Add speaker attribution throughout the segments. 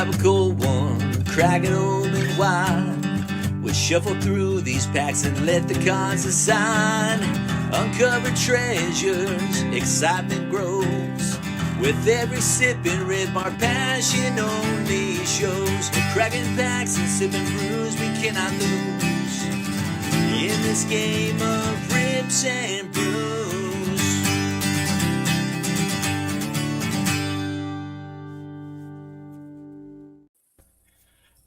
Speaker 1: grab a cold one, crack it open wide. We'll shuffle through these packs and let the cards decide. Uncover treasures, excitement grows. With every sip and rip, our passion only shows. We're cracking packs and sipping brews, we cannot lose in this game of rips and brews.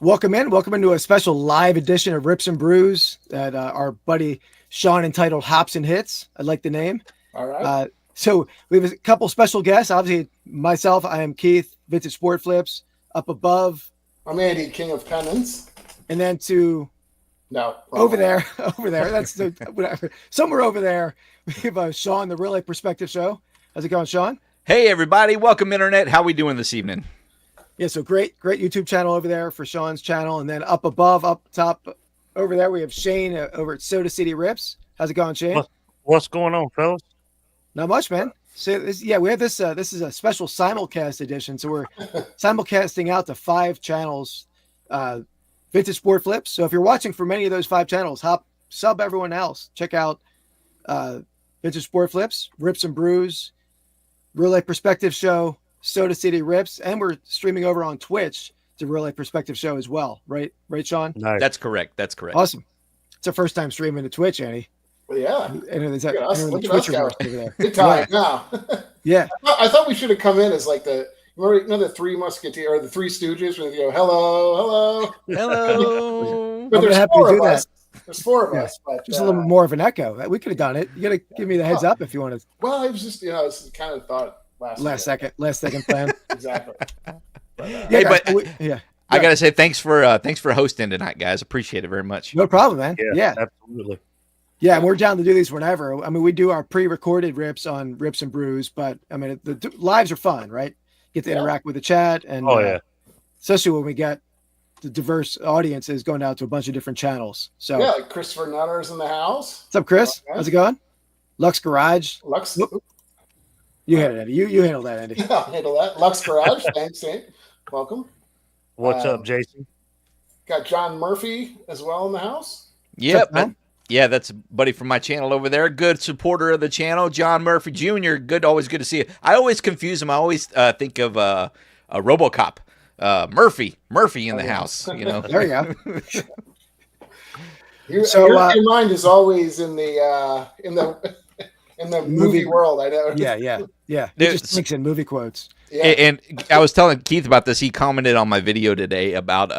Speaker 2: Welcome into a special live edition of Rips and Brews that our buddy Shaun entitled Hops and Hits. I like the name.
Speaker 3: All right.
Speaker 2: So we have a couple special guests. Obviously, myself, I am Keith, Vintage Sport Flips. Up above,
Speaker 3: I'm Andy, King of Pennants.
Speaker 2: And then over there. That's whatever. Somewhere over there, we have Shaun, the Relay Perspective Show. How's it going, Shaun?
Speaker 4: Hey, everybody. Welcome, Internet. How we doing this evening?
Speaker 2: Yeah, so great YouTube channel over there for Shaun's channel. And then up top, over there, we have Shane over at Soda City Rips. How's it going, Shane?
Speaker 5: What's going on, fellas?
Speaker 2: Not much, man. So we have this. This is a special simulcast edition. So we're simulcasting out to 5 channels, Vintage Sport Flips. So if you're watching from any of those 5 channels, sub everyone else. Check out Vintage Sport Flips, Rips and Brews, Relay Perspective Show, Soda City Rips, and we're streaming over on Twitch to Relay Perspective Show as well. Right, Shaun?
Speaker 5: Nice.
Speaker 4: That's correct.
Speaker 2: Awesome. It's our first time streaming to Twitch, Andy.
Speaker 3: Well, yeah.
Speaker 2: And
Speaker 3: Look at us
Speaker 2: over there.
Speaker 3: Good time now.
Speaker 2: Yeah.
Speaker 3: I thought we should have come in as like the the Three Musketeers or the Three Stooges when you go hello. But there's
Speaker 2: happy to do
Speaker 3: us. There's 4 of us. But,
Speaker 2: just a little more of an echo. We could have done it. You got to give me the heads up if you want to.
Speaker 3: Well, it was just it's kind of thought last second
Speaker 2: plan.
Speaker 3: Exactly.
Speaker 4: Hey, I gotta say thanks for hosting tonight, guys. Appreciate it very much.
Speaker 2: No problem, man. Yeah,
Speaker 5: absolutely.
Speaker 2: Yeah, and we're down to do these whenever. I mean, we do our pre-recorded rips on Rips and Brews, but I mean, the lives are fun, right? Get to interact with the chat, and especially when we get the diverse audiences going out to a bunch of different channels. So
Speaker 3: like Christopher Nutter's in the house.
Speaker 2: What's up, Chris? How's it going? Lux Garage. You handle it, Andy. You handle that, Andy.
Speaker 3: Yeah, I'll handle that. Lux Garage. Thanks, Saint. Welcome.
Speaker 5: What's up, Jason?
Speaker 3: Got John Murphy as well in the house.
Speaker 4: Yep. Yeah, that's a buddy from my channel over there. Good supporter of the channel, John Murphy Jr. Always good to see you. I always confuse him. I always think of a RoboCop. Murphy in the house. You know.
Speaker 2: There you go.
Speaker 3: Your mind is always in the movie world. I know.
Speaker 2: Yeah. He just thinks in movie quotes.
Speaker 4: Yeah. And I was telling Keith about this. He commented on my video today about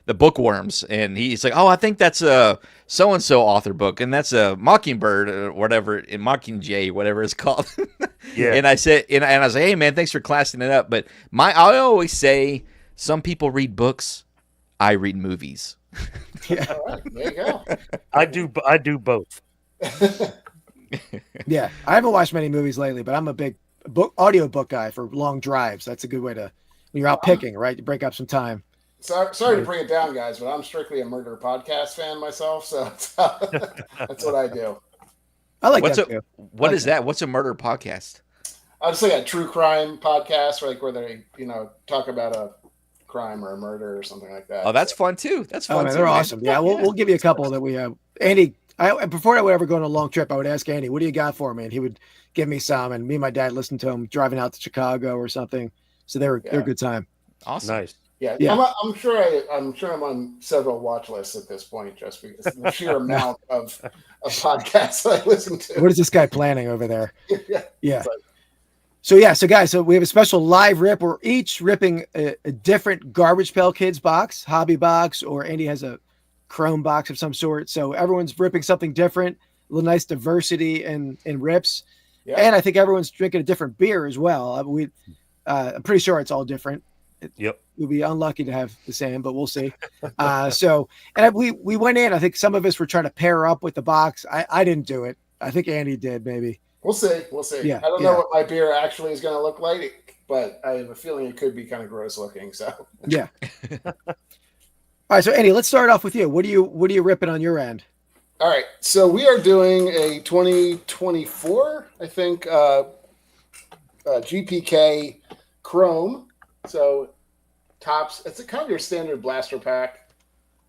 Speaker 4: the bookworms, and he's like, "Oh, I think that's a so-and-so author book, and that's a Mockingbird or whatever, in Mockingjay, whatever it's called."
Speaker 5: Yeah.
Speaker 4: And I said, and I was like, "Hey, man, thanks for classing it up." But I always say, some people read books, I read movies.
Speaker 3: Yeah, all right, there you go.
Speaker 5: I do both.
Speaker 2: Yeah, I haven't watched many movies lately, but I'm a big audiobook guy for long drives. That's a good way to, when you're out picking, right? You break up some time.
Speaker 3: Sorry to bring it down, guys, but I'm strictly a murder podcast fan myself, so that's what I do.
Speaker 2: I like that too.
Speaker 4: What is that? What's a murder podcast?
Speaker 3: I just like a true crime podcast, where they talk about a crime or a murder or something like that.
Speaker 4: Oh, that's fun too. That's fun.
Speaker 2: Man, they're awesome. Yeah, we'll give you a couple that we have. Andy, before I would ever go on a long trip, I would ask Andy, "What do you got for me?" And he would give me some, and me and my dad listened to him driving out to Chicago or something. So they're a good time.
Speaker 4: Awesome.
Speaker 5: Nice.
Speaker 3: Yeah. I'm sure I'm on several watch lists at this point, just because the sheer amount of podcasts I listen to.
Speaker 2: What is this guy planning over there? Yeah.
Speaker 3: So
Speaker 2: guys, we have a special live rip. We're each ripping a different Garbage Pail Kids box, hobby box, or Andy has a chrome box of some sort. So everyone's ripping something different, a little nice diversity in rips. Yeah. And I think everyone's drinking a different beer as well. I'm pretty sure it's all different.
Speaker 5: Yep.
Speaker 2: We'll be unlucky to have the same, but we'll see. We went in. I think some of us were trying to pair up with the box. I didn't do it. I think Andy did, maybe.
Speaker 3: We'll see.
Speaker 2: Yeah,
Speaker 3: I don't know what my beer actually is going to look like, but I have a feeling it could be kind of gross looking. So
Speaker 2: yeah. All right. So Andy, let's start off with you. What are you ripping on your end?
Speaker 3: All right. So we are doing a 2024, I think, GPK Chrome. So tops. It's kind of your standard blaster pack.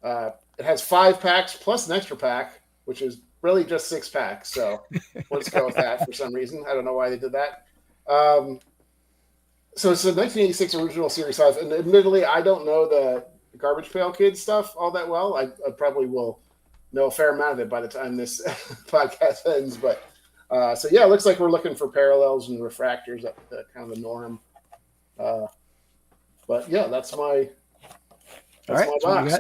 Speaker 3: It has 5 packs plus an extra pack, which is really just 6 packs. So we'll just go with that for some reason. I don't know why they did that. So it's a 1986 original Series 5, and admittedly, I don't know the Garbage Pail Kids stuff all that well. I probably will know a fair amount of it by the time this podcast ends. But so yeah, it looks like we're looking for parallels and refractors at the kind of the norm. But yeah, that's my box.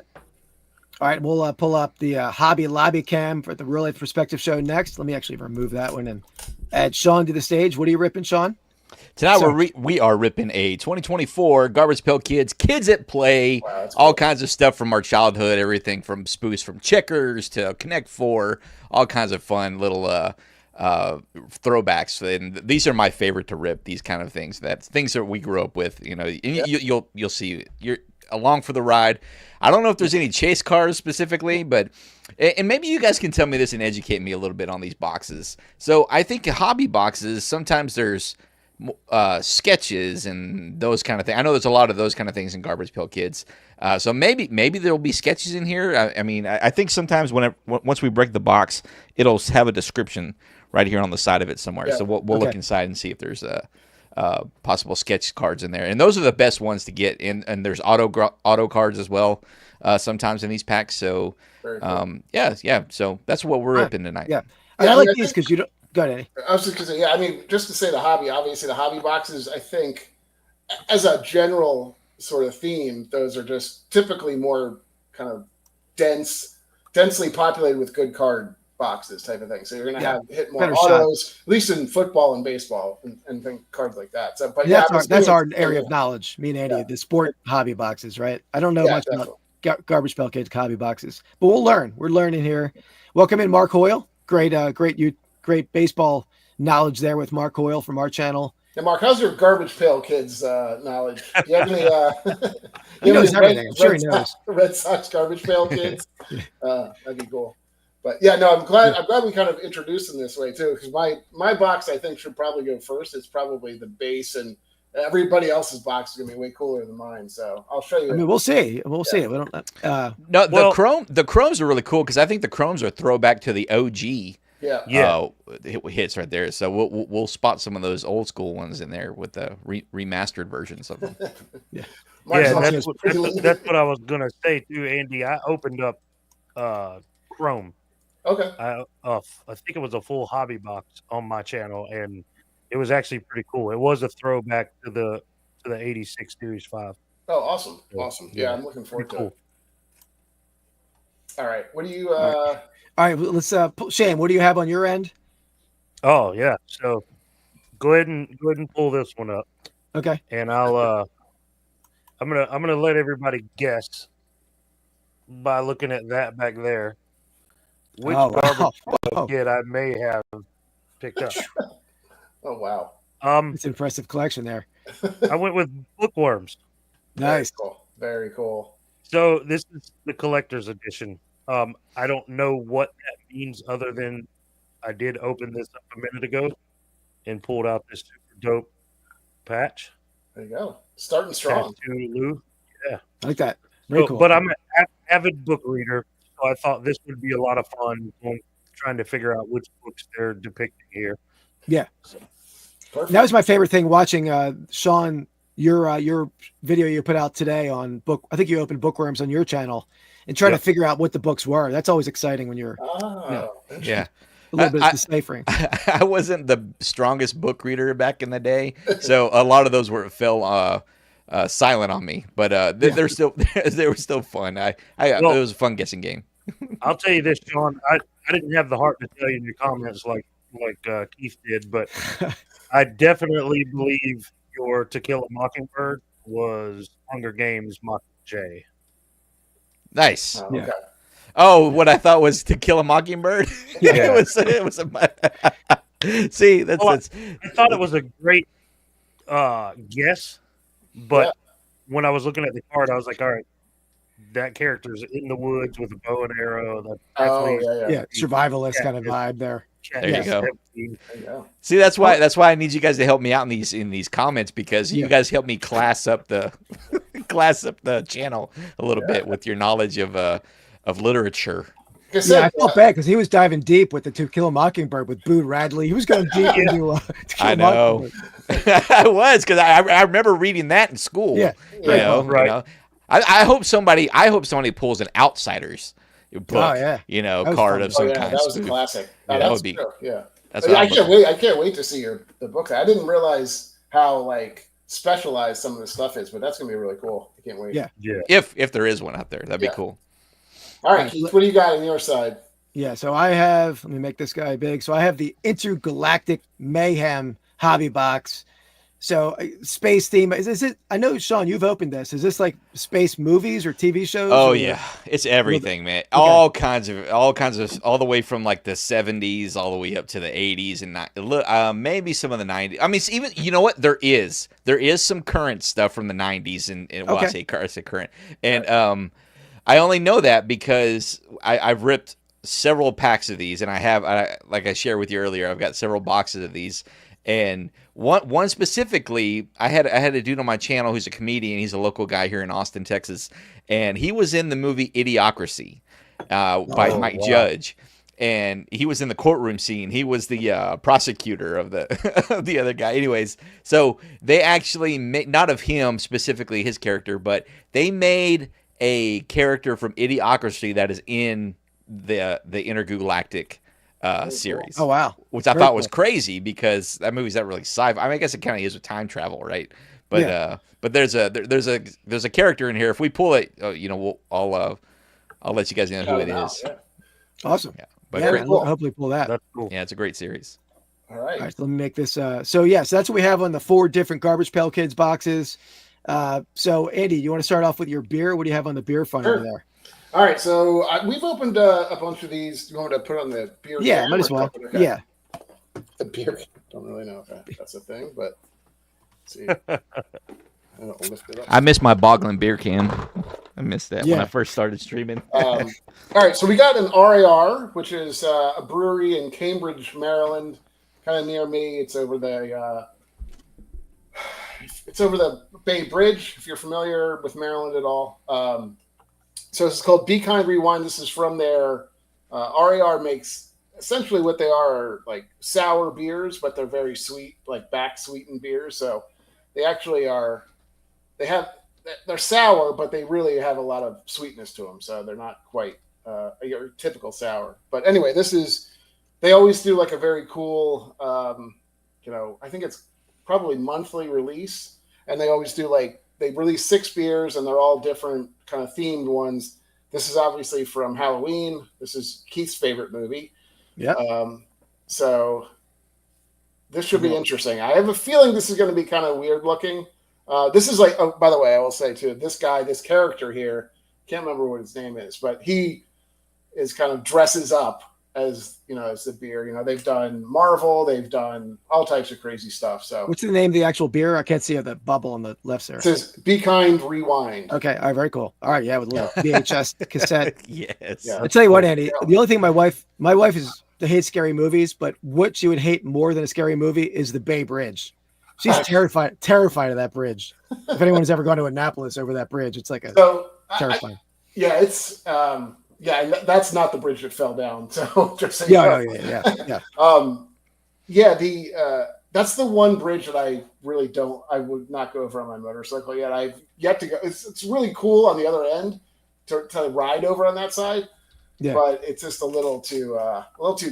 Speaker 2: All right, we'll pull up the Hobby Lobby cam for the Real Life Perspective show next. Let me actually remove that one and add Shaun to the stage. What are you ripping, Shaun?
Speaker 4: Tonight we are ripping a 2024 Garbage Pail Kids, Kids at Play,
Speaker 3: Wow,
Speaker 4: all
Speaker 3: cool.
Speaker 4: kinds of stuff from our childhood, everything from spoofs from Checkers to Connect 4, all kinds of fun little throwbacks. And these are my favorite to rip, these kind of things. That's things that we grew up with, you know. And you'll see you're along for the ride. I don't know if there's any chase cars specifically, but and maybe you guys can tell me this and educate me a little bit on these boxes. So I think hobby boxes, sometimes there's sketches and those kind of things. I know there's a lot of those kind of things in Garbage Pail Kids. So maybe there'll be sketches in here. I mean, I think sometimes once we break the box, it'll have a description right here on the side of it somewhere.
Speaker 3: Yeah.
Speaker 4: So we'll look inside and see if there's possible sketch cards in there. And those are the best ones to get. And there's auto cards as well sometimes in these packs. So
Speaker 3: Very cool.
Speaker 4: yeah. So that's what we're ripping tonight.
Speaker 2: Yeah.
Speaker 3: Yeah,
Speaker 2: I like
Speaker 3: I
Speaker 2: these because you don't. Go ahead, Eddie.
Speaker 3: I was just going to say, yeah, I mean, just to say the hobby, obviously the hobby boxes, I think, as a general sort of theme, those are just typically more kind of densely populated with good card boxes type of thing. So you're going to hit more
Speaker 2: Better
Speaker 3: autos, at least in football and baseball and cards like that. So, but
Speaker 2: That's our area of knowledge. Me and Eddie, the sport hobby boxes, right? I don't know much about Garbage Pail Kids hobby boxes, but we'll learn. We're learning here. Welcome in, Mark Hoyle. Great baseball knowledge there with Mark Hoyle from our channel.
Speaker 3: Now, Mark, how's your Garbage Pail Kids knowledge? Do you have any?
Speaker 2: He knows everything. I'm sure he knows.
Speaker 3: Red Sox Garbage Pail Kids. That'd be cool. But yeah, no, I'm glad we kind of introduced them this way too, because my box I think should probably go first. It's probably the base, and everybody else's box is gonna be way cooler than mine. So I'll show you.
Speaker 2: I mean, we'll see. We'll see. We don't.
Speaker 4: The chromes are really cool because I think the chromes are throwback to the OG. Hits right there. So we'll spot some of those old school ones in there with the remastered versions of them.
Speaker 5: That's what I was gonna say too, Andy. I opened up Chrome.
Speaker 3: Okay.
Speaker 5: I think it was a full hobby box on my channel, and it was actually pretty cool. It was a throwback to the 86 Series 5.
Speaker 3: Oh, awesome. Yeah, I'm looking forward to it. All right. What do you
Speaker 2: All right, let's Shane, what do you have on your end?
Speaker 5: Oh yeah. So go ahead and pull this one up.
Speaker 2: Okay.
Speaker 5: And I'm gonna let everybody guess by looking at that back there which Garbage Kid I may have picked up.
Speaker 3: Oh wow.
Speaker 2: It's an impressive collection there.
Speaker 5: I went with Bookworms.
Speaker 2: Nice.
Speaker 3: Very cool.
Speaker 5: So this is the collector's edition. I don't know what that means other than I did open this up a minute ago and pulled out this super dope patch.
Speaker 3: There you go. Starting strong.
Speaker 5: Lou. Yeah.
Speaker 2: I like that. Very cool.
Speaker 5: But I'm an avid book reader, so I thought this would be a lot of fun trying to figure out which books they're depicting here.
Speaker 2: Yeah.
Speaker 3: Perfect.
Speaker 2: That was my favorite thing watching Shaun, your video you put out today on book. I think you opened Bookworms on your channel and trying to figure out what the books were. That's always exciting when you're a little bit of deciphering.
Speaker 4: I wasn't the strongest book reader back in the day, so a lot of those fell silent on me. But they were still fun. It was a fun guessing game.
Speaker 5: I'll tell you this, Shaun. I didn't have the heart to tell you in your comments like Keith did, but I definitely believe your To Kill a Mockingbird was Hunger Games Mockingjay.
Speaker 4: Nice.
Speaker 3: Oh, okay.
Speaker 4: Oh, what I thought was To Kill a Mockingbird.
Speaker 5: Yeah.
Speaker 4: it was See, I
Speaker 5: thought it was a great guess, but when I was looking at the card, I was like, all right, that character's in the woods with a bow and arrow.
Speaker 3: Survivalist kind of vibe there.
Speaker 5: Chat
Speaker 4: There you go.
Speaker 5: 17.
Speaker 3: There you go.
Speaker 4: See, that's why I need you guys to help me out in these comments, because you guys help me class up the channel a little bit with your knowledge of literature.
Speaker 3: Like I
Speaker 2: Yeah,
Speaker 3: said,
Speaker 2: I felt bad because he was diving deep with the To Kill a Mockingbird with Boo Radley. He was going deep into To Kill
Speaker 4: I
Speaker 2: a
Speaker 4: know.
Speaker 2: Mockingbird.
Speaker 4: I was, because I remember reading that in school.
Speaker 2: Yeah.
Speaker 4: You know,
Speaker 5: Right.
Speaker 4: you know. I hope somebody pulls an Outsiders book.
Speaker 2: Oh, yeah.
Speaker 4: You know,
Speaker 2: That was
Speaker 4: card
Speaker 2: fun.
Speaker 4: of some
Speaker 3: yeah,
Speaker 4: kind.
Speaker 3: that was a
Speaker 4: spoof.
Speaker 3: classic.
Speaker 4: Yeah, that
Speaker 3: That's
Speaker 4: would be.
Speaker 3: true. Yeah.
Speaker 4: That's what
Speaker 3: I
Speaker 4: I'm
Speaker 3: can't
Speaker 4: looking-
Speaker 3: wait. I can't wait to see the book. I didn't realize how like specialized some of the stuff is, but that's gonna be really cool. I can't wait.
Speaker 2: Yeah.
Speaker 5: Yeah.
Speaker 4: If there is one out there, that'd be cool.
Speaker 3: All right, Keith, what do you got on your side?
Speaker 2: Yeah, so I have, let me make this guy big. So I have the Intergalactic Mayhem hobby box. So space theme. Is it, I know, Shaun, you've opened this. Is this like space movies or TV shows?
Speaker 4: Oh
Speaker 2: or-
Speaker 4: yeah, it's everything, man. All kinds of, all the way from like the 70s all the way up to the 80s and maybe some of the 90s. I mean, even, you know what? There is some current stuff from the 90s and well, I say current. And I only know that because I've ripped several packs of these, and like I shared with you earlier, I've got several boxes of these. And one specifically, I had a dude on my channel who's a comedian. He's a local guy here in Austin, Texas, and he was in the movie Idiocracy by Mike Judge, and he was in the courtroom scene. He was the prosecutor of the the other guy. Anyways, so they actually made, not of him specifically, his character, but they made a character from Idiocracy that is in the Intergalactic series.
Speaker 2: Oh, wow.
Speaker 4: Which I
Speaker 2: Very
Speaker 4: thought was
Speaker 2: cool.
Speaker 4: crazy because that movie's not really sci-fi. I mean, I guess it kind of is with time travel, right? But but there's a character in here. If we pull it, you know, I'll let you guys know who it is.
Speaker 3: Yeah.
Speaker 2: Awesome.
Speaker 4: Yeah, but
Speaker 2: Yeah,
Speaker 4: great.
Speaker 2: man,
Speaker 3: cool.
Speaker 2: hopefully pull that.
Speaker 5: That's cool.
Speaker 4: Yeah, it's a great series.
Speaker 3: All right.
Speaker 2: All right, so let me make this. So that's what we have on the 4 different Garbage Pail Kids boxes. So Andy, you want to start off with your beer? What do you have on the beer front over there?
Speaker 3: All right. So we've opened a bunch of these. You want me to put it on the beer?
Speaker 2: Yeah,
Speaker 3: can
Speaker 2: might as
Speaker 3: or
Speaker 2: well.
Speaker 3: something? Okay.
Speaker 2: Yeah.
Speaker 3: The beer. Don't really know if that's a thing, but let's see. I'll lift it up.
Speaker 4: I missed my boggling beer can. I missed that when
Speaker 2: Yeah.
Speaker 4: I first started streaming.
Speaker 3: All right, so we got an RAR, which is a brewery in Cambridge, Maryland, kind of near me. It's over the Bay Bridge, if you're familiar with Maryland at all. So this is called Be Kind Rewind. This is from their RAR makes essentially what they are like sour beers, but they're very sweet, like back sweetened beers. So they actually are. They're sour, but they really have a lot of sweetness to them. So they're not quite your typical sour. But anyway, they always do like a very cool, I think it's probably monthly release. And they always do they release 6 beers and they're all different kind of themed ones. This is obviously from Halloween. This is Keith's favorite movie.
Speaker 2: Yeah.
Speaker 3: So this should be interesting. I have a feeling this is going to be kind of weird looking. This is by the way, I will say too, this character here, can't remember what his name is, but he is kind of dresses up as the beer. They've done Marvel, they've done all types of crazy stuff. So
Speaker 2: What's the name of the actual beer? I can't see the bubble on the left there.
Speaker 3: it says Be Kind Rewind.
Speaker 2: Okay. All right. Very cool. All right. Yeah. With a little VHS cassette.
Speaker 4: Yes.
Speaker 3: Yeah.
Speaker 2: I'll tell you what, Andy, the only thing my wife hates scary movies, but what she would hate more than a scary movie is the Bay Bridge. She's terrified of that bridge. If anyone's ever gone to Annapolis over that bridge, it's like terrifying.
Speaker 3: It's that's not the bridge that fell down. So just so you
Speaker 2: Yeah.
Speaker 3: know. That's the one bridge that I would not go over on my motorcycle yet. I've yet to go. It's really cool on the other end to ride over on that side.
Speaker 2: Yeah.
Speaker 3: But it's just a little too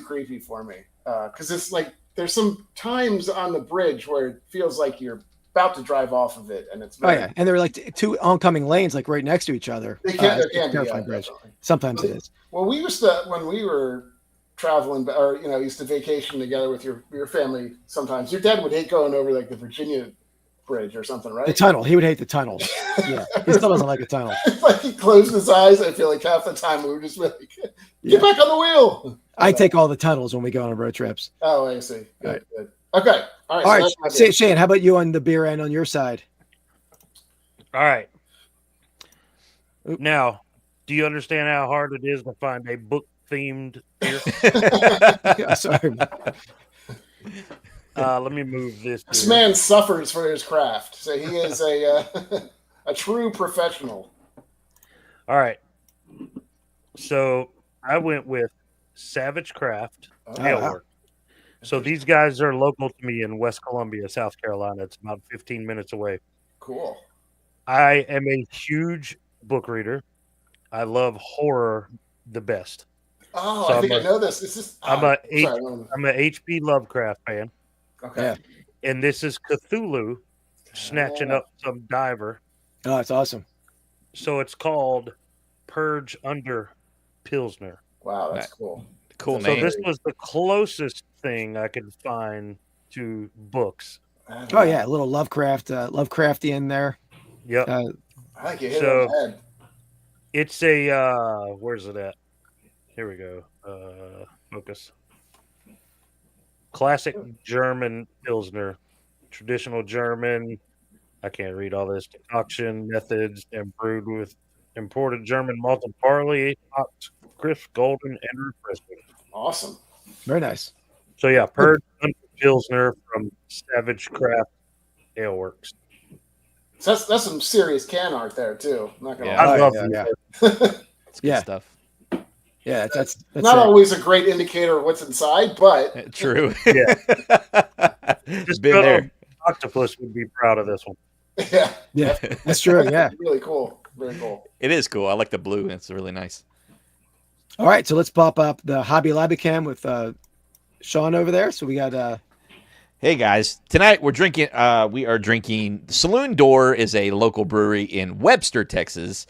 Speaker 3: creepy for me. Cause it's like, there's some times on the bridge where it feels like you're about to drive off of it. And it's
Speaker 2: And they're like 2 oncoming lanes, like right next to each other.
Speaker 3: They can't,
Speaker 2: It's a terrifying bridge.
Speaker 3: definitely.
Speaker 2: Sometimes it is.
Speaker 3: Well, we used to, when we were traveling, or used to vacation together with your family. Sometimes your dad would hate going over like the Virginia Bridge or something, right?
Speaker 2: The tunnel. He would hate the tunnel. Yeah, he still doesn't like a tunnel.
Speaker 3: Like he closed his eyes. I feel like half the time we were just like, get back on the wheel.
Speaker 2: I take all the tunnels when we go on road trips.
Speaker 3: Oh, I see. Good,
Speaker 2: Right.
Speaker 3: good. Okay. All right.
Speaker 2: All
Speaker 3: so
Speaker 2: right,
Speaker 3: that's my beer.
Speaker 2: Shane, how about you on the beer end on your side?
Speaker 5: All right. Now, do you understand how hard it is to find a book-themed here.
Speaker 2: Yeah, sorry.
Speaker 5: Let me move this.
Speaker 3: This
Speaker 5: here.
Speaker 3: man suffers for his craft, so he is a a true professional.
Speaker 5: All right. So I went with Savage Craft Ale
Speaker 2: wow.
Speaker 5: Works. So these guys are local to me in West Columbia, South Carolina. It's about 15 minutes away.
Speaker 3: Cool.
Speaker 5: I am a huge book reader. I love horror the best.
Speaker 3: Oh,
Speaker 5: So
Speaker 3: I think I know this. This is.
Speaker 5: I'm
Speaker 3: Oh,
Speaker 5: a
Speaker 3: sorry.
Speaker 5: I'm a H.P. Lovecraft fan,
Speaker 3: Okay.
Speaker 2: Yeah.
Speaker 5: and this is Cthulhu snatching up some diver.
Speaker 2: Oh, it's awesome.
Speaker 5: So it's called Purge Under Pilsner.
Speaker 3: Wow, that's cool.
Speaker 4: Cool
Speaker 5: So
Speaker 4: name.
Speaker 5: this was the closest thing I could find to books.
Speaker 2: Oh yeah, a little Lovecraftian there.
Speaker 5: Yep.
Speaker 3: I think you hit it on the head.
Speaker 5: It's a where's it at? Here we go. Focus. Classic German Pilsner. Traditional German. I can't read all this. Decoction methods and brewed with imported German malted barley, hopped, crisp, golden, and refreshing.
Speaker 3: Awesome.
Speaker 2: Very nice.
Speaker 5: So yeah, Purge Under Pilsner from Savage Craft Ale Works.
Speaker 3: So that's some serious can art there too. I'm not gonna
Speaker 4: Yeah.
Speaker 5: I
Speaker 3: lie.
Speaker 5: love
Speaker 2: yeah,
Speaker 5: these.
Speaker 2: yeah.
Speaker 4: That's good
Speaker 2: Yeah.
Speaker 4: stuff.
Speaker 2: Yeah, that's
Speaker 3: Not
Speaker 2: it.
Speaker 3: always a great indicator of what's inside, but
Speaker 4: True.
Speaker 5: Yeah.
Speaker 4: Just been there.
Speaker 5: Octopus would be proud of this one.
Speaker 3: yeah,
Speaker 2: Yeah, that's true. Yeah.
Speaker 3: really cool. Very cool.
Speaker 4: It is cool. I like the blue. It's really nice.
Speaker 2: All right, so let's pop up the Hobby Lobby cam with Shaun over there. So we got
Speaker 4: Hey guys, tonight we're drinking. We are drinking. Saloon Door is a local brewery in Webster, Texas.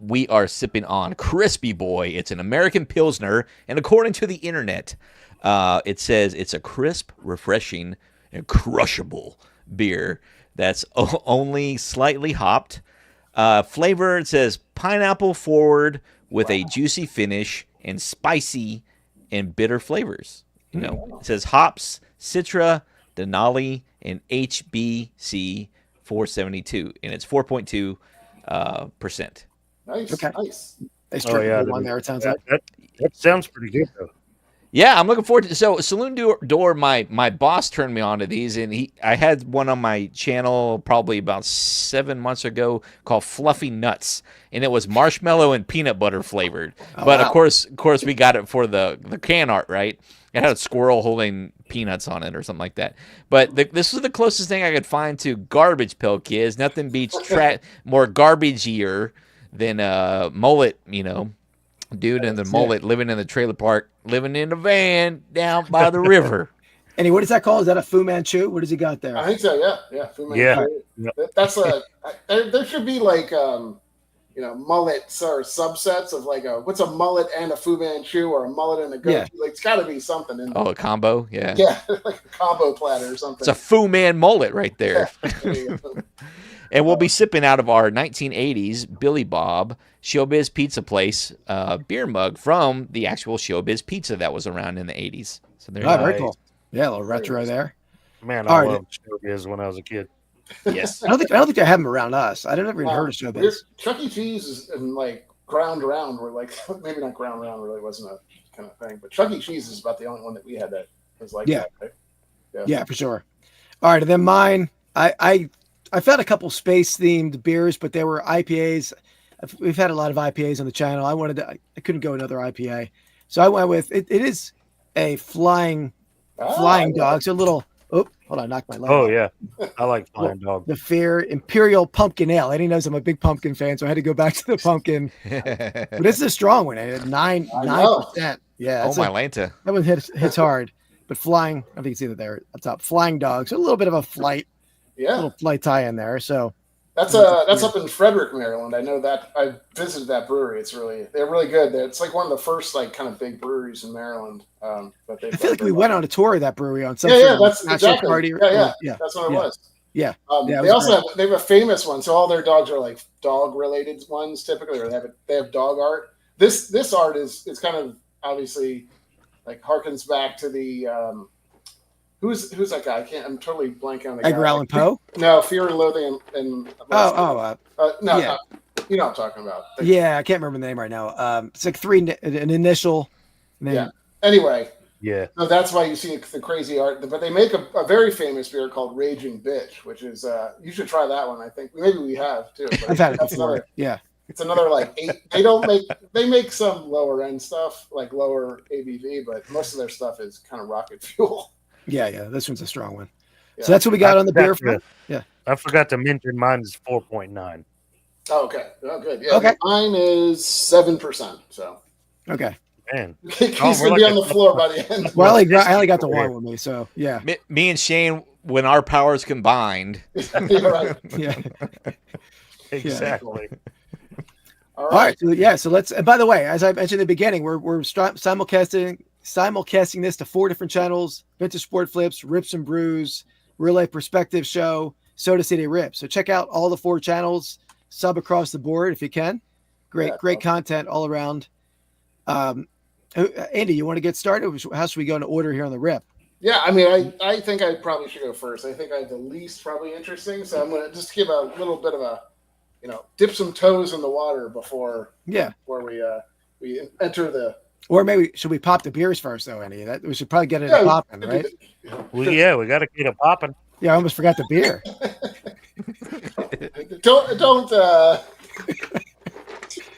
Speaker 4: We are sipping on Crispy Boy. It's an American Pilsner, and according to the internet, it says it's a crisp, refreshing, and crushable beer that's only slightly hopped. Flavor, it says pineapple forward with a juicy finish and spicy and bitter flavors. You know, it says hops, Citra, Denali, and HBC 472, and it's 4.2%.
Speaker 3: Nice.
Speaker 2: Okay.
Speaker 3: Nice.
Speaker 2: nice
Speaker 5: Oh, yeah,
Speaker 2: one there. It sounds like.
Speaker 5: That sounds pretty good though.
Speaker 4: Yeah, I'm looking forward to. So Saloon Door, my boss turned me on to these, and I had one on my channel probably about 7 months ago called Fluffy Nuts, and it was marshmallow and peanut butter flavored.
Speaker 2: Oh,
Speaker 4: But
Speaker 2: wow.
Speaker 4: of course, we got it for the can art, right? It had a squirrel holding peanuts on it or something like that. But this was the closest thing I could find to Garbage Pail Kids. Nothing beats more garbageier than mullet, dude in the mullet living in the trailer park, living in a van down by the river.
Speaker 2: Any, what is that called? Is that a Fu Manchu? What does he got there?
Speaker 3: I think so. Yeah. Fu Manchu.
Speaker 5: Yeah.
Speaker 3: That's there should be like mullets or subsets of like what's a mullet and a Fu Manchu or a mullet and a goatee.
Speaker 2: Yeah.
Speaker 3: Like it's got to be something in there.
Speaker 4: Oh, a combo, yeah.
Speaker 3: Yeah, like a combo platter or something.
Speaker 4: It's a Fu Man mullet right there.
Speaker 3: There you go.
Speaker 4: And we'll be sipping out of our 1980s Billy Bob Showbiz Pizza Place beer mug from the actual Showbiz Pizza that was around in the 80s. So there you
Speaker 2: Oh,
Speaker 4: go.
Speaker 2: very cool. Yeah, a little retro there.
Speaker 5: Man,
Speaker 2: All
Speaker 5: I
Speaker 2: right.
Speaker 5: loved Showbiz when I was a kid.
Speaker 4: Yes.
Speaker 2: I don't think they have them around us. I never even heard of Showbiz.
Speaker 3: Chuck E. Cheese is and like Ground Round were like maybe not Ground Round really wasn't a kind of thing, but Chuck E. Cheese is about the only one that we had that was like
Speaker 2: Yeah.
Speaker 3: that. Right?
Speaker 2: Yeah, for sure. All right, and then mine, I found a couple space themed beers, but they were IPAs. We've had a lot of IPAs on the channel. I couldn't go another IPA, so I went with it. It is a flying dog. So a little. Oh, hold on, I knocked my leg.
Speaker 5: Oh
Speaker 2: off.
Speaker 5: yeah, I like Flying Dog.
Speaker 2: The Fear Imperial Pumpkin Ale. Eddie knows I'm a big pumpkin fan, so I had to go back to the pumpkin. But this is a strong one. At 9%. Yeah,
Speaker 4: Oh,
Speaker 2: that's
Speaker 4: my Lanta.
Speaker 2: that one hits hard. But flying, I think it's either there up top. Flying Dogs, a little bit of a little flight tie in there. So
Speaker 3: That's up in Frederick, Maryland. I know that. I visited that brewery. They're really good. It's like one of the first like kind of big breweries in Maryland. But
Speaker 2: I feel like we went on a tour of that brewery on some
Speaker 3: that's
Speaker 2: bachelor
Speaker 3: exactly.
Speaker 2: party.
Speaker 3: Yeah. That's what it was.
Speaker 2: Yeah. Yeah, it
Speaker 3: they
Speaker 2: was
Speaker 3: also they have a famous one. So all their dogs are like dog related ones typically, or they have dog art. This art is kind of obviously like harkens back to the who's that guy? I'm totally blanking on the
Speaker 2: Edgar
Speaker 3: guy.
Speaker 2: Allan Poe.
Speaker 3: No, Fear and Loathing and
Speaker 2: No, yeah.
Speaker 3: you know what I'm talking about.
Speaker 2: Yeah, I can't remember the name right now. It's like an initial And then,
Speaker 3: Yeah. Anyway,
Speaker 5: Yeah.
Speaker 3: so that's why you see the crazy art. But they make a very famous beer called Raging Bitch, which is you should try that one. I think maybe we have too. But
Speaker 2: I've had it
Speaker 3: that's
Speaker 2: before. Yeah.
Speaker 3: It's another like 8. They make some lower end stuff, like lower ABV, but most of their stuff is kind of rocket fuel.
Speaker 2: Yeah. This one's a strong one.
Speaker 3: Yeah.
Speaker 2: So that's what we got on the beer front. Yeah.
Speaker 5: I forgot to mention mine's 4.9.
Speaker 3: Oh, okay. Oh, good. Yeah.
Speaker 2: Okay.
Speaker 3: Mine is 7%. So
Speaker 2: Okay.
Speaker 5: Man.
Speaker 3: he's gonna be on the floor by the end.
Speaker 2: Well, I only got the one with me, so yeah.
Speaker 4: Me and Shane, when our powers combined.
Speaker 3: You're right.
Speaker 2: Yeah.
Speaker 5: Exactly.
Speaker 3: All
Speaker 2: All
Speaker 3: right.
Speaker 2: right. So let's. And by the way, as I mentioned in the beginning, we're simulcasting this to 4 different channels: Vintage Sport Flips, Rips and Brews, Real Life Perspective Show, Soda City Rips. So check out all the 4 channels. Sub across the board if you can. Great content all around. Andy, you want to get started? How should we go in order here on the rip?
Speaker 3: Yeah, I mean, I think I probably should go first. I think I have the least probably interesting, so I'm gonna just give a little bit of a, dip some toes in the water before we enter the.
Speaker 2: Or maybe should we pop the beers first though, Andy? We should probably get it popping, right?
Speaker 5: Well, yeah, we got to get it popping.
Speaker 2: Yeah, I almost forgot the beer.
Speaker 3: Don't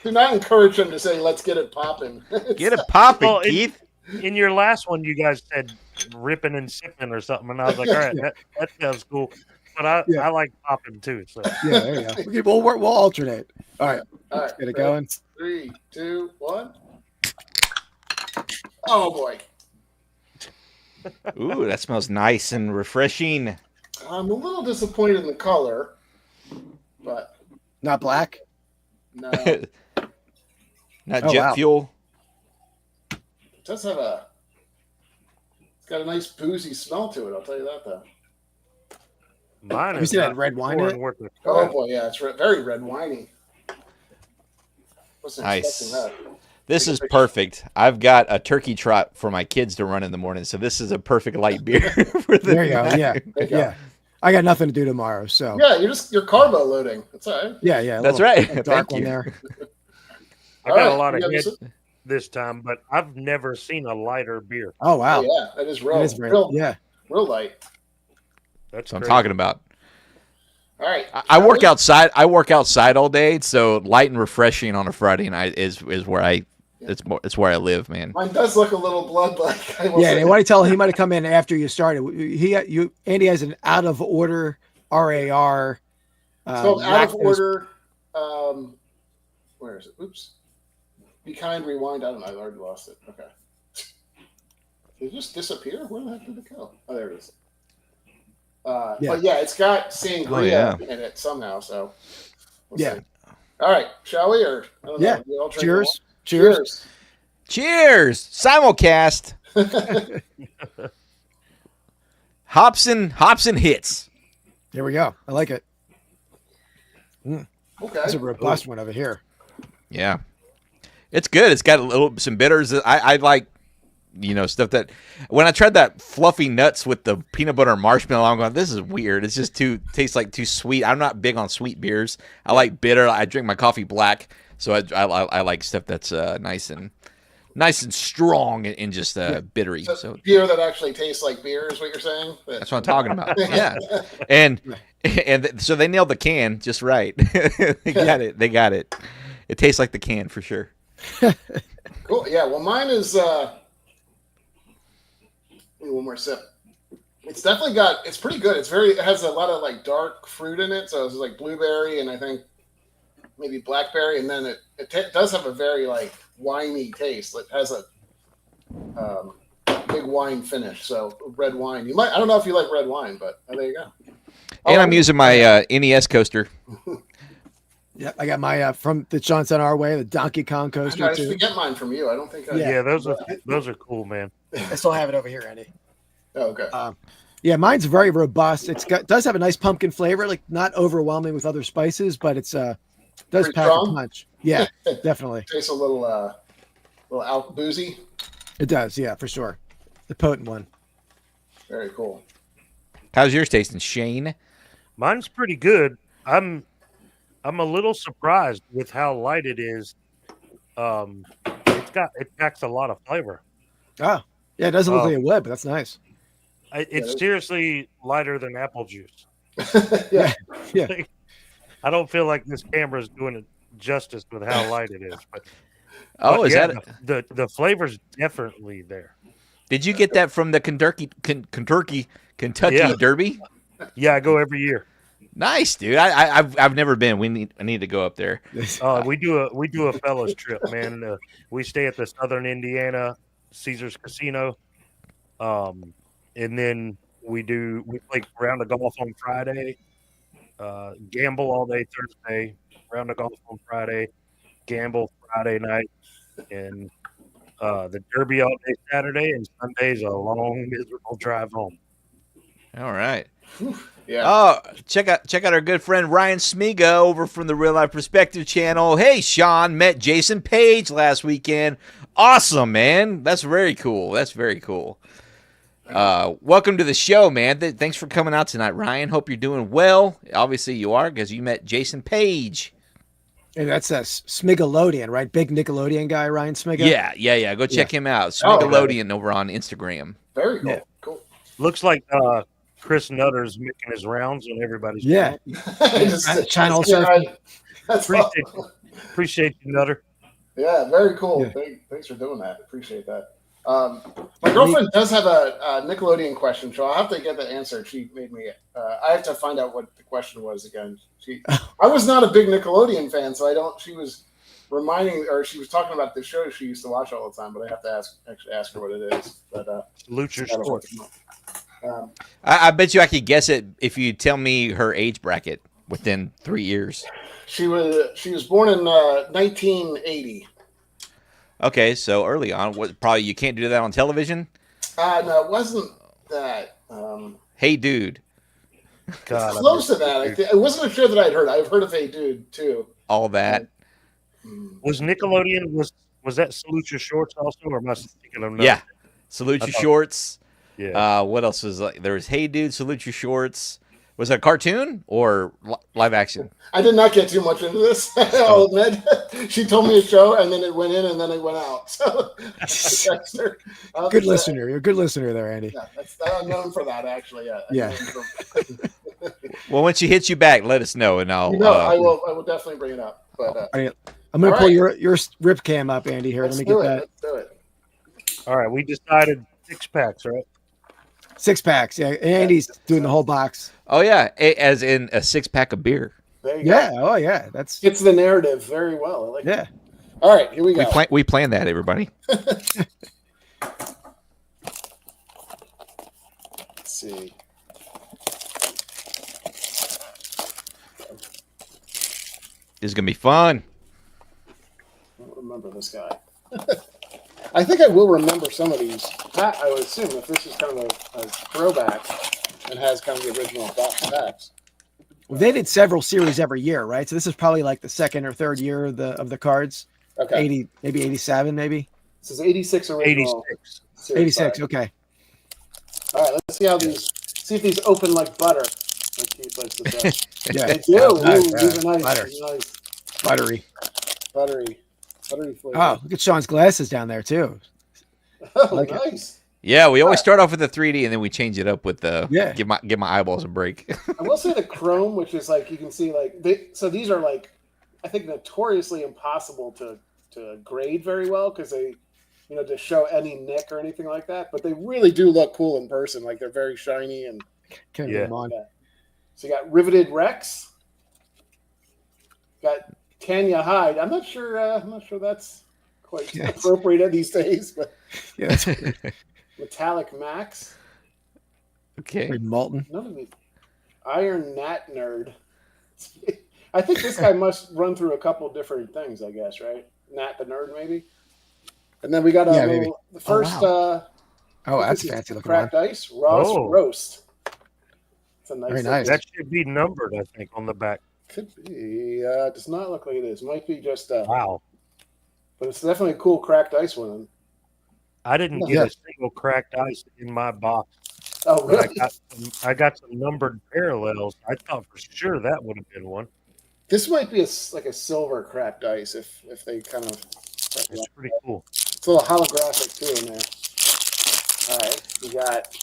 Speaker 3: do not encourage them to say, "Let's get it popping."
Speaker 4: Get it popping,
Speaker 5: Well,
Speaker 4: Keith.
Speaker 5: In your last one, you guys said ripping and sipping or something, and I was like, all right, that sounds cool. But I like popping too. So
Speaker 2: Yeah, there you go. We'll alternate. All right. Let's get it going.
Speaker 3: 3, 2, 1. Oh boy.
Speaker 4: Ooh, that smells nice and refreshing.
Speaker 3: I'm a little disappointed in the color, but
Speaker 2: Not black.
Speaker 3: no.
Speaker 4: Not
Speaker 2: Oh,
Speaker 4: jet
Speaker 2: wow.
Speaker 4: fuel.
Speaker 3: It does have it's got a nice boozy smell to it. I'll tell you that though.
Speaker 5: mine
Speaker 2: You
Speaker 5: is
Speaker 2: see that
Speaker 5: not
Speaker 2: red wine in
Speaker 5: pouring
Speaker 2: it?
Speaker 5: worth it.
Speaker 3: Oh boy, yeah, it's very red winey. Wasn't
Speaker 4: Nice.
Speaker 3: expecting that.
Speaker 4: This is perfect. I've got a turkey trot for my kids to run in the morning, so this is a perfect light beer for the
Speaker 2: There you go.
Speaker 4: night.
Speaker 2: Yeah.
Speaker 3: There you go.
Speaker 2: Yeah. I got nothing to do tomorrow, so
Speaker 3: Yeah, you're carbo loading. That's all right.
Speaker 2: yeah. a
Speaker 4: That's
Speaker 2: little
Speaker 4: right.
Speaker 2: dark
Speaker 4: Thank
Speaker 2: one
Speaker 4: you.
Speaker 2: there.
Speaker 5: I
Speaker 3: All
Speaker 5: got
Speaker 3: right,
Speaker 5: a lot of
Speaker 3: you got
Speaker 5: hits
Speaker 3: this-
Speaker 5: this time, but I've never seen a lighter beer.
Speaker 2: Oh wow.
Speaker 3: Oh, yeah, that is real.
Speaker 2: That is very,
Speaker 3: real,
Speaker 2: yeah.
Speaker 3: real light.
Speaker 5: That's
Speaker 4: That's what I'm
Speaker 5: crazy.
Speaker 4: talking about.
Speaker 3: All right.
Speaker 4: I work outside. I work outside all day, so light and refreshing on a Friday night is where it's where I live, man.
Speaker 3: Mine does look a little blood-like. I will
Speaker 2: Yeah,
Speaker 3: say.
Speaker 2: and what I tell him, he might have come in after you started. Andy has an out of order RAR.
Speaker 3: It's called Out of
Speaker 2: lactose-
Speaker 3: Order. Where is it? Oops. Be kind, rewind. I don't know. I already lost it. Okay. Did it just disappear? Where the heck did it go? Oh, there it is.
Speaker 2: Yeah.
Speaker 3: But yeah, it's got sangria
Speaker 4: yeah.
Speaker 3: in it somehow. So we'll
Speaker 2: Yeah.
Speaker 3: see. All right, shall we? Or I don't know.
Speaker 2: Yeah.
Speaker 3: We all drink
Speaker 2: Cheers.
Speaker 3: one?
Speaker 2: Cheers.
Speaker 4: Cheers! Simulcast. Hobson hits.
Speaker 2: Here we go. I like it.
Speaker 3: Okay.
Speaker 2: That's a robust one over here.
Speaker 4: Yeah, it's good. It's got some bitters. I like, stuff that when I tried that fluffy nuts with the peanut butter and marshmallow, I'm going, this is weird. It's just tastes like too sweet. I'm not big on sweet beers. I like bitter. I drink my coffee black, so I like stuff that's nice and strong and just bittery. So
Speaker 3: beer that actually tastes like beer is what you're saying?
Speaker 4: that's what I'm talking about. Yeah, and so they nailed the can just right. They got it. They got it. It tastes like the can for sure.
Speaker 3: Cool. Yeah. Well, mine is. One more sip. It's definitely it's pretty good. It has a lot of like dark fruit in it. So it's like blueberry and I think maybe blackberry. And then it does have a very like winey taste. It has a big wine finish. So red wine. I don't know if you like red wine, but there you go.
Speaker 4: And I'm using my NES coaster.
Speaker 2: Yeah, I got my from the Shaun sent our way, the Donkey Kong
Speaker 3: I
Speaker 2: coaster
Speaker 3: just
Speaker 2: too.
Speaker 3: get mine from you. I don't think I.
Speaker 2: Yeah.
Speaker 5: Yeah, those are cool, man.
Speaker 2: I still have it over here, Andy.
Speaker 3: Oh, okay.
Speaker 2: Yeah, mine's very robust. Does have a nice pumpkin flavor, like not overwhelming with other spices, but it's does
Speaker 3: Pretty
Speaker 2: pack
Speaker 3: strong?
Speaker 2: a punch. Yeah, definitely.
Speaker 3: Tastes a little out boozy.
Speaker 2: It does, yeah, for sure. The potent one.
Speaker 3: Very cool.
Speaker 4: How's yours tasting, Shane?
Speaker 5: Mine's pretty good. I'm a little surprised with how light it is. It packs a lot of flavor.
Speaker 2: Oh, yeah, it doesn't look like it would, but that's nice.
Speaker 5: It's seriously lighter than apple juice.
Speaker 3: Yeah.
Speaker 2: Yeah.
Speaker 5: I don't feel like this camera is doing it justice with how light it is, but
Speaker 4: is
Speaker 5: yeah,
Speaker 4: that?
Speaker 5: the flavor's definitely there.
Speaker 4: Did you get that from the Kentucky
Speaker 5: Yeah.
Speaker 4: Derby?
Speaker 5: Yeah, I go every year.
Speaker 4: Nice, dude. I've never been. I need to go up there.
Speaker 5: We do a fellas trip, man. We stay at the Southern Indiana Caesars Casino, and then we play round of golf on Friday, gamble all day Thursday, round of golf on Friday, gamble Friday night, and the Derby all day Saturday, and Sunday's a long miserable drive home.
Speaker 4: All right.
Speaker 3: Yeah.
Speaker 4: Oh, check out our good friend Ryan Smiga over from the Real Life Perspective channel. Hey, Shaun, met Jason Page last weekend. Awesome, man. That's very cool. Welcome to the show, man. Thanks for coming out tonight, Ryan. Hope you're doing well. Obviously, you are because you met Jason Page.
Speaker 2: And that's a Smigalodian, right? Big Nickelodeon guy, Ryan Smiga.
Speaker 4: Yeah. Go check him out. Smigalodian over on Instagram.
Speaker 3: Very cool.
Speaker 2: Yeah.
Speaker 3: Cool.
Speaker 5: Looks like Chris Nutter's making his rounds on everybody's
Speaker 2: Yeah. Channel
Speaker 3: surfing. That's
Speaker 5: Appreciate you, Nutter.
Speaker 3: Yeah, very cool.
Speaker 2: Yeah.
Speaker 3: Thanks for doing that. Appreciate that. My girlfriend does have a Nickelodeon question, so I'll have to get the answer. She made me. I have to find out what the question was again. I was not a big Nickelodeon fan, so I don't. She was she was talking about the show she used to watch all the time, but I have to ask her what it is. But
Speaker 5: Lucha Sports.
Speaker 4: I bet you I could guess it if you tell me her age bracket within 3 years.
Speaker 3: She was born in 1980.
Speaker 4: Okay, so early on, probably you can't do that on television.
Speaker 3: No, it wasn't that.
Speaker 4: Hey, dude.
Speaker 5: God,
Speaker 3: Close to that. It wasn't a show that I'd heard. I've heard of Hey Dude too.
Speaker 4: All that.
Speaker 5: Was Nickelodeon was that Salute Your Shorts also, or am I thinking of
Speaker 4: Yeah. Salute Your Shorts.
Speaker 5: Yeah.
Speaker 4: What else was like? There was Hey Dude, Salute Your Shorts. Was it a cartoon or live action?
Speaker 3: I did not get too much into this. I'll admit. She told me a show, and then it went in, and then it went out. So,
Speaker 2: good listener. You're a good listener there, Andy.
Speaker 3: Yeah, I'm known for that, actually.
Speaker 2: Yeah.
Speaker 4: Well, when she hits you back, let us know, and I'll.
Speaker 3: I will definitely bring it up. But
Speaker 2: I'm going to pull your rip cam up, Andy. Here, let me get that.
Speaker 3: Let's do it.
Speaker 5: All right, we decided 6 packs, right?
Speaker 2: 6 packs. Yeah, Andy's doing the whole box.
Speaker 4: Oh yeah, as in a 6-pack of beer.
Speaker 3: There you go.
Speaker 2: Yeah. Oh yeah. That's
Speaker 3: It's the narrative very well. I like
Speaker 2: yeah.
Speaker 3: it. All right, here we go.
Speaker 4: We planned that, everybody.
Speaker 3: Let's see.
Speaker 4: This is gonna be fun.
Speaker 3: I don't remember this guy. I think I will remember some of these. I would assume if this is kind of a throwback and has kind of the original box packs.
Speaker 2: Well, they did several series every year, right? So this is probably like the second or third year of the cards.
Speaker 3: Okay.
Speaker 2: 80, maybe 87, maybe.
Speaker 3: This is 86 original.
Speaker 5: 86.
Speaker 3: Series
Speaker 2: 86.
Speaker 3: five.
Speaker 2: Okay.
Speaker 3: All right, let's see if these open like butter. Like Keith likes to say.
Speaker 2: Yeah.
Speaker 3: They do. Ooh,
Speaker 2: Nice.
Speaker 3: these are nice.
Speaker 2: Butter.
Speaker 3: These are nice.
Speaker 2: Buttery.
Speaker 3: Buttery flavor.
Speaker 2: Oh, look at Sean's glasses down there too.
Speaker 3: Oh,
Speaker 2: like it.
Speaker 3: nice.
Speaker 4: Yeah, we always start off with the 3D and then we change it up with the
Speaker 2: Yeah.
Speaker 4: give my eyeballs a break.
Speaker 3: I will say the chrome, which is like you can see, like so these are like I think notoriously impossible to grade very well because they, to show any nick or anything like that. But they really do look cool in person. Like they're very shiny and
Speaker 2: Can't
Speaker 5: Yeah.
Speaker 2: get them on.
Speaker 3: So you got Riveted Rex, got Tanya Hyde. I'm not sure that's quite
Speaker 2: Yes.
Speaker 3: appropriate these days, but
Speaker 2: Yeah, that's weird.
Speaker 3: Metallic Max.
Speaker 4: Okay.
Speaker 2: Very molten.
Speaker 3: None of these. Iron Nat Nerd. I think this guy must run through a couple different things, I guess, right? Nat the Nerd, maybe. And then we got the first.
Speaker 2: Oh, that's
Speaker 3: this is
Speaker 2: fancy looking
Speaker 3: cracked ice Ross Roast. It's a nice.
Speaker 2: Very nice.
Speaker 5: That should be numbered, I think, on the back.
Speaker 3: Could be. Does not look like it is. Might be just.
Speaker 5: Wow.
Speaker 3: But it's definitely a cool cracked ice one.
Speaker 5: I didn't get a single cracked ice in my box.
Speaker 3: Oh,
Speaker 5: But
Speaker 3: really?
Speaker 5: I got some numbered parallels. I thought for sure that would have been one.
Speaker 3: This might be like a silver cracked ice if they kind of.
Speaker 5: It's pretty cool.
Speaker 3: It's a little holographic too in there. All right, we got.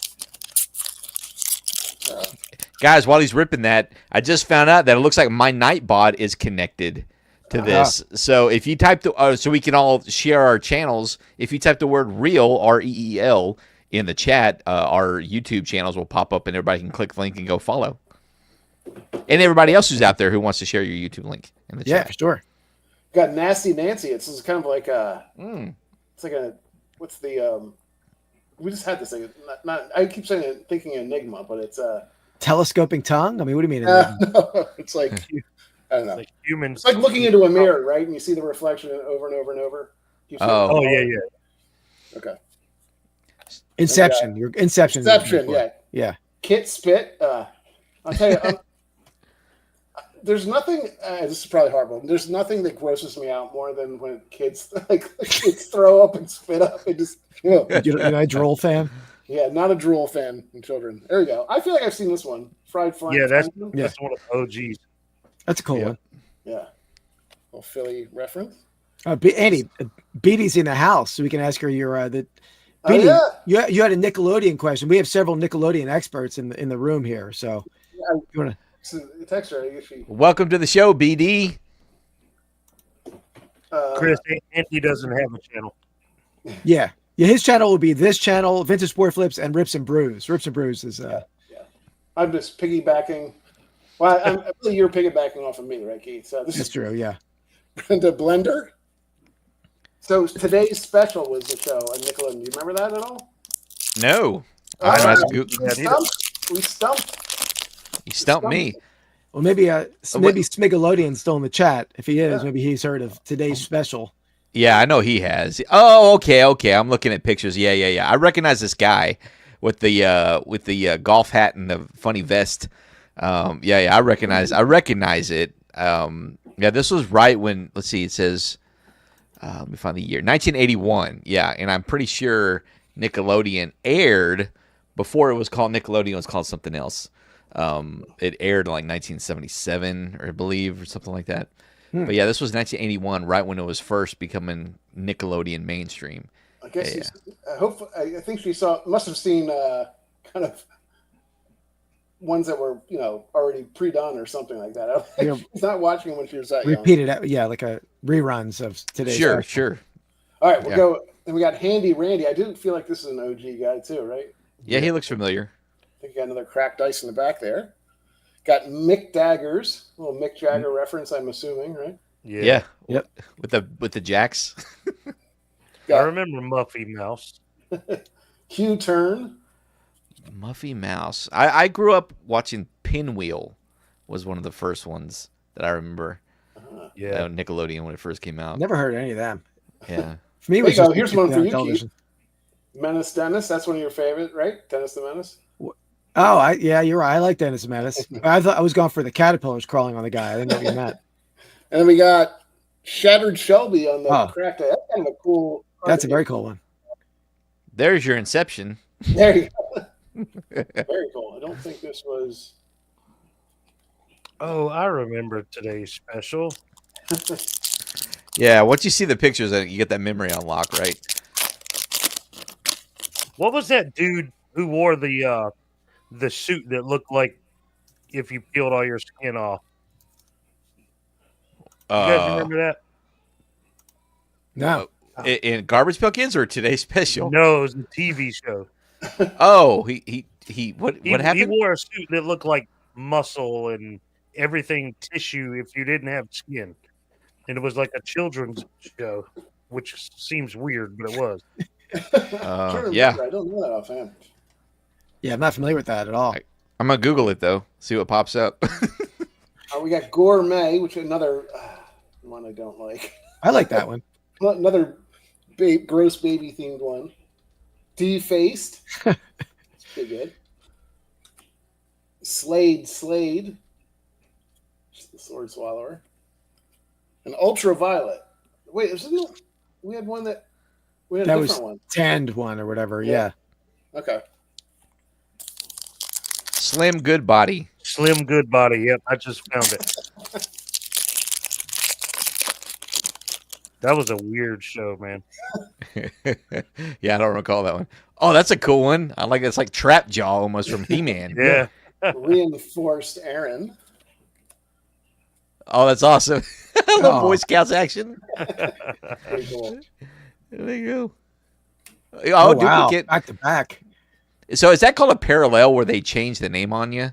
Speaker 4: Guys, while he's ripping that, I just found out that it looks like my Nightbot is connected to this. So if you type so we can all share our channels. If you type the word real, REEL, in the chat, our YouTube channels will pop up and everybody can click the link and go follow. And everybody else who's out there who wants to share your YouTube link in the chat.
Speaker 2: Yeah, for sure.
Speaker 3: Got Nasty Nancy. It's kind of like a. It's like a. What's the? We just had this thing. Not I keep saying it, thinking Enigma, but it's
Speaker 2: Telescoping tongue? I mean, what do you mean?
Speaker 3: no, it's like I don't know.
Speaker 5: Like humans.
Speaker 3: It's like looking into a mirror, right? And you see the reflection over and over and over.
Speaker 5: Oh yeah.
Speaker 3: Okay.
Speaker 2: Inception. Your Inception.
Speaker 3: Inception. Yeah.
Speaker 2: Yeah.
Speaker 3: Kit Spit. I'll tell you. There's nothing. This is probably horrible. There's nothing that grosses me out more than when kids kids throw up and spit up. It just.
Speaker 2: You're not a drool fan?
Speaker 3: Yeah, not a drool fan in children. There we go. I feel like I've seen this one. Fried flying.
Speaker 5: Yeah, that's
Speaker 3: Frenchman.
Speaker 5: one of the OGs.
Speaker 2: That's a cool one.
Speaker 3: Yeah. Little Philly reference.
Speaker 2: Andy, Beatty's in the house, so we can ask her your Beatty, you had a Nickelodeon question. We have several Nickelodeon experts in the room here, so you want
Speaker 3: to text her?
Speaker 4: Welcome to the show, BD.
Speaker 5: Chris, Andy doesn't have a channel.
Speaker 2: Yeah. His channel will be this channel, Vintage Sport Flips, and Rips and Brews. Rips and Brews is.
Speaker 3: Yeah. I'm just piggybacking. Well, I really you're piggybacking off of me, right, Keith? So this
Speaker 2: is true. Yeah.
Speaker 3: The blender. So today's special was the show on Nickelodeon. Do you remember that at all?
Speaker 4: No. I don't have to
Speaker 3: We stumped.
Speaker 4: You stumped me.
Speaker 2: Well, maybe Smigalodian's still in the chat. If he is, maybe he's heard of today's special.
Speaker 4: Yeah, I know he has. Oh, okay. I'm looking at pictures. Yeah. I recognize this guy with the golf hat and the funny vest. I recognize it. This was right when. Let's see. It says. Let me find the year. 1981. Yeah, and I'm pretty sure Nickelodeon aired before it was called Nickelodeon. It was called something else. It aired in like 1977, or I believe, or something like that. But yeah, this was 1981, right when it was first becoming Nickelodeon mainstream.
Speaker 3: I guess I think she must have seen kind of ones that were already pre-done or something like that. She's not watching when she was that young.
Speaker 2: Repeated, like a reruns of today's.
Speaker 4: Sure.
Speaker 3: All right, we'll go. And we got Handy Randy. I do feel like this is an OG guy too, right?
Speaker 4: Yeah, he looks familiar.
Speaker 3: I think you got another cracked ice in the back there. Got Mick Daggers, a little Mick Jagger reference, I'm assuming, right?
Speaker 4: Yeah. Yep. With the jacks.
Speaker 5: I remember Muffy Mouse.
Speaker 3: Q-Turn.
Speaker 4: Muffy Mouse. I grew up watching Pinwheel. Was one of the first ones that I remember. Nickelodeon when it first came out.
Speaker 2: Never heard any of them.
Speaker 4: Yeah.
Speaker 2: For me,
Speaker 3: here's one for you, Keith. Menace Dennis. That's one of your favorite, right? Dennis the Menace.
Speaker 2: Oh, you're right. I like Dennis the Menace. I thought I was going for the caterpillars crawling on the guy. I didn't know what you meant.
Speaker 3: And then we got Shattered Shelby on the cracked. That's kind of a cool.
Speaker 2: That's a very cool one.
Speaker 4: There's your Inception.
Speaker 3: There you go. Very cool. I don't think this was.
Speaker 5: Oh, I remember today's special.
Speaker 4: Yeah, once you see the pictures, you get that memory unlock, right?
Speaker 5: What was that dude who wore the suit that looked like if you peeled all your skin off? You guys remember that?
Speaker 2: No.
Speaker 4: In Garbage Pail Kids or today's special?
Speaker 5: No, it was a TV show.
Speaker 4: Oh, what happened?
Speaker 5: He wore a suit that looked like muscle and everything tissue if you didn't have skin. And it was like a children's show, which seems weird, but it was.
Speaker 4: Yeah.
Speaker 3: I don't know that offhand.
Speaker 2: Yeah, I'm not familiar with that at all.
Speaker 4: I'm going to Google it, though. See what pops up.
Speaker 3: We got Gourmet, which is another one I don't like.
Speaker 2: I like that one.
Speaker 3: Another gross baby-themed one. Defaced. It's pretty good. Slade. Just the sword swallower. And Ultraviolet. Wait, we had one that... We had a different one.
Speaker 2: Tanned one or whatever, yeah.
Speaker 3: Okay.
Speaker 4: Slim Good Body.
Speaker 5: Slim Good Body, yep, I just found it. That was a weird show, man.
Speaker 4: Yeah, I don't recall that one. Oh, that's a cool one. I like it's like Trap Jaw almost from He-Man.
Speaker 5: Yeah.
Speaker 3: Reinforced Aaron.
Speaker 4: Oh, that's awesome. Little
Speaker 2: Oh.
Speaker 4: Boy Scouts action.
Speaker 3: Pretty cool.
Speaker 4: There you go.
Speaker 2: Oh, wow.
Speaker 4: Duplicate.
Speaker 2: Back to back.
Speaker 4: So is that called a parallel where they change the name on you?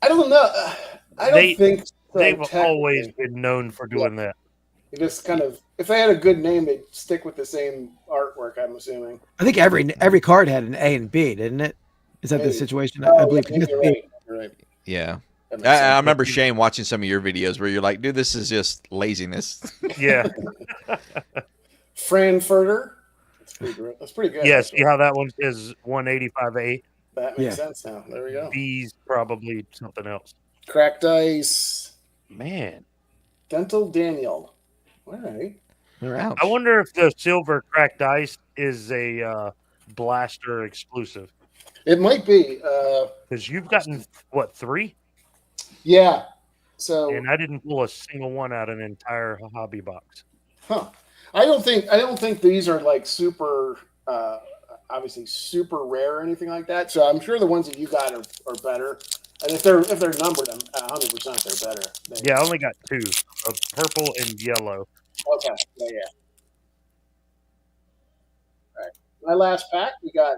Speaker 3: I don't know. I don't think so,
Speaker 5: They've
Speaker 3: technically.
Speaker 5: always been known for doing that.
Speaker 3: You just kind of, if they had a good name, they'd stick with the same artwork, I'm assuming.
Speaker 2: I think every card had an A and B, didn't it? Is that the
Speaker 3: Maybe.
Speaker 2: situation?
Speaker 3: Oh,
Speaker 2: I believe.
Speaker 3: yeah, you're right. You're right.
Speaker 4: Yeah.
Speaker 3: That makes
Speaker 4: I
Speaker 3: sense.
Speaker 4: remember Shane watching some of your videos where you're like, dude, this is just laziness.
Speaker 5: Yeah.
Speaker 3: Frankfurter. That's pretty good.
Speaker 5: Yeah. See how that one says 185A?
Speaker 3: That makes sense now. There we go.
Speaker 5: B's probably something else.
Speaker 3: Cracked Ice.
Speaker 5: Man.
Speaker 3: Dental Daniel. All right.
Speaker 4: Ouch.
Speaker 5: I wonder if the silver cracked ice is a blaster exclusive.
Speaker 3: It might be.
Speaker 5: Because you've gotten, what, 3?
Speaker 3: Yeah. So,
Speaker 5: And I didn't pull a single one out of an entire hobby box.
Speaker 3: huh. I don't think these are like super, obviously super rare or anything like that. So I'm sure the ones that you got are better. And if they're numbered, 100% they're better.
Speaker 5: Yeah, I only got 2, of purple and yellow.
Speaker 3: Okay. Yeah. All right. My last pack, we got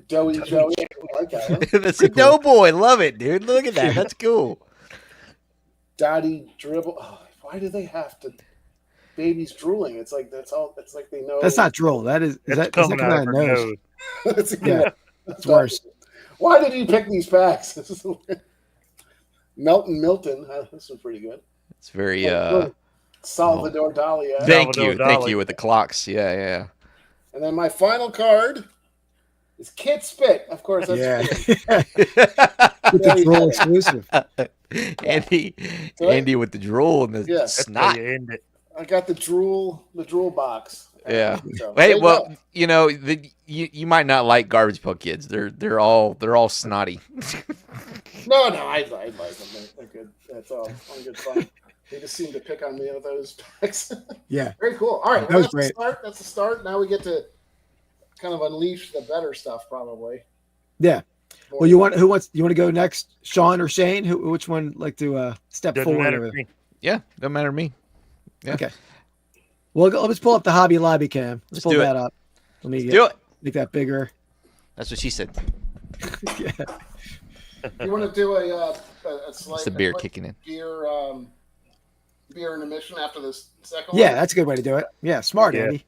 Speaker 3: Doughy Joey. I like that one.
Speaker 4: That's a doughboy. Love it, dude. Look at that. That's cool.
Speaker 3: Dottie Dribble. Oh, why do they have to? Babies drooling. It's like that's all. It's like they know.
Speaker 2: That's not droll. That is.
Speaker 5: It's
Speaker 2: That
Speaker 5: coming out of her nose.
Speaker 3: That's,
Speaker 2: Yeah.
Speaker 3: that's
Speaker 2: worse.
Speaker 3: Why did you pick these packs? This is Milton. This is pretty good.
Speaker 4: It's very
Speaker 3: Salvador Dali.
Speaker 4: Thank
Speaker 5: Salvador
Speaker 4: you
Speaker 5: Dali.
Speaker 4: with the clocks. Yeah.
Speaker 3: And then my final card is Kit Spit. Of course, that's
Speaker 2: Yeah.
Speaker 3: With
Speaker 2: the droll exclusive.
Speaker 4: Andy with the drool and the
Speaker 3: Yeah.
Speaker 5: That's how
Speaker 4: snot.
Speaker 5: you end it.
Speaker 3: I got the drool box.
Speaker 4: Yeah.
Speaker 3: So,
Speaker 4: Hey,
Speaker 3: there you
Speaker 4: well,
Speaker 3: go.
Speaker 4: you know, you might not like Garbage Pail Kids. They're all snotty.
Speaker 3: No, I like them. They're good. That's all good fun. They just seem to pick on me with those packs.
Speaker 2: Yeah.
Speaker 3: Very cool. All right,
Speaker 2: That
Speaker 3: well,
Speaker 2: was
Speaker 3: that's
Speaker 2: great.
Speaker 3: the start. That's the start. Now we get to kind of unleash the better stuff, probably.
Speaker 2: Yeah. Well, you want to go next, Shaun or Shane? Which one like to step
Speaker 5: Doesn't
Speaker 2: forward?
Speaker 5: matter
Speaker 2: over
Speaker 5: to me.
Speaker 4: Yeah, don't matter to me. Yeah.
Speaker 2: Okay. Well, let's pull up the Hobby Lobby cam. Let's pull
Speaker 4: do it.
Speaker 2: that up. Let me
Speaker 4: Do it.
Speaker 2: make that bigger.
Speaker 4: That's what she said.
Speaker 2: Yeah.
Speaker 3: You want to do a slight
Speaker 4: It's the beer
Speaker 3: a quick
Speaker 4: kicking in.
Speaker 3: beer intermission after this second
Speaker 2: Yeah,
Speaker 3: one?
Speaker 2: that's a good way to do it. Yeah, smart,
Speaker 5: Yeah.
Speaker 2: Andy.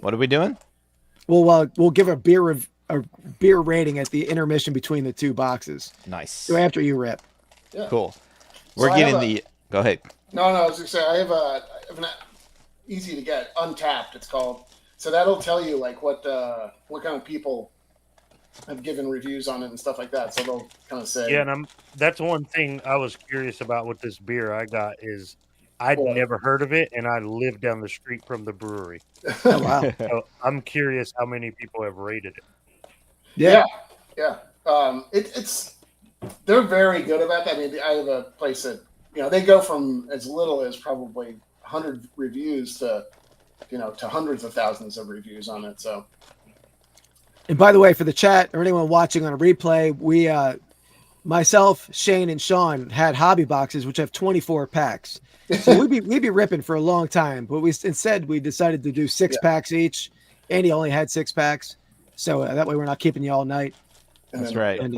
Speaker 4: What are we doing?
Speaker 2: We'll give a beer rating at the intermission between the two boxes.
Speaker 4: Nice.
Speaker 2: So after you rip.
Speaker 3: Yeah.
Speaker 4: Cool.
Speaker 3: So
Speaker 4: We're
Speaker 3: I
Speaker 4: getting
Speaker 3: have
Speaker 4: the. Go ahead.
Speaker 3: No, I was going to say, I have an easy to get, Untapped, it's called. So that'll tell you like what kind of people have given reviews on it and stuff like that. So they'll kind of say,
Speaker 5: Yeah, and that's one thing I was curious about with this beer I got is I'd
Speaker 3: Yeah.
Speaker 5: never heard of it, and I live down the street from the brewery.
Speaker 2: Oh, wow.
Speaker 5: So I'm curious how many people have rated it.
Speaker 2: Yeah.
Speaker 3: Yeah. It's they're very good about that. I mean, I have a place that they go from as little as probably 100 reviews to to hundreds of thousands of reviews on it. So
Speaker 2: And by the way, for the chat or anyone watching on a replay, we myself, Shane, and Shaun had hobby boxes which have 24 packs. So we'd be ripping for a long time, but we decided to do 6 packs each. Andy only had 6 packs, so that way we're not keeping you all night.
Speaker 3: and
Speaker 4: That's
Speaker 3: then-
Speaker 4: right.
Speaker 2: and-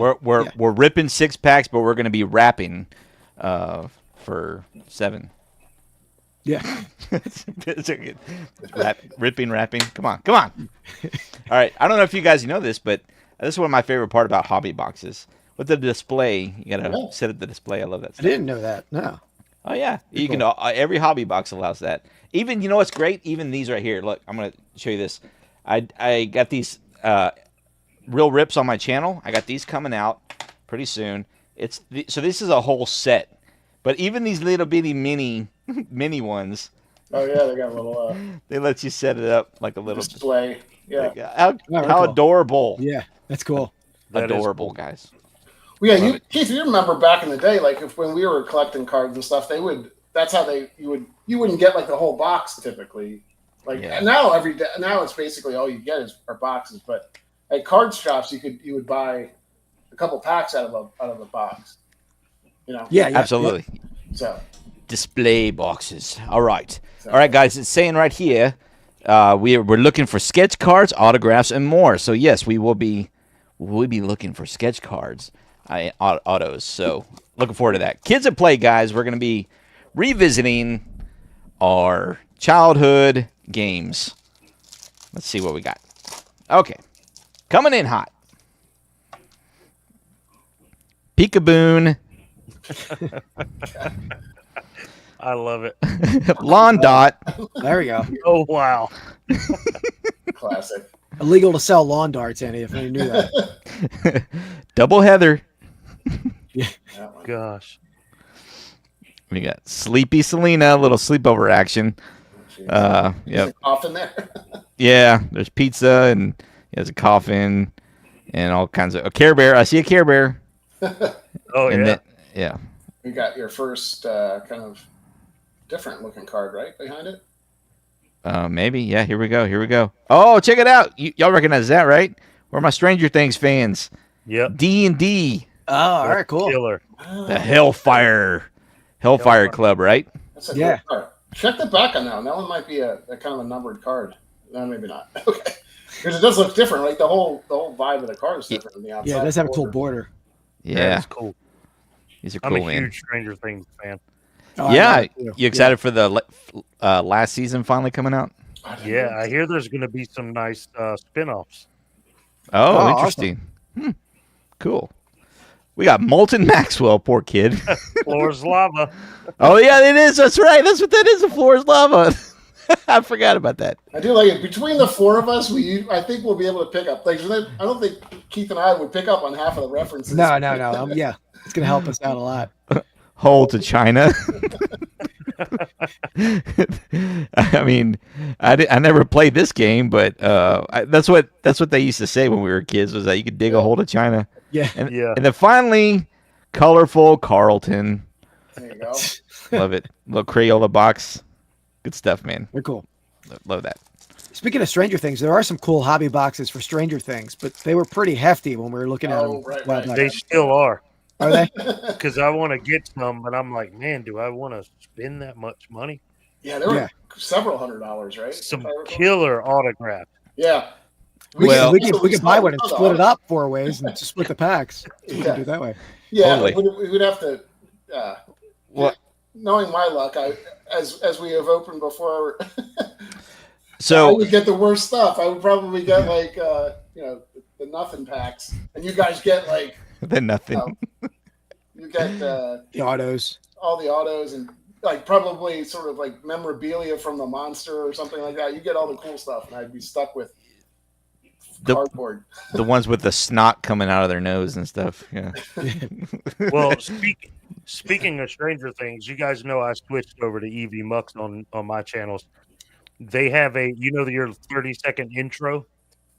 Speaker 4: We're ripping 6 packs, but we're going to be wrapping for 7.
Speaker 2: Yeah.
Speaker 4: It's a good wrapping. Come on. All right. I don't know if you guys know this, but this is one of my favorite part about hobby boxes. With the display, you got to set up the display. I love that
Speaker 2: I
Speaker 4: stuff.
Speaker 2: didn't know that. No.
Speaker 4: Oh yeah, you
Speaker 2: Cool.
Speaker 4: can. Every hobby box allows that. Even what's great? Even these right here. Look, I'm gonna show you this. I got these real rips on my channel. I got these coming out pretty soon. So this is a whole set. But even these little bitty mini ones,
Speaker 3: Oh yeah, they got a little
Speaker 4: they let you set it up like a little.
Speaker 3: display. Yeah.
Speaker 4: Like, how
Speaker 2: very
Speaker 4: how
Speaker 2: cool.
Speaker 4: adorable!
Speaker 2: Yeah, that's cool.
Speaker 5: That is
Speaker 4: Adorable,
Speaker 5: cool.
Speaker 4: guys.
Speaker 3: Well, yeah, Keith, you remember back in the day, like when we were collecting cards and stuff, they would that's how you wouldn't get like the whole box typically. Like now it's basically all you get are boxes. But at card shops, you would buy a couple packs out of a box. You know.
Speaker 2: Yeah,
Speaker 4: absolutely.
Speaker 3: So
Speaker 4: display boxes. All right, guys. It's saying right here, we're looking for sketch cards, autographs, and more. So yes, we'll be looking for sketch cards, autos. So looking forward to that. Kids at Play, guys. We're going to be revisiting our childhood games. Let's see what we got. Okay, coming in hot. Peekaboo.
Speaker 5: I love it.
Speaker 4: Lawn Dot.
Speaker 2: There we go.
Speaker 5: Oh, wow.
Speaker 3: classic.
Speaker 2: Illegal to sell lawn darts, Andy, if you knew that.
Speaker 4: Double Heather.
Speaker 5: Gosh.
Speaker 4: We got Sleepy Selena, a little sleepover action. Yep.
Speaker 3: Coffin there.
Speaker 4: Yeah, there's pizza and there's a coffin and all kinds of a Care Bear. I see a Care Bear.
Speaker 5: Oh,
Speaker 4: and
Speaker 5: yeah.
Speaker 3: You got your first kind of different looking card right behind it.
Speaker 4: Maybe. Yeah, here we go. Oh, check it out. Y'all recognize that, right? Where are my Stranger Things fans?
Speaker 5: Yep.
Speaker 4: D&D.
Speaker 2: Oh, all right, cool.
Speaker 5: Killer.
Speaker 4: The Hellfire Club, right?
Speaker 3: That's a good card. Check the back on that one. That one might be a kind of a numbered card. No, maybe not. Okay. Because it does look different, right? The whole vibe of the card is different from the outside.
Speaker 2: Yeah, it does have a cool border.
Speaker 4: Yeah.
Speaker 5: That's cool.
Speaker 4: These are cool,
Speaker 5: I'm a
Speaker 4: man.
Speaker 5: huge Stranger Things fan.
Speaker 2: Oh,
Speaker 4: Yeah. You excited for the last season finally coming out?
Speaker 5: Yeah, I hear there's going to be some nice spin-offs.
Speaker 4: Oh, interesting. Awesome. Cool. We got Molten Maxwell, poor kid.
Speaker 5: Floor's lava.
Speaker 4: Oh, yeah, it is. That's right. That's what that is, the floor's lava. I forgot about that.
Speaker 3: I do like it. Between the four of us, I think we'll be able to pick up things. I don't think Keith and I would pick up on half of the references.
Speaker 2: No. Yeah, it's going to help us out a lot.
Speaker 4: Hole to China. I mean, I never played this game, but that's what they used to say when we were kids, was that you could dig a hole to China.
Speaker 2: Yeah.
Speaker 4: And then finally, colorful Carlton.
Speaker 3: There you go.
Speaker 4: Love it. Little Crayola box. Good stuff, man.
Speaker 2: They're cool.
Speaker 4: Love that.
Speaker 2: Speaking of Stranger Things, there are some cool hobby boxes for Stranger Things, but they were pretty hefty when we were looking at them.
Speaker 3: Right.
Speaker 5: They still are.
Speaker 2: Are they?
Speaker 5: Because I want to get some, but I'm like, man, do I want to spend that much money?
Speaker 3: Yeah, there were several $100s, right?
Speaker 5: Some killer autograph.
Speaker 3: Yeah.
Speaker 2: We could buy one and split it up 4 ways and just split the packs. We can do it that way.
Speaker 3: Yeah,
Speaker 4: totally.
Speaker 3: we would have to.
Speaker 4: What?
Speaker 3: Knowing my luck, as we have opened before,
Speaker 4: so
Speaker 3: I would get the worst stuff. I would probably get like the nothing packs, and you guys get like
Speaker 4: the nothing.
Speaker 3: You get
Speaker 2: the autos,
Speaker 3: all the autos, and like probably sort of like memorabilia from the monster or something like that. You get all the cool stuff, and I'd be stuck with cardboard.
Speaker 4: The ones with the snot coming out of their nose and stuff. Yeah.
Speaker 5: Well, speaking of Stranger Things, you guys know I switched over to EV Mux on my channels. They have your 30-second intro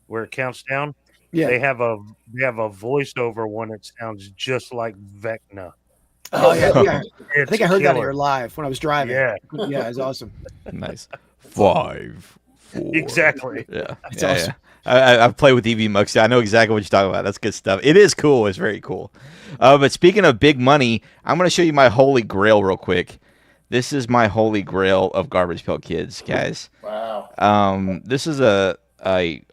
Speaker 5: where it counts down.
Speaker 2: Yeah.
Speaker 5: They have a voiceover one that sounds just like Vecna.
Speaker 2: Oh yeah. I think I heard that
Speaker 5: killer.
Speaker 2: here live when I was driving.
Speaker 5: Yeah,
Speaker 2: it's awesome.
Speaker 4: Nice. 5, 4.
Speaker 5: exactly.
Speaker 4: Yeah,
Speaker 2: It's awesome.
Speaker 4: Yeah. I've played with EV Mux. I know exactly what you're talking about. That's good stuff. It is cool. It's very cool. But speaking of big money, I'm going to show you my holy grail real quick. This is my holy grail of Garbage Pail Kids, guys.
Speaker 3: Wow.
Speaker 4: This is a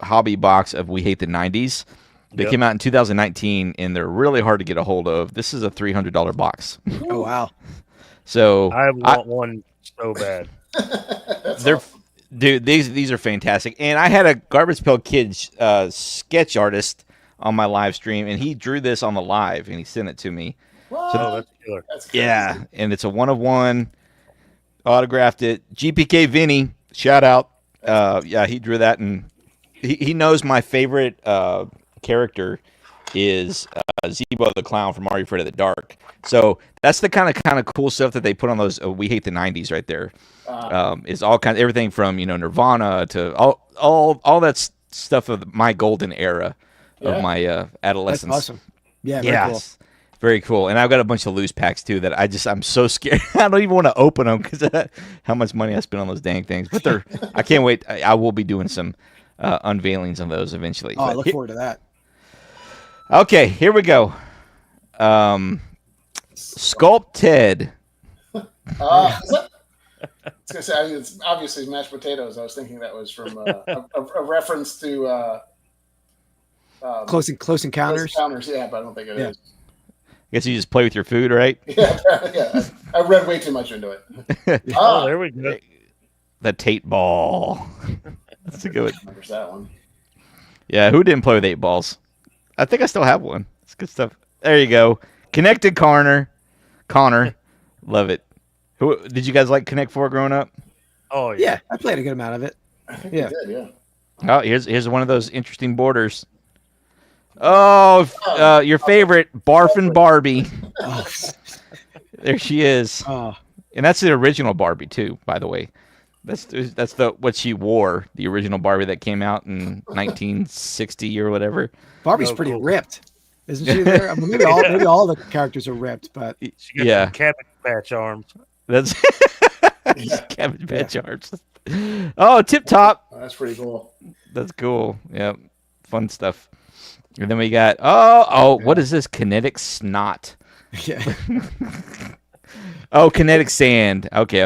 Speaker 4: hobby box of We Hate the 90s. They came out in 2019, and they're really hard to get a hold of. This is a $300 box.
Speaker 2: Oh, wow.
Speaker 4: So
Speaker 5: I want one so bad.
Speaker 4: They're awesome. Dude, these are fantastic. And I had a Garbage Pail Kids sketch artist on my live stream, and he drew this on the live, and he sent it to me.
Speaker 3: What?
Speaker 5: So that's killer.
Speaker 3: That's crazy.
Speaker 4: Yeah, and it's a 1-of-1. Autographed it. GPK Vinny, shout out. Yeah, he drew that, and he knows my favorite character is Zebo the Clown from Are You Afraid of the Dark. So that's the kind of cool stuff that they put on those We Hate the 90s right there. Is all kinds, everything from Nirvana to all that stuff of my golden era of my adolescence.
Speaker 2: That's awesome. Yeah, very cool.
Speaker 4: very cool. And I've got a bunch of loose packs too that I'm so scared. I don't even want to open them because how much money I spent on those dang things. But I can't wait. I will be doing some unveilings of those eventually.
Speaker 2: Oh, I
Speaker 4: But
Speaker 2: look forward to that.
Speaker 4: okay, here we go. Sculpt Ted.
Speaker 3: Is that, I was gonna say, I mean, it's obviously mashed potatoes. I was thinking that was from a reference to
Speaker 2: Close Encounters.
Speaker 3: Yeah, but I don't think it is.
Speaker 4: I guess you just play with your food, right?
Speaker 3: Yeah, yeah. I read way too much into it.
Speaker 5: Oh, there we go.
Speaker 4: The Tate ball. That's a good one.
Speaker 3: There's that one.
Speaker 4: Yeah, who didn't play with 8 balls? I think I still have one. It's good stuff. There you go. Connected Connor. Love it. Who did you guys like Connect 4 growing up?
Speaker 5: Oh, yeah.
Speaker 2: Yeah, I played a good amount of it.
Speaker 3: I think
Speaker 2: Yeah.
Speaker 3: you did,
Speaker 4: Oh, here's one of those interesting borders. Oh, your favorite, Barfin' Barbie.
Speaker 2: Oh,
Speaker 4: There she is.
Speaker 2: oh,
Speaker 4: And that's the original Barbie too, by the way. That's the what she wore, the original Barbie that came out in 1960 or whatever.
Speaker 2: Barbie's
Speaker 5: Oh,
Speaker 2: pretty
Speaker 5: cool.
Speaker 2: ripped, isn't she? There, I mean, maybe all the characters are ripped, but
Speaker 5: She got
Speaker 4: Yeah.
Speaker 5: some Cabbage Patch arms.
Speaker 4: That's Cabbage Patch arms. Oh, Tip Top.
Speaker 3: Oh, that's pretty cool.
Speaker 4: That's cool. Yep. Fun stuff. And then we got what is this? Kinetic Snot.
Speaker 2: yeah.
Speaker 4: Oh, Kinetic Sand. Okay.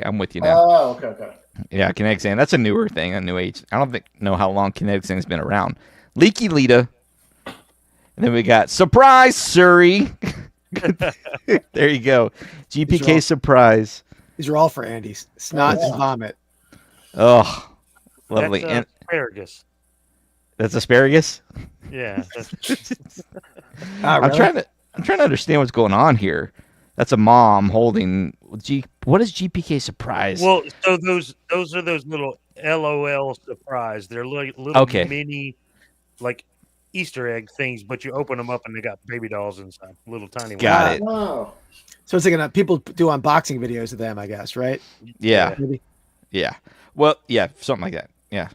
Speaker 4: I'm with you now.
Speaker 3: Oh, okay.
Speaker 4: Yeah, Kinetic Sand. That's a newer thing, a new age. I don't know how long Kinetic Sand's been around. Leaky Lita. And then we got Surprise Surrey. There you go. GPK Surprise.
Speaker 2: These are all for Andy. Snot and vomit.
Speaker 4: Oh, lovely.
Speaker 5: That's
Speaker 4: And
Speaker 5: asparagus.
Speaker 4: that's asparagus.
Speaker 5: Yeah. That's,
Speaker 2: Ah,
Speaker 4: I'm
Speaker 2: really?
Speaker 4: trying to understand what's going on here. That's a mom holding what is GPK Surprise?
Speaker 5: well, so those are those little LOL surprise. They're little
Speaker 4: Okay.
Speaker 5: mini, like Easter egg things, but you open them up and they got baby dolls inside, little tiny ones.
Speaker 4: Got it.
Speaker 3: Oh,
Speaker 2: So it's like people do unboxing videos of them, I guess, right?
Speaker 4: Yeah.
Speaker 2: Maybe.
Speaker 4: Yeah. Well, yeah, something like that. Yeah.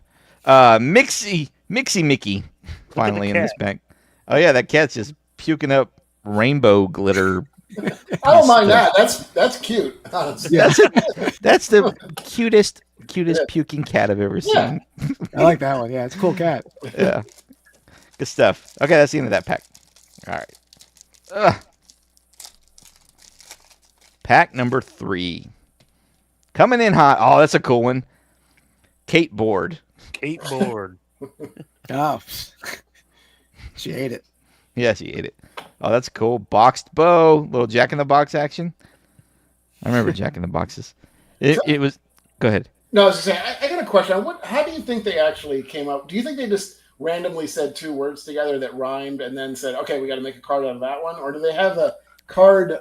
Speaker 4: Mixie Mickey finally in this bag. Oh yeah, that cat's just puking up rainbow glitter.
Speaker 3: I don't mind that. That's cute. Honestly.
Speaker 2: Yeah,
Speaker 4: That's the cutest puking cat I've ever
Speaker 3: Yeah.
Speaker 4: seen.
Speaker 2: I like that one. Yeah, it's a cool cat.
Speaker 4: Yeah. Good stuff. Okay, that's the end of that pack. All right. Pack number 3. Coming in hot. Oh, that's a cool one. Kate Board.
Speaker 5: Kate Board.
Speaker 2: Oh, she ate it.
Speaker 4: Yeah, she ate it. Oh, that's cool. Boxed bow. Little Jack in the Box action. I remember Jack in the Boxes. It was. Go ahead.
Speaker 3: No, I was just saying. I got a question. How do you think they actually came up? Do you think they just randomly said 2 words together that rhymed and then said, "Okay, we got to make a card out of that one," or do they have a card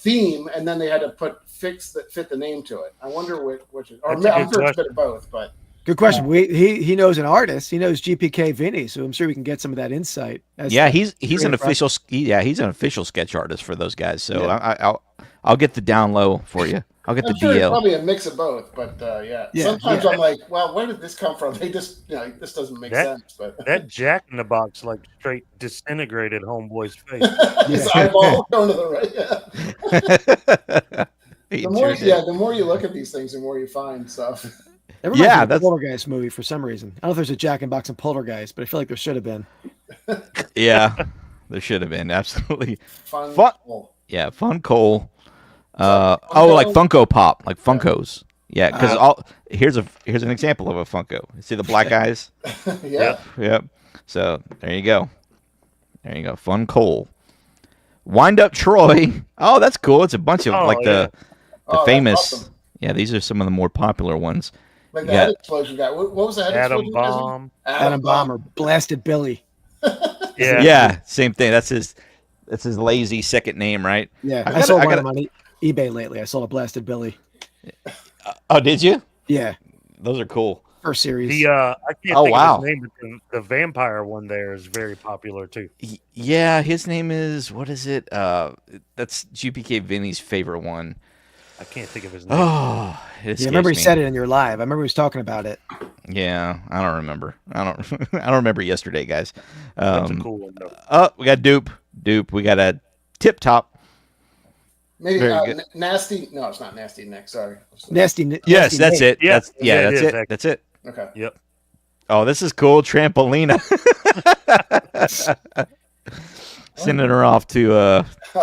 Speaker 3: theme and then they had to fix that fit the name to it? I wonder which is. Or
Speaker 5: That's a
Speaker 3: I'm
Speaker 5: good
Speaker 3: sure it's a
Speaker 5: question.
Speaker 3: bit of both, but.
Speaker 2: Good question. He knows an artist. He knows GPK Vinny, so I'm sure we can get some of that insight.
Speaker 4: Yeah, he's an
Speaker 2: creative
Speaker 4: official. He's an official sketch artist for those guys. So
Speaker 2: Yeah.
Speaker 4: I'll get the down low for you. I'll get
Speaker 3: I'm
Speaker 4: the
Speaker 3: sure it's
Speaker 4: DL.
Speaker 3: probably a mix of both, but yeah.
Speaker 2: Yeah,
Speaker 3: Sometimes
Speaker 2: yeah.
Speaker 3: I'm like, well, where did this come from? They just, this doesn't make sense. But
Speaker 5: That Jack in the Box, like straight disintegrated homeboy's face.
Speaker 3: his eyeball going to the right. Yeah.
Speaker 4: He
Speaker 3: The more,
Speaker 4: sure did.
Speaker 3: the more you look at these things, the more you find stuff.
Speaker 2: That reminds me
Speaker 4: Yeah,
Speaker 2: of the
Speaker 4: that's-
Speaker 2: Poltergeist movie for some reason. I don't know if there's a Jack in Box and Poltergeist, but I feel like there should have been.
Speaker 4: Yeah, there should have been absolutely.
Speaker 3: Fun.
Speaker 4: Fun-
Speaker 3: Cool.
Speaker 4: Yeah, Fun Cole.
Speaker 3: Funko?
Speaker 4: Like Funko Pop, like Funkos. Yeah, because here's an example of a Funko. You see the black eyes?
Speaker 3: Yeah.
Speaker 4: Yep. So there you go. Fun Cole. Wind Up Troy. Oh, that's cool. It's a bunch of
Speaker 5: Oh,
Speaker 4: the
Speaker 3: Oh, that's
Speaker 4: famous.
Speaker 3: awesome.
Speaker 4: Yeah, these are some of the more popular ones.
Speaker 3: Like the
Speaker 4: Yeah.
Speaker 3: head explosion guy. What was the head
Speaker 5: Atom
Speaker 3: explosion guy's name?
Speaker 5: Bomb.
Speaker 2: Adam Bomber, Blasted Billy.
Speaker 5: Yeah.
Speaker 4: Yeah, same thing. That's his lazy second name, right?
Speaker 2: Yeah,
Speaker 4: I
Speaker 2: I,
Speaker 4: gotta-
Speaker 2: sold
Speaker 4: I
Speaker 2: one
Speaker 4: gotta-
Speaker 2: of them on eBay lately. I sold a Blasted Billy.
Speaker 4: Oh, did you?
Speaker 2: Yeah,
Speaker 4: Those are cool.
Speaker 2: first series.
Speaker 5: I can't
Speaker 4: Oh,
Speaker 5: think
Speaker 4: wow.
Speaker 5: of his name, but the vampire one there is very popular too.
Speaker 4: Yeah, his name is, what is it? That's GPK Vinny's favorite one.
Speaker 5: I can't think of his name.
Speaker 4: Oh, it
Speaker 2: Yeah, I remember he
Speaker 4: escapes me.
Speaker 2: said it in your live. I remember he was talking about it.
Speaker 4: Yeah, I don't remember. I don't remember yesterday, guys.
Speaker 5: That's a cool one though.
Speaker 4: Oh, we got Dupe. dupe. We got a tip top.
Speaker 3: Maybe
Speaker 4: Very good.
Speaker 3: nasty. No, it's not nasty Nick. Sorry.
Speaker 2: Nasty.
Speaker 4: Yes, that's
Speaker 2: Nate.
Speaker 4: it.
Speaker 5: Yeah.
Speaker 4: That's
Speaker 5: Yeah, it
Speaker 4: that's
Speaker 5: is,
Speaker 4: it.
Speaker 5: actually.
Speaker 4: That's it.
Speaker 3: Okay.
Speaker 5: Yep.
Speaker 4: Oh, this is cool. Trampolina. Sending her off to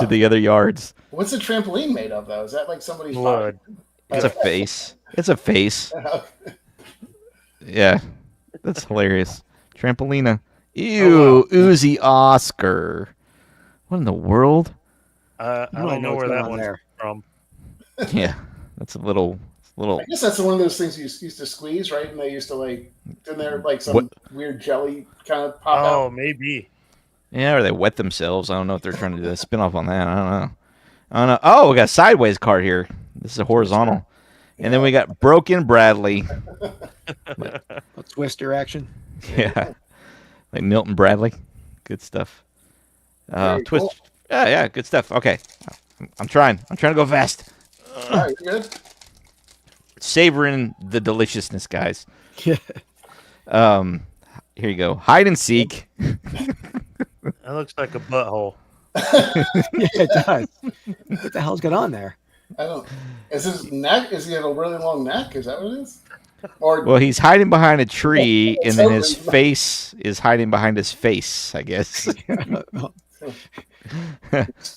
Speaker 4: the other yards.
Speaker 3: What's the trampoline made of, though? Is that like somebody's
Speaker 5: Blood.
Speaker 4: It's a face. It's a face.
Speaker 3: body?
Speaker 4: Yeah, that's hilarious. Trampolina. Ew,
Speaker 5: Oh, wow.
Speaker 4: Uzi Oscar. What in the world?
Speaker 5: I don't know where
Speaker 2: what's going
Speaker 5: that
Speaker 2: on
Speaker 5: one's
Speaker 2: there.
Speaker 5: from.
Speaker 4: Yeah, that's a little.
Speaker 3: I guess that's one of those things you used to squeeze, right? And they used to like, didn't there like some
Speaker 4: What?
Speaker 3: weird jelly kind of pop
Speaker 5: Oh,
Speaker 3: out?
Speaker 5: maybe.
Speaker 4: Yeah, or they wet themselves. I don't know if they're trying to do a spin off on that. I don't know. Oh, we got a sideways card here. This is a horizontal. And then we got Broken Bradley.
Speaker 2: A twister action.
Speaker 4: Yeah. Like Milton Bradley. Good stuff.
Speaker 3: Very
Speaker 4: Twist.
Speaker 3: cool.
Speaker 4: Yeah, good stuff. Okay. I'm trying to go fast.
Speaker 3: All right, you good?
Speaker 4: Savoring the deliciousness, guys.
Speaker 2: Yeah.
Speaker 4: Here you go. Hide and seek.
Speaker 5: That looks like a butthole.
Speaker 2: Yeah, it does. What the hell's going on there?
Speaker 3: I don't. Is his neck? Is he have a really long neck? Is that what it is? Or
Speaker 4: Well, he's hiding behind a tree, and then his
Speaker 3: Totally.
Speaker 4: face is hiding behind his face, I guess.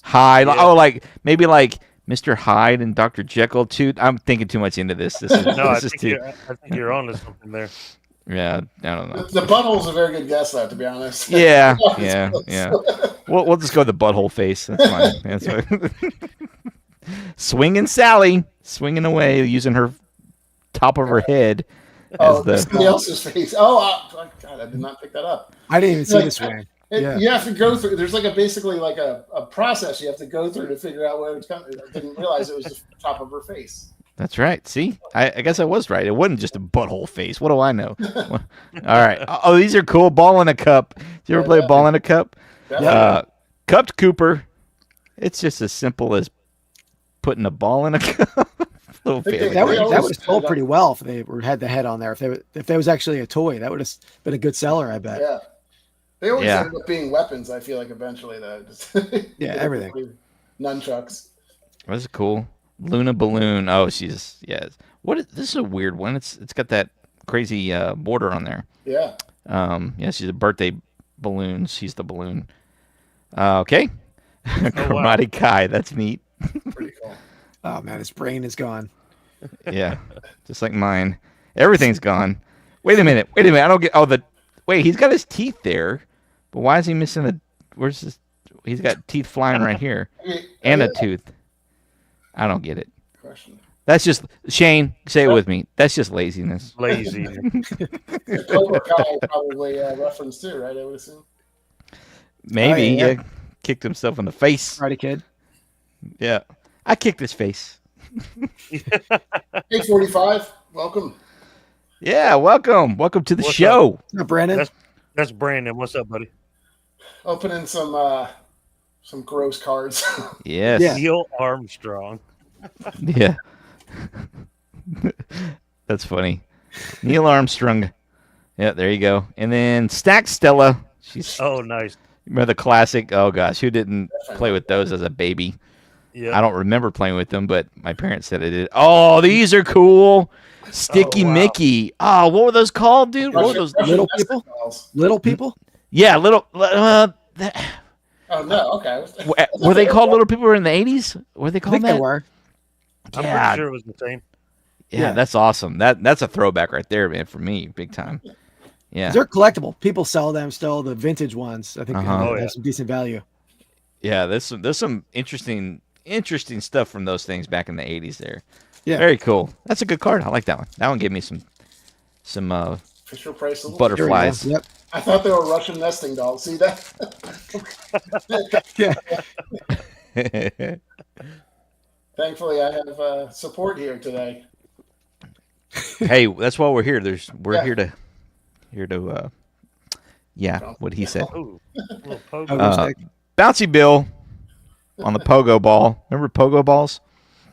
Speaker 4: Hyde.
Speaker 5: Yeah.
Speaker 4: Oh, like maybe like Mr. Hyde and Dr. Jekyll too. I'm thinking too much into this. This is,
Speaker 5: No, I
Speaker 4: this is
Speaker 5: think,
Speaker 4: too.
Speaker 5: I think you're on to something there.
Speaker 4: Yeah, I don't know.
Speaker 3: the butthole's a very good guess, though. To be honest.
Speaker 4: Yeah. We'll just go with the butthole face. That's fine. That's fine. Swinging Sally, swinging away, using her top of her head
Speaker 3: Oh,
Speaker 4: as the.
Speaker 3: somebody else's face. Oh, God, I did not pick that up.
Speaker 2: I didn't even see this way. Yeah.
Speaker 3: You have to go through. There's like basically like a process you have to go through to figure out where it's coming. I didn't realize it was the top of her face.
Speaker 4: That's right. See, I guess I was right. It wasn't just a butthole face. What do I know? All right. Oh, these are cool. Ball in a cup. Did you ever play ball in a cup?
Speaker 3: Definitely.
Speaker 4: Cupped Cooper. It's just as simple as putting a ball in a cup. Little family.
Speaker 2: That would
Speaker 3: always
Speaker 2: have
Speaker 3: set
Speaker 2: sold
Speaker 3: it up.
Speaker 2: pretty well if they had the head on there. If there was actually a toy, that would have been a good seller, I bet.
Speaker 3: Yeah. They always
Speaker 4: Yeah.
Speaker 3: end up being weapons, I feel like, eventually, though.
Speaker 2: Yeah, everything.
Speaker 3: Nunchucks.
Speaker 4: That's cool. Luna Balloon. Oh, she's What is this? Is a weird one. It's got that crazy border on there.
Speaker 3: Yeah.
Speaker 4: Yeah, she's a birthday balloon. She's the balloon. Okay. Karate Kai. That's neat.
Speaker 3: Pretty cool.
Speaker 2: Oh man, his brain is gone.
Speaker 4: Yeah, just like mine. Everything's gone. Wait a minute. I don't get. Wait, he's got his teeth there, but why is he missing a? Where's his? He's got teeth flying right here and a tooth. I don't get it.
Speaker 3: Question.
Speaker 4: That's just Shane. Say it with me. That's just laziness.
Speaker 5: Lazy.
Speaker 3: Cobra Kai probably reference too, right? I would assume.
Speaker 4: Maybe
Speaker 2: yeah.
Speaker 4: yeah. Kicked himself in the face.
Speaker 2: Karate Kid.
Speaker 4: Yeah, I kicked his face.
Speaker 3: 845. Welcome.
Speaker 4: Yeah, welcome to the
Speaker 5: What's
Speaker 4: show.
Speaker 2: No, Brandon.
Speaker 5: That's Brandon. What's up, buddy?
Speaker 3: Opening some gross cards.
Speaker 4: Yes.
Speaker 2: Yeah.
Speaker 5: Neil Armstrong.
Speaker 4: Yeah. That's funny. Neil Armstrong. Yeah, there you go. And then Stack Stella. She's
Speaker 5: Oh, nice.
Speaker 4: remember the classic. Oh gosh, who didn't play with those as a baby?
Speaker 5: Yeah.
Speaker 4: I don't remember playing with them, but my parents said I did. Oh, these are cool. Sticky
Speaker 5: wow.
Speaker 4: Mickey. Oh, what were those called, dude? What were those?
Speaker 2: Little
Speaker 3: Russian
Speaker 2: people?
Speaker 3: dolls.
Speaker 2: Little people?
Speaker 4: Yeah, little.
Speaker 3: Oh no, okay.
Speaker 4: Were they called little people in the 80s? Were they
Speaker 2: I
Speaker 4: called
Speaker 2: think
Speaker 4: that?
Speaker 2: they were.
Speaker 5: I'm
Speaker 4: Yeah.
Speaker 5: pretty sure it was the same.
Speaker 4: Yeah,
Speaker 2: Yeah.
Speaker 4: that's awesome. That's a throwback right there, man, for me, big time. Yeah.
Speaker 2: They're collectible. People sell them still, the vintage ones. I think
Speaker 4: Uh-huh.
Speaker 5: Oh,
Speaker 2: they
Speaker 5: yeah.
Speaker 2: have some decent value.
Speaker 4: Yeah, there's some interesting stuff from those things back in the 80s there.
Speaker 2: Yeah.
Speaker 4: Very cool. That's a good card. I like that one. That one gave me some
Speaker 3: Fisher Price. Little-
Speaker 2: Here we go.
Speaker 4: butterflies.
Speaker 2: Yep.
Speaker 3: I thought they were Russian nesting dolls. See that?
Speaker 2: Yeah.
Speaker 3: Thankfully, I have support here today.
Speaker 4: Hey, that's why we're here. We're
Speaker 3: Yeah.
Speaker 4: here to yeah, what he said.
Speaker 5: Oh, little pogo.
Speaker 2: Pogo stick.
Speaker 4: Bouncy Bill on the pogo ball. Remember pogo balls?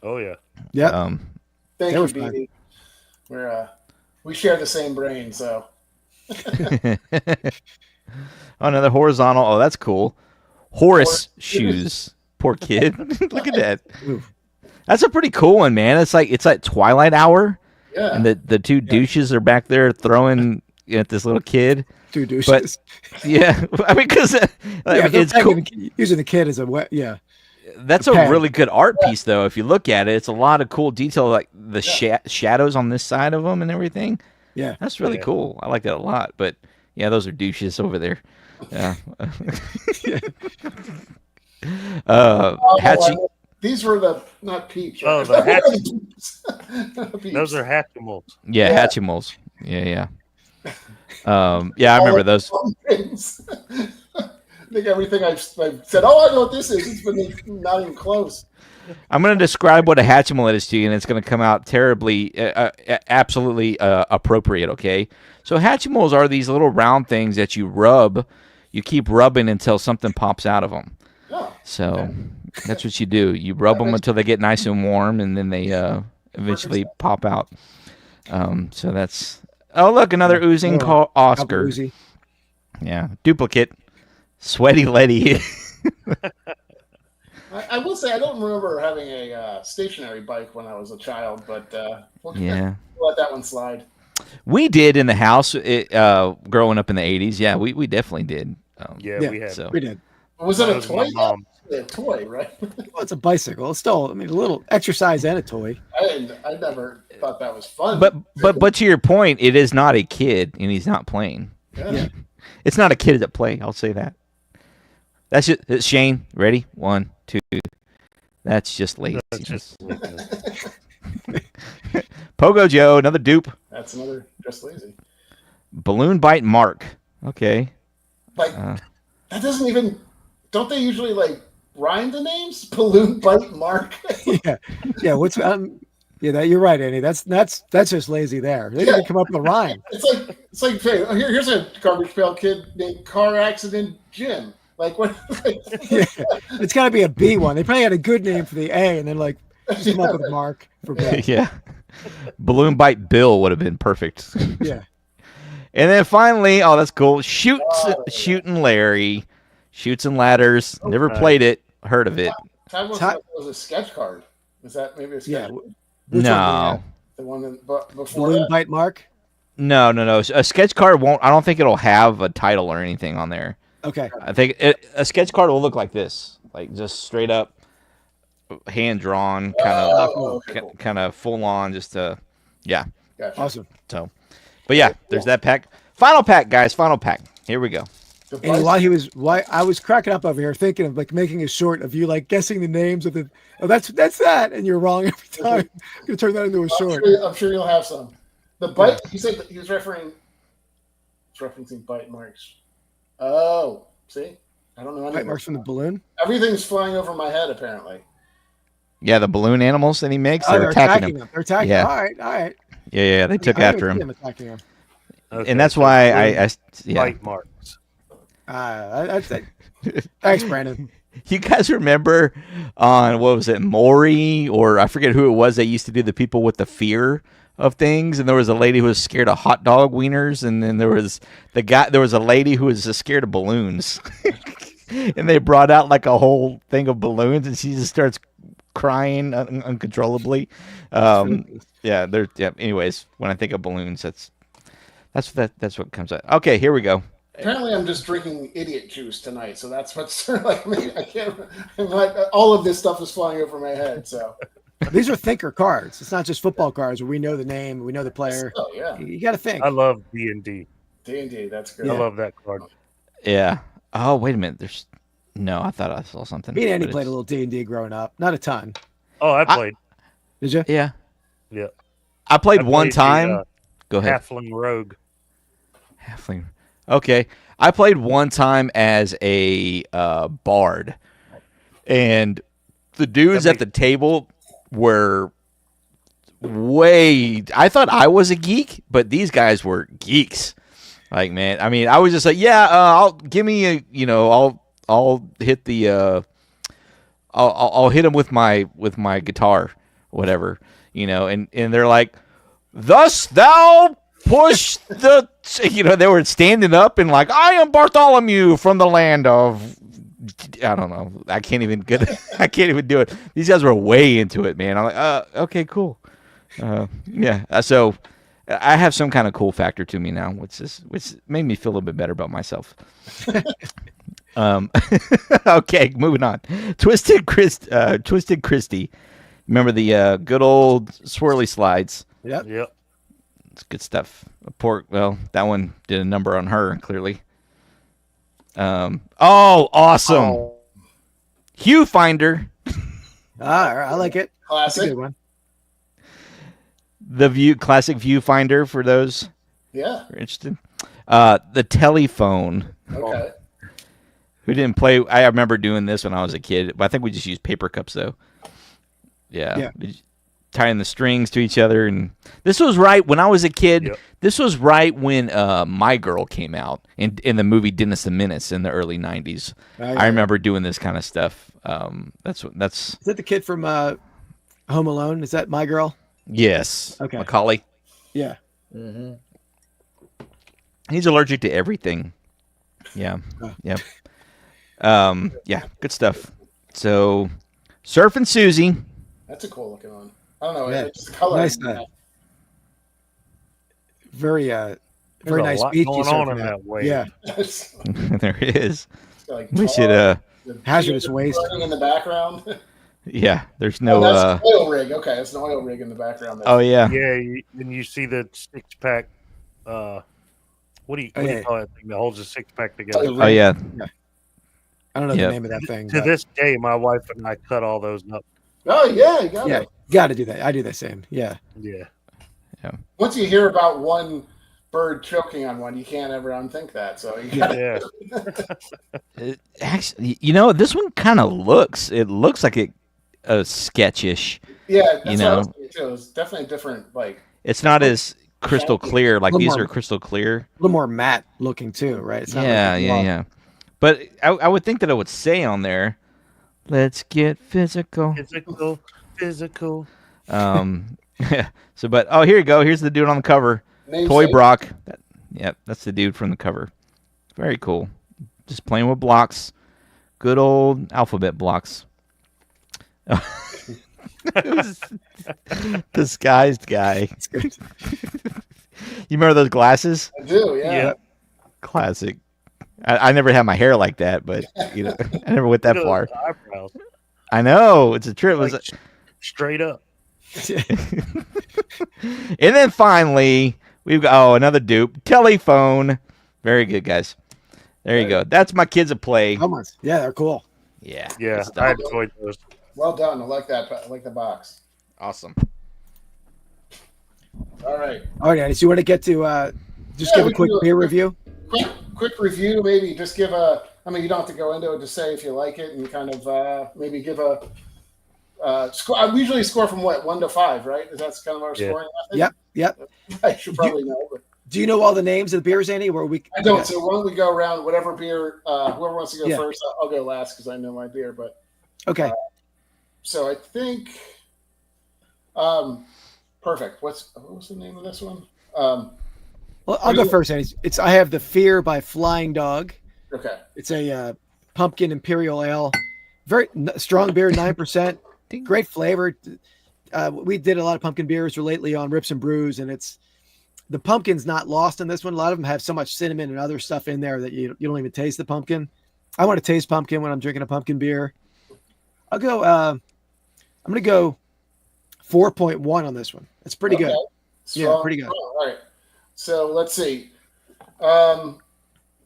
Speaker 5: Oh, yeah.
Speaker 2: Yep.
Speaker 3: Thank
Speaker 2: They
Speaker 3: you,
Speaker 2: were fun.
Speaker 3: BB. We share the same brain, so
Speaker 4: Oh, another horizontal. Oh, that's cool. Horse shoes. Poor kid. Look at that.
Speaker 2: Ooh.
Speaker 4: That's a pretty cool one, man. It's like Twilight Hour,
Speaker 3: Yeah.
Speaker 4: and the two douches are back there throwing at this little kid.
Speaker 2: Two douches.
Speaker 4: Yeah, I mean, because it's cool.
Speaker 2: Using the kid as yeah.
Speaker 4: That's a really good art piece, though. If you look at it, it's a lot of cool detail, like the shadows on this side of them and everything.
Speaker 2: Yeah,
Speaker 4: that's really cool. I like that a lot. But yeah, those are douches over there. Yeah. Hatchie.
Speaker 3: These were not peeps. Right?
Speaker 5: Oh, the
Speaker 3: Peeps.
Speaker 5: those are Hatchimals.
Speaker 4: Yeah, Hatchimals. Yeah. I remember those.
Speaker 3: I think everything I've said, I know what this is. It's been not even close.
Speaker 4: I'm going to describe what a Hatchimal is to you, and it's going to come out terribly, absolutely appropriate, okay? So Hatchimals are these little round things that you rub. You keep rubbing until something pops out of them.
Speaker 3: Oh,
Speaker 4: so that's what you do. You rub them until they get nice and warm, and then they eventually pop out. So that's... Oh, look, another oozing called Oscar. Yeah, duplicate. Sweaty Letty.
Speaker 3: I will say I don't remember having a stationary bike when I was a child, but we'll let that one slide.
Speaker 4: We did in the house growing up in the 80s. Yeah, we definitely did.
Speaker 5: We had.
Speaker 2: We did.
Speaker 3: Was it a toy?
Speaker 5: A
Speaker 3: toy, right?
Speaker 2: Well, it's a bicycle. It's still, a little exercise and a toy.
Speaker 3: I never thought that was fun.
Speaker 4: But to your point, it is not a kid, and he's not playing.
Speaker 3: Yeah.
Speaker 4: It's not a kid at play. I'll say that. That's just Shane. Ready? 1, 2. That's just laziness. Pogo Joe, another dupe.
Speaker 3: That's another just lazy.
Speaker 4: Balloon Bite Mark. Okay.
Speaker 3: That doesn't even. Don't they usually rhyme the names? Balloon Bite Mark.
Speaker 2: Yeah. What's you're right, Andy. That's just lazy. There, they didn't come up with a rhyme.
Speaker 3: It's like hey, here's a Garbage Pail Kid named Car Accident Jim. What?
Speaker 2: It's got to be a B one. They probably had a good name for the A, and then just come up with a Mark for B.
Speaker 4: Yeah. Balloon Bite Bill would have been perfect.
Speaker 2: Yeah.
Speaker 4: And then finally, that's cool. Shooting Larry, Shoots and Ladders. Never played it. Heard of it.
Speaker 3: Time was a sketch card. Was that maybe a sketch?
Speaker 2: Yeah.
Speaker 4: No.
Speaker 3: The one before
Speaker 2: Balloon Bite Mark.
Speaker 4: No. A sketch card won't. I don't think it'll have a title or anything on there.
Speaker 2: Okay.
Speaker 4: I think a sketch card will look like this, just straight up, hand drawn, kind of full on,
Speaker 3: Gotcha.
Speaker 2: Awesome.
Speaker 4: So, but yeah, there's that pack. Final pack, guys. Final pack. Here we go.
Speaker 2: And while I was cracking up over here thinking of making a short of you guessing the names of the. Oh, that's that, and you're wrong every time. I'm gonna turn that into a short.
Speaker 3: I'm sure you'll have some. The bite. He said that he was referencing bite marks. Oh, see, I don't know.
Speaker 2: Bite marks from the balloon.
Speaker 3: Everything's flying over my head apparently.
Speaker 4: Yeah, the balloon animals that he makes.
Speaker 2: They're attacking him. They're attacking.
Speaker 4: Yeah.
Speaker 2: All right.
Speaker 4: Yeah. They took after him.
Speaker 2: Attacking him.
Speaker 5: Okay,
Speaker 4: And that's why I
Speaker 5: bite marks.
Speaker 2: Thanks, Brandon.
Speaker 4: You guys remember on what was it, Maury, or I forget who it was? They used to do the people with the fear of things, and there was a lady who was scared of hot dog wieners, and then there was a lady who was just scared of balloons, and they brought out a whole thing of balloons, and she just starts crying uncontrollably. Anyways, when I think of balloons, that's what comes out. Okay, here we go.
Speaker 3: Apparently, I'm just drinking idiot juice tonight, so that's what's I can't. All of this stuff is flying over my head. So
Speaker 2: these are thinker cards. It's not just football cards where we know the name, we know the player.
Speaker 3: Oh yeah,
Speaker 2: you got to think.
Speaker 5: I love D&D.
Speaker 3: D&D, that's good.
Speaker 5: I love that card.
Speaker 4: Yeah. Oh, wait a minute. No, I thought I saw something.
Speaker 2: Me and Andy played a little D&D growing up. Not a ton.
Speaker 5: Oh, I played.
Speaker 2: Did you?
Speaker 4: Yeah.
Speaker 5: Yeah.
Speaker 4: I played one time. Go ahead.
Speaker 5: Halfling Rogue.
Speaker 4: Halfling. Okay. I played one time as a bard, and the dudes at the table were I thought I was a geek, but these guys were geeks. Man, I mean, I was just I'll hit the I'll hit him with my guitar, whatever, and they're like, thus thou push the, they were standing up and I am Bartholomew from the land of I don't know. I can't even I can't even do it. These guys were way into it, man. I'm like, okay, cool. Yeah. So I have some kind of cool factor to me now, which made me feel a little bit better about myself. Okay, moving on. Twisted Christie. Remember the good old swirly slides?
Speaker 2: Yep.
Speaker 4: It's good stuff. Well, that one did a number on her, clearly. Awesome.
Speaker 5: Oh,
Speaker 4: Hue Finder.
Speaker 2: I like it. That's a
Speaker 3: Classic.
Speaker 2: good one.
Speaker 4: The classic viewfinder for those
Speaker 3: Yeah.
Speaker 4: who are interested. The telephone.
Speaker 3: Okay.
Speaker 4: Who didn't play? I remember doing this when I was a kid, but I think we just used paper cups though. Yeah. Tying the strings to each other, and this was right when I was a kid.
Speaker 5: Yep.
Speaker 4: This was right when My Girl came out in the movie Dennis the Menace in the early '90s. I remember doing this kind of stuff. That's
Speaker 2: Is that the kid from Home Alone? Is that My Girl?
Speaker 4: yes.
Speaker 2: Okay.
Speaker 4: Macaulay.
Speaker 2: Yeah.
Speaker 4: He's allergic to everything. Yeah.
Speaker 2: Oh.
Speaker 4: Yep. Yeah. Good stuff. So, Surf and Susie.
Speaker 3: That's a cool looking one. I don't know.
Speaker 2: Yeah.
Speaker 3: It's the color.
Speaker 2: Nice. Very
Speaker 5: there's
Speaker 2: nice
Speaker 5: a lot
Speaker 2: beachy
Speaker 5: going on
Speaker 2: surfing
Speaker 5: in
Speaker 2: hat.
Speaker 5: that way.
Speaker 2: Yeah.
Speaker 4: There it is.
Speaker 3: like
Speaker 4: We
Speaker 3: tall,
Speaker 4: should.
Speaker 3: the
Speaker 2: Hazardous
Speaker 3: beard
Speaker 2: waste.
Speaker 3: burning in the background.
Speaker 4: Yeah. There's
Speaker 3: Oh,
Speaker 4: no.
Speaker 3: that's an oil rig. Okay, it's an oil rig in the background. There.
Speaker 4: Oh yeah.
Speaker 5: Yeah, and you see the 6-pack. What do you call that thing that holds a 6-pack together?
Speaker 4: Oh yeah.
Speaker 2: I don't know
Speaker 4: Yep.
Speaker 2: the name of that thing.
Speaker 5: To
Speaker 2: but-
Speaker 5: this day, my wife and I cut all those up.
Speaker 3: Oh yeah, you got
Speaker 2: yeah,
Speaker 3: it.
Speaker 2: got to do that. I do the same. Yeah.
Speaker 5: Yeah.
Speaker 3: Once you hear about one bird choking on one, you can't ever unthink that. So you got
Speaker 5: Yeah.
Speaker 4: Actually, this one kind of looks. It looks like a sketchish.
Speaker 3: yeah, that's
Speaker 4: You
Speaker 3: what I
Speaker 4: know.
Speaker 3: was thinking, too. It's definitely different. Like
Speaker 4: It's not as crystal clear. Like
Speaker 2: Little
Speaker 4: these
Speaker 2: more-
Speaker 4: are crystal clear.
Speaker 2: A little more matte looking too, right? It's not
Speaker 4: Yeah,
Speaker 2: like a
Speaker 4: yeah,
Speaker 2: gloss.
Speaker 4: yeah. But I would think that it would say on there, "Let's get physical."
Speaker 5: Physical.
Speaker 4: So, but here you go. Here's the dude on the cover.
Speaker 3: namesake.
Speaker 4: Toy Brock. Yep, that's the dude from the cover. Very cool. Just playing with blocks. Good old alphabet blocks. Disguised guy. You remember those glasses?
Speaker 3: I do. Yeah.
Speaker 5: Yeah.
Speaker 4: Classic. I never had my hair like that, but I never went that
Speaker 5: Look at
Speaker 4: far.
Speaker 5: those eyebrows.
Speaker 4: I know it's a trip.
Speaker 5: Like, straight up.
Speaker 4: And then finally, we've got another dupe. Telephone. Very good, guys. There you go. That's my kids at play.
Speaker 2: Almost. Yeah, they're cool.
Speaker 4: Yeah.
Speaker 5: Yeah,
Speaker 4: good stuff.
Speaker 5: I enjoyed those.
Speaker 3: Well done. I like that. I like the box.
Speaker 4: Awesome.
Speaker 3: All right.
Speaker 2: All right, Andy. So you want to get to just
Speaker 3: Yeah,
Speaker 2: give
Speaker 3: we
Speaker 2: a quick
Speaker 3: can do
Speaker 2: beer review?
Speaker 3: Quick review. Maybe just give a. I mean, you don't have to go into it. Just say if you like it, and kind of maybe give a. Score. I usually score from 1 to 5, right? That's kind of our
Speaker 5: Yeah.
Speaker 3: scoring method.
Speaker 2: Yep.
Speaker 3: I should probably know. But
Speaker 2: Do you know all the names of the beers, Andy? Where we?
Speaker 3: I don't.
Speaker 2: Okay.
Speaker 3: So why don't we go around whatever beer? Whoever wants to go
Speaker 2: Yeah.
Speaker 3: first, I'll go last because I know my beer. But
Speaker 2: Okay.
Speaker 3: so I think. Perfect. What was the name of this one?
Speaker 2: Well, I'll go first, Andy. I have the Fear by Flying Dog.
Speaker 3: Okay.
Speaker 2: It's a pumpkin imperial ale, very strong beer, 9%. Great flavor. We did a lot of pumpkin beers lately on Rips and Brews, and the pumpkin's not lost in this one. A lot of them have so much cinnamon and other stuff in there that you don't even taste the pumpkin. I want to taste pumpkin when I'm drinking a pumpkin beer. I'll go. I'm going to go 4.1 on this one. It's pretty good.
Speaker 3: Strong,
Speaker 2: pretty good.
Speaker 3: All right. So let's see.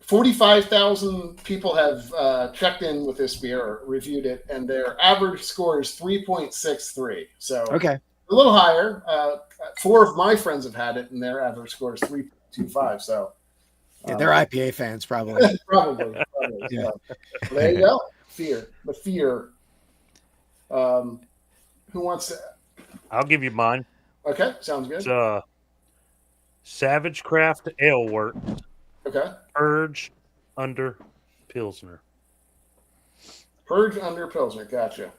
Speaker 3: 45,000 people have checked in with this beer or reviewed it, and their average score is 3.63. So
Speaker 2: Okay.
Speaker 3: a little higher. 4 of my friends have had it, and their average score is 3.25. So
Speaker 2: Yeah, they're IPA fans, probably.
Speaker 3: probably.
Speaker 2: Yeah.
Speaker 3: So there you go. The fear. Who wants to?
Speaker 5: I'll give you mine.
Speaker 3: Okay, sounds good.
Speaker 5: It's Savage Craft Ale Works
Speaker 3: Okay.
Speaker 5: Purge Under Pilsner.
Speaker 3: Purge under Pilsner. Gotcha.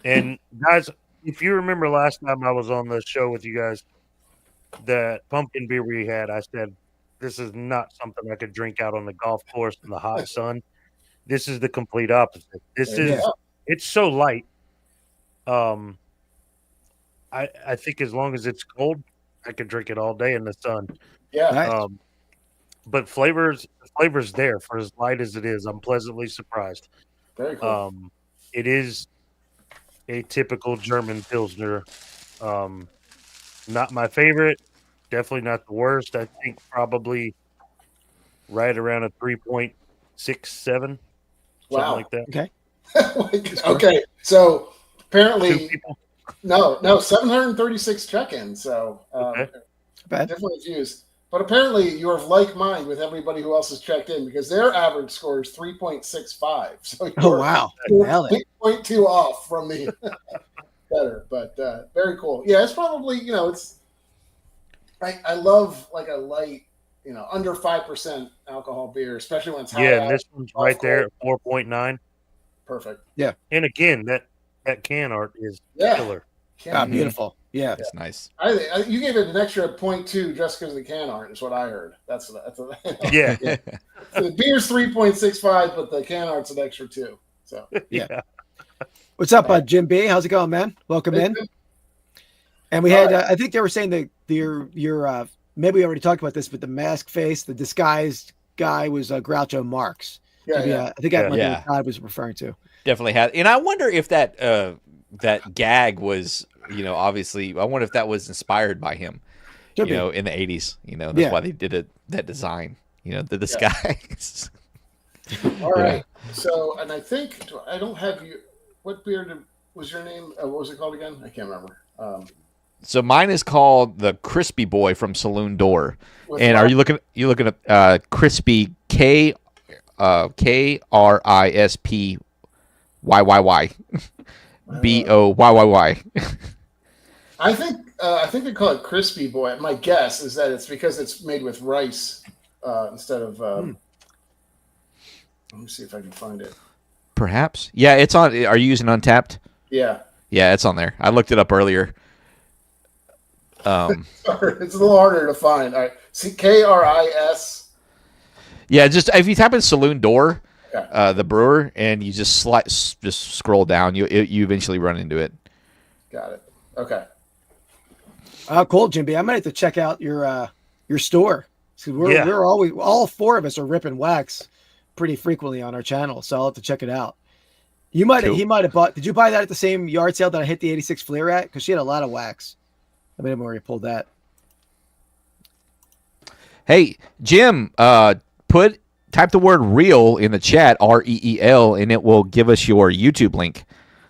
Speaker 5: And guys, if you remember last time I was on the show with you guys, that pumpkin beer we had, I said this is not something I could drink out on the golf course in the hot sun. This is the complete opposite. This
Speaker 3: There you
Speaker 5: is
Speaker 3: go.
Speaker 5: it's so light. I think as long as it's cold, I could drink it all day in the sun.
Speaker 3: Yeah.
Speaker 2: Nice.
Speaker 5: But flavors there for as light as it is. I'm pleasantly surprised.
Speaker 3: Very cool.
Speaker 5: It is a typical German Pilsner. Not my favorite. Definitely not the worst. I think probably right around a 3.67, something
Speaker 3: Wow.
Speaker 5: like that.
Speaker 2: Okay.
Speaker 3: Okay. So
Speaker 5: Two
Speaker 3: apparently,
Speaker 5: people.
Speaker 3: no, 736 check-ins. So
Speaker 5: Okay.
Speaker 2: Bad.
Speaker 3: different views. But apparently, you're of like mind with everybody who else has checked in because their average score is 3.65. So you're,
Speaker 2: Oh wow.
Speaker 3: you're
Speaker 2: Nailed it.
Speaker 3: 0.2 off from the better. But very cool. Yeah, it's probably it's. I love like a light, under 5% alcohol beer, especially when it's hot
Speaker 5: Yeah,
Speaker 3: out.
Speaker 5: and this one's
Speaker 3: off
Speaker 5: right there
Speaker 3: cold.
Speaker 5: at 4.9.
Speaker 3: Perfect.
Speaker 5: And again, that can art is
Speaker 3: Yeah.
Speaker 5: killer.
Speaker 2: Ah, beautiful. Yeah.
Speaker 4: That's nice.
Speaker 3: You gave it an extra 0.2 just because of the can art, is what I heard. That's
Speaker 5: Yeah.
Speaker 3: So the beer's 3.65, but the can art's an extra 2. So
Speaker 5: Yeah.
Speaker 2: What's up, Jim B? How's it going, man? Welcome in. And we had, I think they were saying that your maybe we already talked about this, but the mask face, the disguised guy was Groucho Marx.
Speaker 3: yeah.
Speaker 2: I think that might be
Speaker 4: Yeah.
Speaker 2: what Todd was referring to.
Speaker 4: Definitely had, and I wonder if that that gag was, obviously, I wonder if that was inspired by him,
Speaker 2: Could be.
Speaker 4: in the 80s. That's
Speaker 2: Yeah.
Speaker 4: why they did that design. The disguise.
Speaker 3: All right. So, and I think I don't have you. What beer was your name? What was it called again? I can't remember.
Speaker 4: So mine is called the Crispy Boy from Saloon Door.
Speaker 3: With
Speaker 4: And
Speaker 3: what?
Speaker 4: are you looking at Crispy KRISPYYY BOYYY?
Speaker 3: I think they call it Crispy Boy. My guess is that it's because it's made with rice instead of. Let me see if I can find it.
Speaker 4: Perhaps. Yeah, it's on. Are you using Untapped?
Speaker 3: Yeah.
Speaker 4: Yeah, it's on there. I looked it up earlier.
Speaker 3: It's a little harder to find. All right. See, KRIS.
Speaker 4: Yeah, just if you type in Saloon Door,
Speaker 3: Okay.
Speaker 4: the brewer, and you just scroll down, you eventually run into it.
Speaker 3: Got it. Okay.
Speaker 2: Cool, Jim B. I might have to check out your store. So we're always, all 4 of us are ripping wax pretty frequently on our channel, so I'll have to check it out. He might have bought. Did you buy that at the same yard sale that I hit the 86 Fleer at? Because she had a lot of wax. I made him already pulled that.
Speaker 4: Hey, Jim, type the word real in the chat, REEL, and it will give us your YouTube link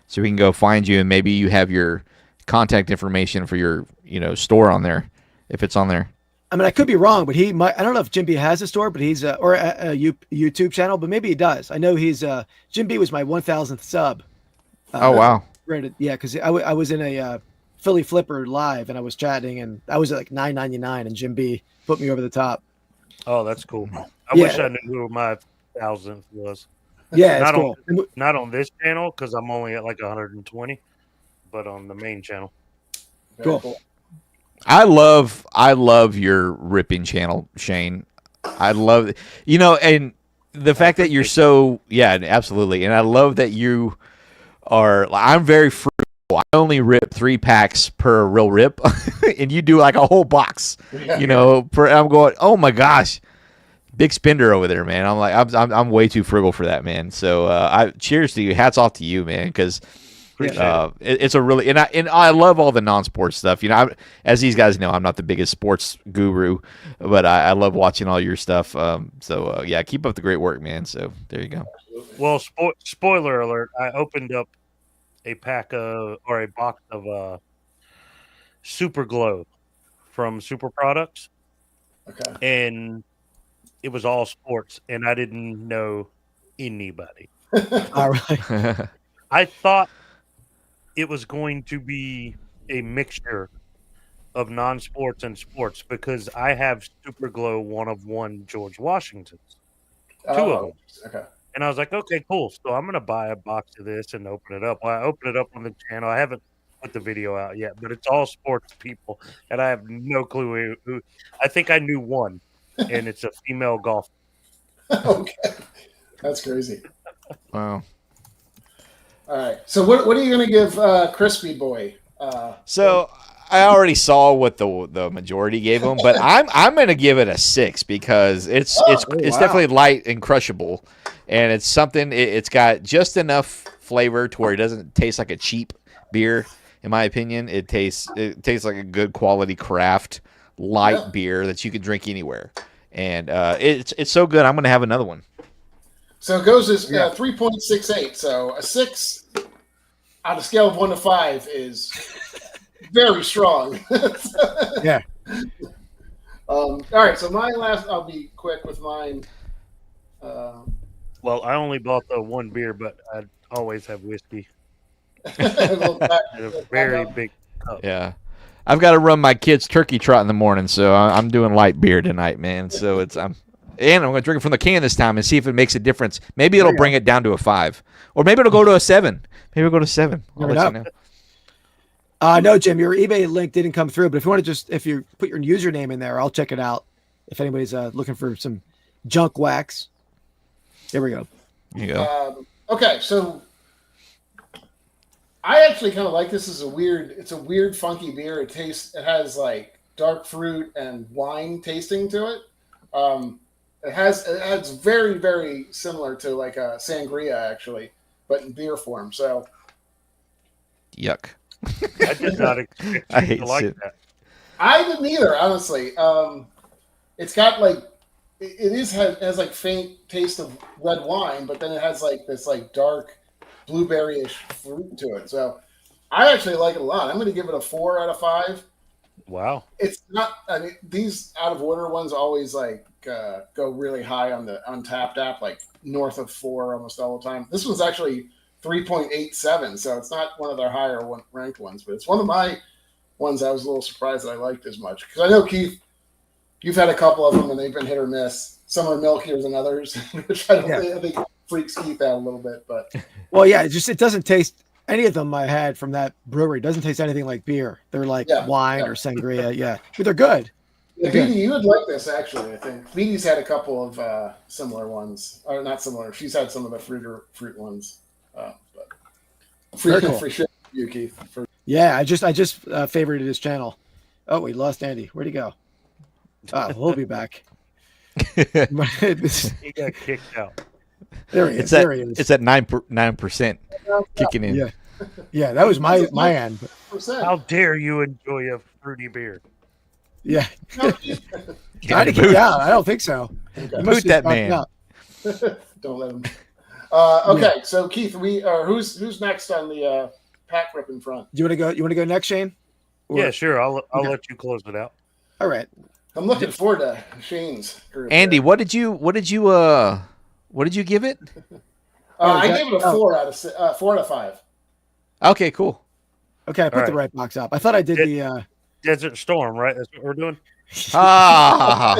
Speaker 4: so we can go find you, and maybe you have your contact information for your store on there if it's on there.
Speaker 2: I mean, I could be wrong, but he might. I don't know if Jim B has a store, but he's or a YouTube channel, but maybe he does. I know he's Jim B was my 1,000th sub.
Speaker 4: Oh wow!
Speaker 2: Granted, yeah, because I was in a Philly Flipper live and I was chatting and I was at like $9.99 and Jim B put me over the top.
Speaker 5: Oh, that's cool. I wish I knew who my 1,000th was.
Speaker 2: Yeah, it's cool.
Speaker 5: Not on this channel because I'm only at like 120, but on the main channel.
Speaker 2: Cool.
Speaker 4: I love your ripping channel, Shane. I love and the fact that you're so absolutely, and I love that you are. I'm very frugal. I only rip 3 packs per real rip, and you do like a whole box. I'm going, oh my gosh, big spender over there, man. I'm like, I'm way too frugal for that, man. So I cheers to you. Hats off to you, man, because. It's a really and I love all the non-sports stuff. As these guys know, I'm not the biggest sports guru, but I love watching all your stuff. Keep up the great work, man. So there you go.
Speaker 5: Well, spoiler alert! I opened up a pack of or a box of Super Glow from Super Products, and it was all sports, and I didn't know anybody.
Speaker 2: All right.
Speaker 5: I thought it was going to be a mixture of non-sports and sports because I have Super Glow 1-of-1 George Washingtons, 2 of them.
Speaker 3: Okay.
Speaker 5: And I was like, okay, cool. So I'm going to buy a box of this and open it up. Well, I opened it up on the channel. I haven't put the video out yet, but it's all sports people, and I have no clue who. I think I knew one, and it's a female golfer.
Speaker 3: Okay. That's crazy.
Speaker 4: Wow.
Speaker 3: All right. So what are you going to give Crispy Boy?
Speaker 4: So I already saw what the majority gave him, but I'm going to give it a 6 because it's
Speaker 2: wow.
Speaker 4: definitely light and crushable, and it's something. It's got just enough flavor to where it doesn't taste like a cheap beer. In my opinion, it tastes like a good quality craft light beer that you can drink anywhere, and it's so good. I'm going to have another one.
Speaker 3: So it goes as 3.68. So a 6 on a scale of 1 to 5 is very strong.
Speaker 2: Yeah.
Speaker 3: All right. So my last, I'll be quick with mine.
Speaker 5: Well, I only bought the one beer, but I always have whiskey
Speaker 3: A little back-
Speaker 5: in a very big cup.
Speaker 4: Yeah. I've got to run my kids turkey trot in the morning, so I'm doing light beer tonight, man. So I'm going to drink it from the can this time and see if it makes a difference. Maybe it'll bring it down to a 5, or maybe it'll go to a 7. Maybe it'll go to 7. I'll let you know.
Speaker 2: No, Jim, your eBay link didn't come through, but if you want to if you put your username in there, I'll check it out. If anybody's looking for some junk wax. There we go.
Speaker 4: There you go.
Speaker 3: Okay, so I actually kind of like this. It's a weird, funky beer. It has like dark fruit and wine tasting to it. It's very, very similar to like a sangria actually, but in beer form. So
Speaker 4: Yuck.
Speaker 5: I did not expect
Speaker 4: I
Speaker 5: you
Speaker 4: hate
Speaker 5: to like
Speaker 4: shit.
Speaker 5: that.
Speaker 3: I didn't either, honestly. It's got like has like faint taste of red wine, but then it has like this like dark blueberry-ish fruit to it. So I actually like it a lot. I'm going to give it a 4 out of 5.
Speaker 5: Wow.
Speaker 3: It's not. I mean, these out of order ones always like go really high on the Untapped app, like north of 4 almost all the time. This one's actually 3.87, so it's not one of their higher ranked ones, but it's one of my ones I was a little surprised that I liked as much. Because I know, Keith, you've had a couple of them and they've been hit or miss. Some are milkier than others, which I think freaks Keith out a little bit. But
Speaker 2: Well, yeah, it doesn't taste. Any of them I had from that brewery doesn't taste anything like beer. They're like wine or sangria. Yeah, but they're good.
Speaker 3: Yeah, Beatty, you would like this actually. I think Beatty's had a couple of similar ones, or not similar. She's had some of the fruit ones. But
Speaker 2: Very cool.
Speaker 3: for sure, you Keith.
Speaker 2: Yeah, I just favorited his channel. Oh, we lost Andy. Where'd he go? We'll be back.
Speaker 5: He got kicked out.
Speaker 2: There he is. There he is.
Speaker 4: It's at 9% kicking in.
Speaker 2: Yeah, yeah, that was my end.
Speaker 5: How dare you enjoy a fruity beer?
Speaker 2: Yeah,
Speaker 3: No,
Speaker 2: trying to kick out. I don't think so. He must
Speaker 4: Boot
Speaker 2: have
Speaker 4: that
Speaker 2: fucked
Speaker 4: man.
Speaker 2: up.
Speaker 3: don't let him. Okay, so Keith, who's next on the pack rip in front?
Speaker 2: Do you want to go next, Shane? Or-
Speaker 5: Yeah, sure. I'll let you close it out.
Speaker 2: All right.
Speaker 3: I'm looking forward to Shane's group.
Speaker 4: Andy,
Speaker 3: there.
Speaker 4: what did you give it?
Speaker 3: I gave it a 4 out of 4 out of 5.
Speaker 4: Okay, cool.
Speaker 2: Okay, I put the right box up. I thought I did the.
Speaker 5: Desert Storm, right? That's what we're doing.
Speaker 4: Ah,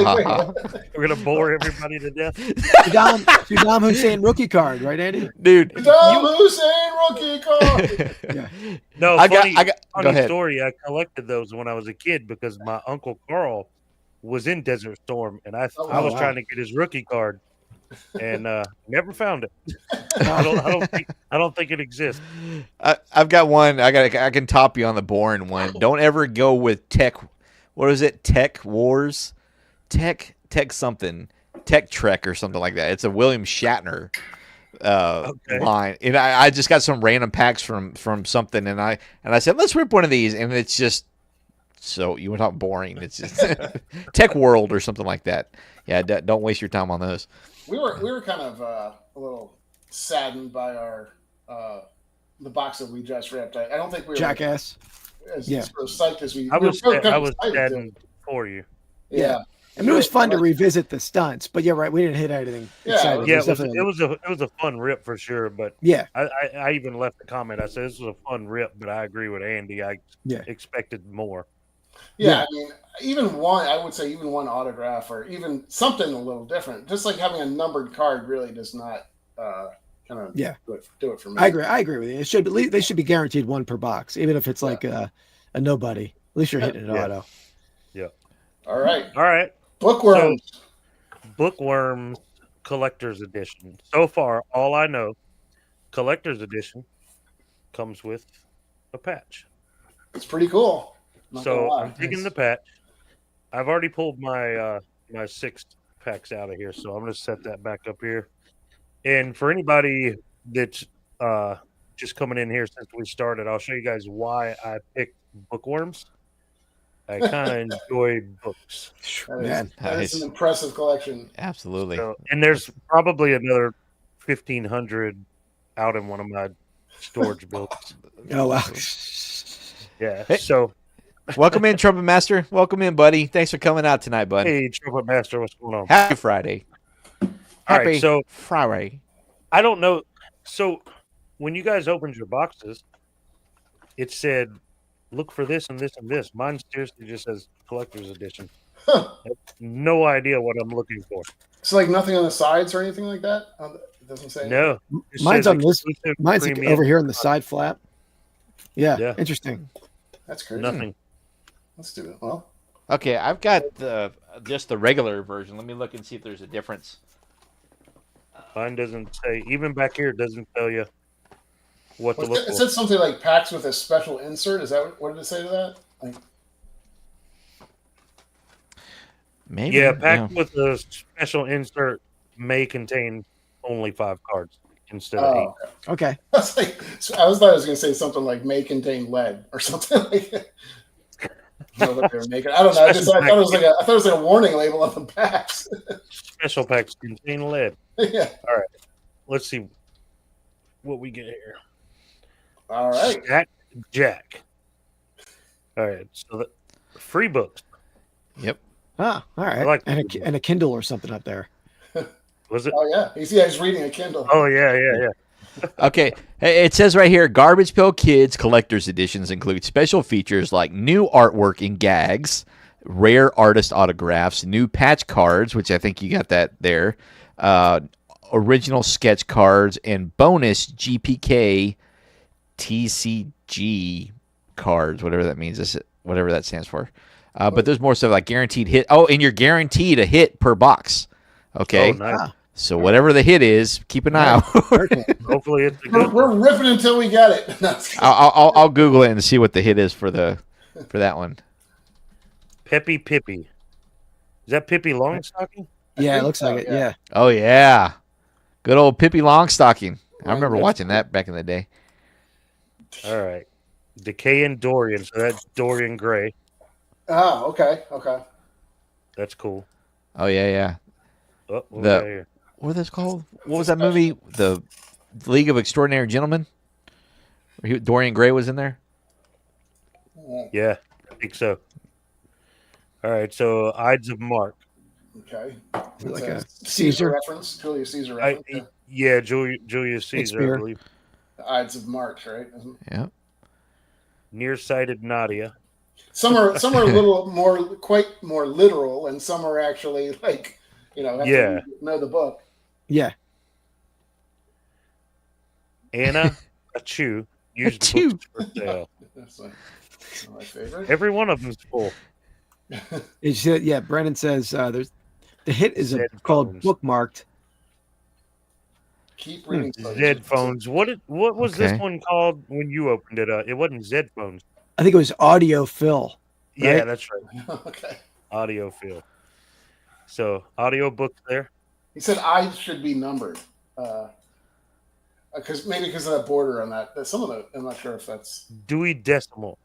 Speaker 5: We're gonna bore everybody to death.
Speaker 2: Saddam Hussein rookie card, right, Andy?
Speaker 4: dude.
Speaker 3: Saddam Hussein rookie card.
Speaker 2: Yeah.
Speaker 5: No,
Speaker 4: I
Speaker 5: funny,
Speaker 4: got. Go
Speaker 5: funny
Speaker 4: ahead.
Speaker 5: story. I collected those when I was a kid because my uncle Carl was in Desert Storm, and I was trying to get his rookie card, and never found it. I don't think it exists.
Speaker 4: I've got one. I can top you on the boring one. Don't ever go with Tech. What is it? Tech Wars, Tech something, Tech Trek or something like that. It's a William Shatner line, and I just got some random packs from something, and I said let's rip one of these, and it's just so you want to talk boring. It's just Tech World or something like that. Yeah, don't waste your time on those.
Speaker 3: We were kind of a little saddened by our the box that we just ripped. I don't think we were
Speaker 2: Jackass.
Speaker 3: as psyched as we.
Speaker 5: I was
Speaker 3: we were kind of excited
Speaker 5: saddened for you.
Speaker 3: Yeah.
Speaker 2: I mean, it was fun to revisit the stunts, but yeah, right. We didn't hit anything.
Speaker 3: Yeah,
Speaker 2: exciting.
Speaker 5: Yeah,
Speaker 2: definitely-
Speaker 5: it was a fun rip for sure. But
Speaker 2: yeah.
Speaker 5: I even left a comment. I said this was a fun rip, but I agree with Andy. I expected more.
Speaker 3: Yeah, I mean, even one autograph or even something a little different. Just like having a numbered card really does not kind of do it for me.
Speaker 2: I agree with you. It should be, they should be guaranteed one per box, even if it's like a nobody. At least you're hitting an auto.
Speaker 3: All right.
Speaker 5: All right.
Speaker 3: Bookworms.
Speaker 5: Bookworms collector's edition. So far, all I know, collector's edition comes with a patch.
Speaker 3: It's pretty cool. Not gonna
Speaker 5: So
Speaker 3: lie.
Speaker 5: I'm taking the patch. I've already pulled my my 6 packs out of here, so I'm going to set that back up here. And for anybody that's just coming in here since we started, I'll show you guys why I picked bookworms. I kind of enjoy books.
Speaker 2: Man,
Speaker 3: That is
Speaker 4: Nice.
Speaker 3: an impressive collection.
Speaker 4: Absolutely.
Speaker 5: So, and there's probably another 1,500 out in one of my storage buildings.
Speaker 2: oh wow.
Speaker 5: Yeah.
Speaker 4: Hey.
Speaker 5: So,
Speaker 4: Welcome in, Trumpet Master. Welcome in, buddy. Thanks for coming out tonight, bud.
Speaker 5: hey, Trumpet Master, what's going on?
Speaker 4: Happy Friday.
Speaker 5: All
Speaker 4: Happy
Speaker 5: right, so
Speaker 4: Friday.
Speaker 5: I don't know. So when you guys opened your boxes, it said, look for this and this and this. Mine seriously just says collector's edition.
Speaker 3: Huh.
Speaker 5: I have no idea what I'm looking for.
Speaker 3: So like nothing on the sides or anything like that. It doesn't say.
Speaker 5: No. It
Speaker 2: Mine's
Speaker 5: says
Speaker 2: on this.
Speaker 5: exclusive
Speaker 2: Mine's
Speaker 5: premium.
Speaker 2: over here on the side flap. Yeah,
Speaker 5: Yeah.
Speaker 2: interesting.
Speaker 3: That's crazy.
Speaker 5: Nothing.
Speaker 3: Let's do it. Well,
Speaker 4: Okay, I've got just the regular version. Let me look and see if there's a difference.
Speaker 5: Mine doesn't say, even back here, it doesn't tell you what to look
Speaker 3: it
Speaker 5: for.
Speaker 3: said something like packs with a special insert. Is that what did it say to that? Like,
Speaker 4: Maybe.
Speaker 5: Yeah, packed with a special insert may contain only 5 cards instead of 8.
Speaker 3: oh, okay.
Speaker 2: Okay.
Speaker 3: I was like, I was thought I was going to say something like may contain lead or something like that. I don't know what they were making. I don't know. I thought it was like a warning label on the packs.
Speaker 5: Special packs contain lead.
Speaker 3: Yeah.
Speaker 5: Let's see what we get here.
Speaker 3: All right.
Speaker 5: Stack Jack. All right, so the free books.
Speaker 4: Yep.
Speaker 2: Ah, all right.
Speaker 5: I like
Speaker 2: and
Speaker 5: that.
Speaker 2: a Kindle or something up there.
Speaker 5: Was it?
Speaker 3: Oh yeah. He's reading a Kindle.
Speaker 5: Oh yeah.
Speaker 4: Okay. Hey, it says right here, Garbage Pail Kids collector's editions include special features like new artwork in gags, rare artist autographs, new patch cards, which I think you got that there, original sketch cards, and bonus GPK TCG cards, whatever that means, whatever that stands for. But there's more stuff like guaranteed hit. Oh, and you're guaranteed a hit per box. Okay.
Speaker 5: Oh, nice.
Speaker 2: Ah,
Speaker 4: So whatever the hit is, keep an eye out.
Speaker 2: perfect.
Speaker 5: Hopefully it's a good
Speaker 3: We're ripping until we get it.
Speaker 4: I'll Google it and see what the hit is for that one.
Speaker 5: Peppy Pippi. Is that Pippi Longstocking?
Speaker 2: Yeah, it
Speaker 3: think
Speaker 2: looks
Speaker 3: so,
Speaker 2: like it.
Speaker 3: yeah.
Speaker 2: Yeah.
Speaker 4: Oh yeah, good old Pippi Longstocking. I remember
Speaker 3: Right.
Speaker 4: watching that back in the day.
Speaker 5: All right. Decay and Dorian. So that's Dorian Gray.
Speaker 3: Oh, okay. Okay.
Speaker 5: That's cool.
Speaker 4: Oh yeah.
Speaker 5: Oh, what we
Speaker 4: The-
Speaker 5: got here?
Speaker 4: What was this called? What was that movie? The League of Extraordinary Gentlemen. Where Dorian Gray was in there.
Speaker 5: Yeah, I think so. All right, so Ides of Mark.
Speaker 3: Okay.
Speaker 2: Like a
Speaker 3: Caesar
Speaker 2: Caesar.
Speaker 3: reference. Julius Caesar reference.
Speaker 5: Yeah, Julius Caesar, I
Speaker 2: Shakespeare.
Speaker 5: believe.
Speaker 3: The Ides of March, right?
Speaker 4: Yeah.
Speaker 5: Nearsighted Nadia.
Speaker 3: Some are a little quite more literal, and some are actually like, have
Speaker 5: Yeah.
Speaker 3: to know the book.
Speaker 2: Yeah.
Speaker 5: Anna Achu. Used
Speaker 4: Achu.
Speaker 5: books for sale.
Speaker 3: That's my favorite.
Speaker 5: Every one of them's full.
Speaker 2: It's, yeah. Brandon says there's the hit is
Speaker 5: Zed
Speaker 2: called
Speaker 5: phones.
Speaker 2: bookmarked.
Speaker 3: Keep reading.
Speaker 5: Zed phones. What was this
Speaker 4: Okay.
Speaker 5: one called when you opened it? It wasn't Zed phones.
Speaker 2: I think it was audio fill.
Speaker 5: Yeah,
Speaker 2: Right?
Speaker 5: that's right.
Speaker 3: Okay.
Speaker 5: Audio feel. So audio books there.
Speaker 3: He said I should be numbered. Because of that border on that. Some of the, I'm not sure if that's.
Speaker 5: Dewey Decimal.